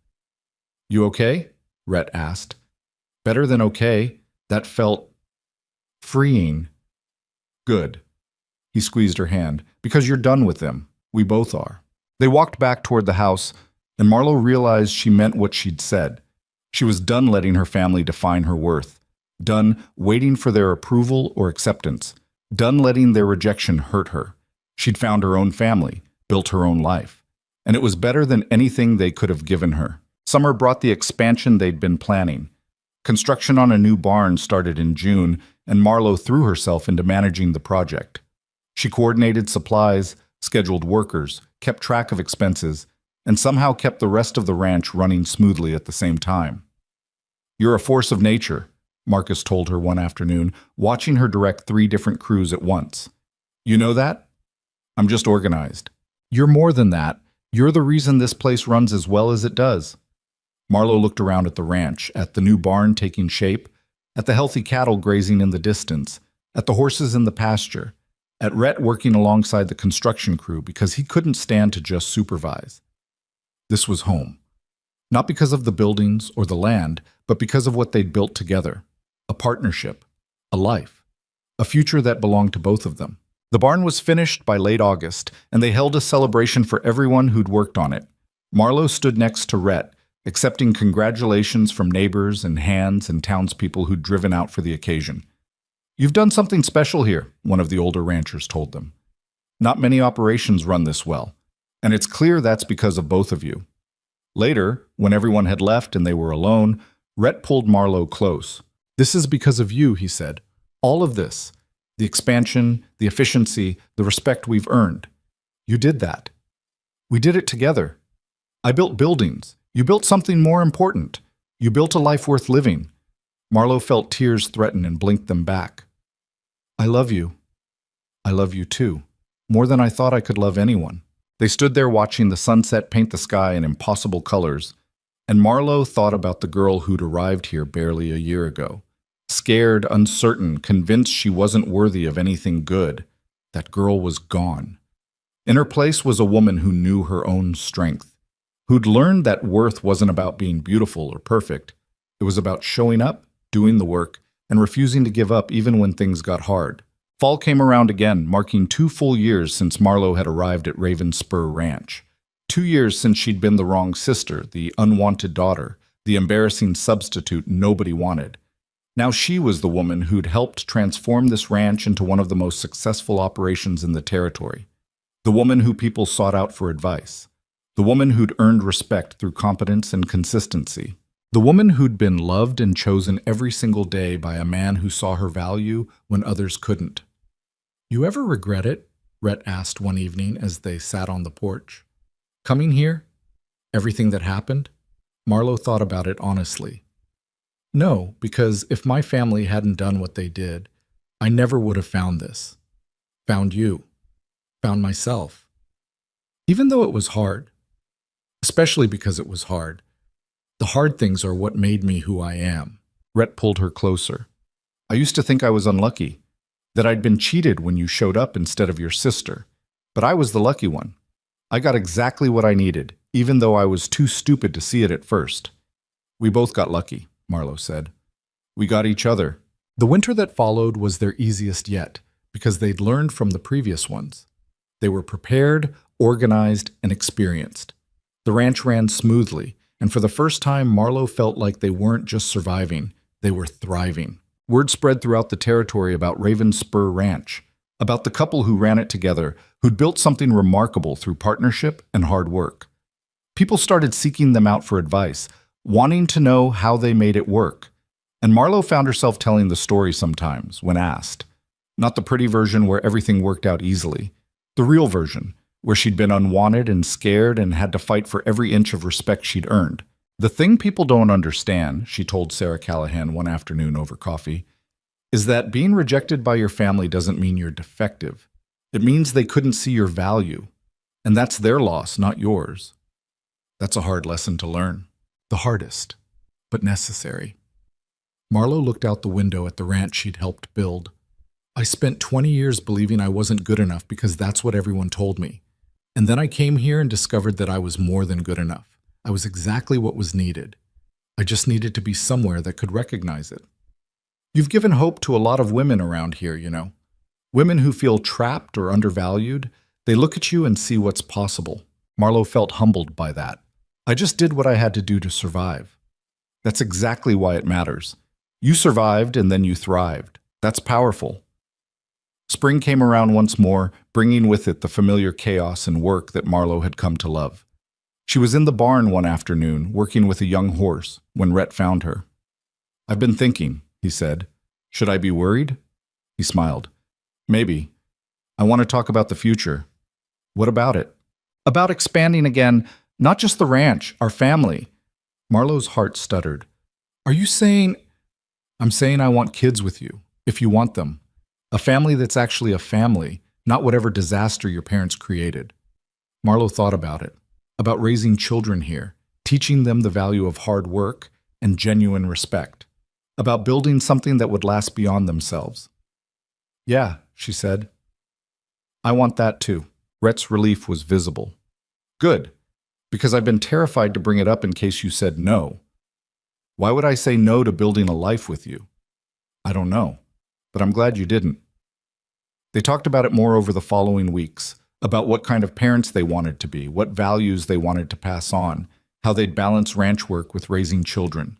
S1: "You okay?" Rhett asked. "Better than okay. That felt freeing." "Good." He squeezed her hand. "Because you're done with them. We both are." They walked back toward the house, and Marlowe realized she meant what she'd said. She was done letting her family define her worth, done waiting for their approval or acceptance, done letting their rejection hurt her. She'd found her own family, built her own life, and it was better than anything they could have given her. Summer brought the expansion they'd been planning. Construction on a new barn started in June, and Marlowe threw herself into managing the project. She coordinated supplies, scheduled workers, kept track of expenses, and somehow kept the rest of the ranch running smoothly at the same time. "You're a force of nature," Marcus told her one afternoon, watching her direct 3 different crews at once. "You know that? I'm just organized. You're more than that. You're the reason this place runs as well as it does." Marlowe looked around at the ranch, at the new barn taking shape, at the healthy cattle grazing in the distance, at the horses in the pasture, at Rhett working alongside the construction crew because he couldn't stand to just supervise. This was home. Not because of the buildings or the land, but because of what they'd built together. A partnership, a life, a future that belonged to both of them. The barn was finished by late August, and they held a celebration for everyone who'd worked on it. Marlowe stood next to Rhett, accepting congratulations from neighbors and hands and townspeople who'd driven out for the occasion. "You've done something special here," one of the older ranchers told them. "Not many operations run this well, and it's clear that's because of both of you." Later, when everyone had left and they were alone, Rhett pulled Marlowe close. "This is because of you," he said. "All of this. The expansion, the efficiency, the respect we've earned. You did that. We did it together. I built buildings. You built something more important. You built a life worth living." Marlowe felt tears threaten and blinked them back. "I love you. I love you too. More than I thought I could love anyone." They stood there watching the sunset paint the sky in impossible colors, and Marlowe thought about the girl who'd arrived here barely a year ago. Scared, uncertain, convinced she wasn't worthy of anything good. That girl was gone. In her place was a woman who knew her own strength, who'd learned that worth wasn't about being beautiful or perfect. It was about showing up, doing the work, and refusing to give up even when things got hard. Fall came around again, marking 2 full years since Marlowe had arrived at Raven Spur Ranch. 2 years since she'd been the wrong sister, the unwanted daughter, the embarrassing substitute nobody wanted. Now she was the woman who'd helped transform this ranch into one of the most successful operations in the territory. The woman who people sought out for advice. The woman who'd earned respect through competence and consistency. The woman who'd been loved and chosen every single day by a man who saw her value when others couldn't. "You ever regret it?" Rhett asked one evening as they sat on the porch. "Coming here? Everything that happened?" Marlowe thought about it honestly. "No, because if my family hadn't done what they did, I never would have found this. Found you. Found myself. Even though it was hard. Especially because it was hard. The hard things are what made me who I am." Rhett pulled her closer. "I used to think I was unlucky, that I'd been cheated when you showed up instead of your sister. But I was the lucky one. I got exactly what I needed, even though I was too stupid to see it at first." "We both got lucky," Marlowe said. "We got each other." The winter that followed was their easiest yet, because they'd learned from the previous ones. They were prepared, organized, and experienced. The ranch ran smoothly, and for the first time, Marlowe felt like they weren't just surviving, they were thriving. Word spread throughout the territory about Raven Spur Ranch, about the couple who ran it together, who'd built something remarkable through partnership and hard work. People started seeking them out for advice, wanting to know how they made it work. And Marlowe found herself telling the story sometimes, when asked. Not the pretty version where everything worked out easily. The real version, where she'd been unwanted and scared and had to fight for every inch of respect she'd earned. The thing people don't understand, she told Sarah Callahan one afternoon over coffee, is that being rejected by your family doesn't mean you're defective. It means they couldn't see your value. And that's their loss, not yours. That's a hard lesson to learn. The hardest, but necessary. Marlo looked out the window at the ranch she'd helped build. I spent 20 years believing I wasn't good enough because that's what everyone told me. And then I came here and discovered that I was more than good enough. I was exactly what was needed. I just needed to be somewhere that could recognize it. You've given hope to a lot of women around here, you know. Women who feel trapped or undervalued. They look at you and see what's possible. Marlo felt humbled by that. I just did what I had to do to survive. That's exactly why it matters. You survived and then you thrived. That's powerful. Spring came around once more, bringing with it the familiar chaos and work that Marlo had come to love. She was in the barn one afternoon, working with a young horse, when Rhett found her. "I've been thinking," he said. "Should I be worried?" He smiled. "Maybe. I want to talk about the future." "What about it?" "About expanding again, not just the ranch, our family." Marlo's heart stuttered. "Are you saying—" "I'm saying I want kids with you, if you want them. A family that's actually a family, not whatever disaster your parents created." Marlo thought about it, about raising children here, teaching them the value of hard work and genuine respect, about building something that would last beyond themselves. "Yeah," she said. "I want that too." Rhett's relief was visible. "Good, because I've been terrified to bring it up in case you said no." "Why would I say no to building a life with you?" "I don't know, but I'm glad you didn't." They talked about it more over the following weeks, about what kind of parents they wanted to be, what values they wanted to pass on, how they'd balance ranch work with raising children.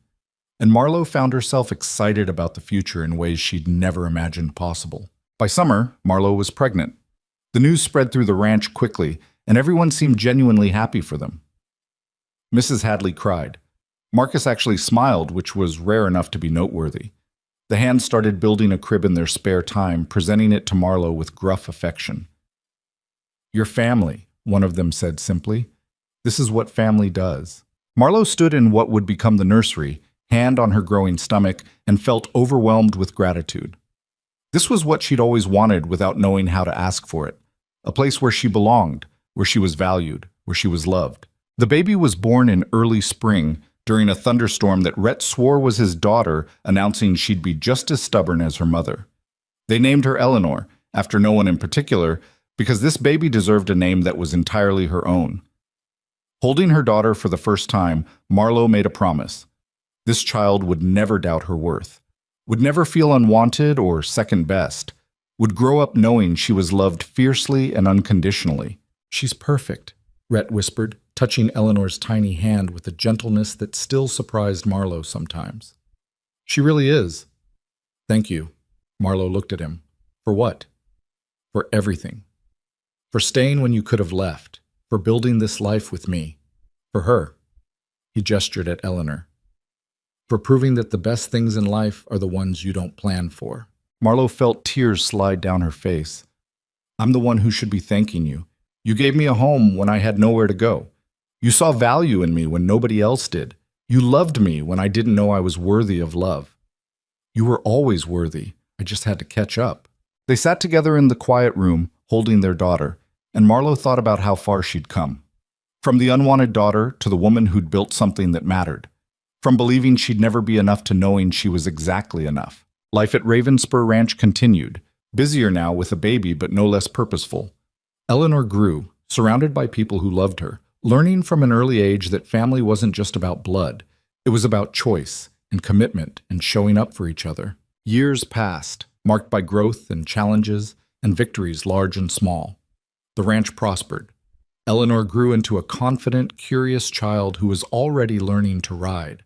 S1: And Marlo found herself excited about the future in ways she'd never imagined possible. By summer, Marlo was pregnant. The news spread through the ranch quickly, and everyone seemed genuinely happy for them. Mrs. Hadley cried. Marcus actually smiled, which was rare enough to be noteworthy. The hands started building a crib in their spare time, presenting it to Marlo with gruff affection. "Your family," one of them said simply. "This is what family does." Marlo stood in what would become the nursery, hand on her growing stomach, and felt overwhelmed with gratitude. This was what she'd always wanted without knowing how to ask for it. A place where she belonged, where she was valued, where she was loved. The baby was born in early spring, during a thunderstorm that Rhett swore was his daughter, announcing she'd be just as stubborn as her mother. They named her Eleanor, after no one in particular, because this baby deserved a name that was entirely her own. Holding her daughter for the first time, Marlo made a promise. This child would never doubt her worth, would never feel unwanted or second best, would grow up knowing she was loved fiercely and unconditionally. "She's perfect," Rhett whispered, touching Eleanor's tiny hand with a gentleness that still surprised Marlo sometimes. "She really is." "Thank you." Marlo looked at him. "For what?" "For everything. For staying when you could have left. For building this life with me. For her." He gestured at Eleanor. "For proving that the best things in life are the ones you don't plan for." Marlo felt tears slide down her face. "I'm the one who should be thanking you. You gave me a home when I had nowhere to go. You saw value in me when nobody else did. You loved me when I didn't know I was worthy of love. You were always worthy. I just had to catch up." They sat together in the quiet room, holding their daughter, and Marlo thought about how far she'd come. From the unwanted daughter to the woman who'd built something that mattered. From believing she'd never be enough to knowing she was exactly enough. Life at Ravenspur Ranch continued, busier now with a baby but no less purposeful. Eleanor grew, surrounded by people who loved her, learning from an early age that family wasn't just about blood. It was about choice and commitment and showing up for each other. Years passed, marked by growth and challenges and victories large and small. The ranch prospered. Eleanor grew into a confident, curious child who was already learning to ride.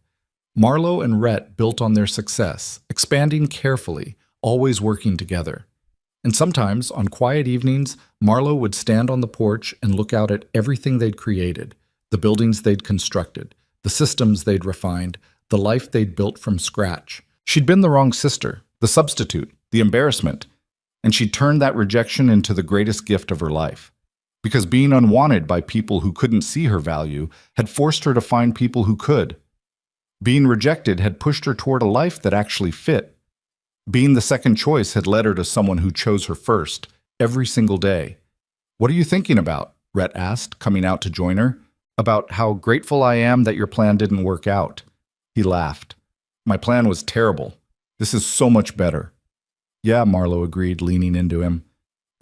S1: Marlo and Rhett built on their success, expanding carefully, always working together. And sometimes, on quiet evenings, Marlo would stand on the porch and look out at everything they'd created, the buildings they'd constructed, the systems they'd refined, the life they'd built from scratch. She'd been the wrong sister, the substitute, the embarrassment. And she turned that rejection into the greatest gift of her life. Because being unwanted by people who couldn't see her value had forced her to find people who could. Being rejected had pushed her toward a life that actually fit. Being the second choice had led her to someone who chose her first, every single day. "What are you thinking about?" Rhett asked, coming out to join her. "About how grateful I am that your plan didn't work out." He laughed. "My plan was terrible. This is so much better." "Yeah," Marlo agreed, leaning into him.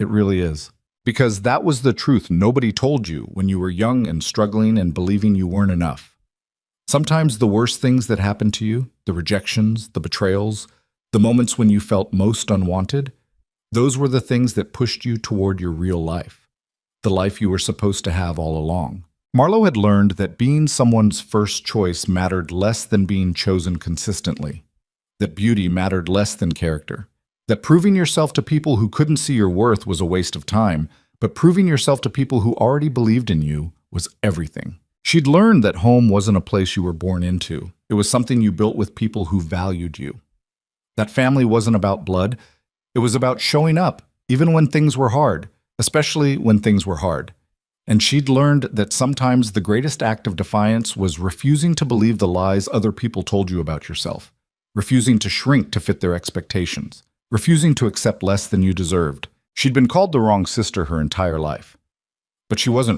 S1: "It really is. Because that was the truth nobody told you when you were young and struggling and believing you weren't enough. Sometimes the worst things that happened to you, the rejections, the betrayals, the moments when you felt most unwanted, those were the things that pushed you toward your real life, the life you were supposed to have all along." Marlo had learned that being someone's first choice mattered less than being chosen consistently, that beauty mattered less than character, that proving yourself to people who couldn't see your worth was a waste of time, but proving yourself to people who already believed in you was everything. She'd learned that home wasn't a place you were born into. It was something you built with people who valued you. That family wasn't about blood. It was about showing up, even when things were hard, especially when things were hard. And she'd learned that sometimes the greatest act of defiance was refusing to believe the lies other people told you about yourself, refusing to shrink to fit their expectations, refusing to accept less than you deserved. She'd been called the wrong sister her entire life. But she wasn't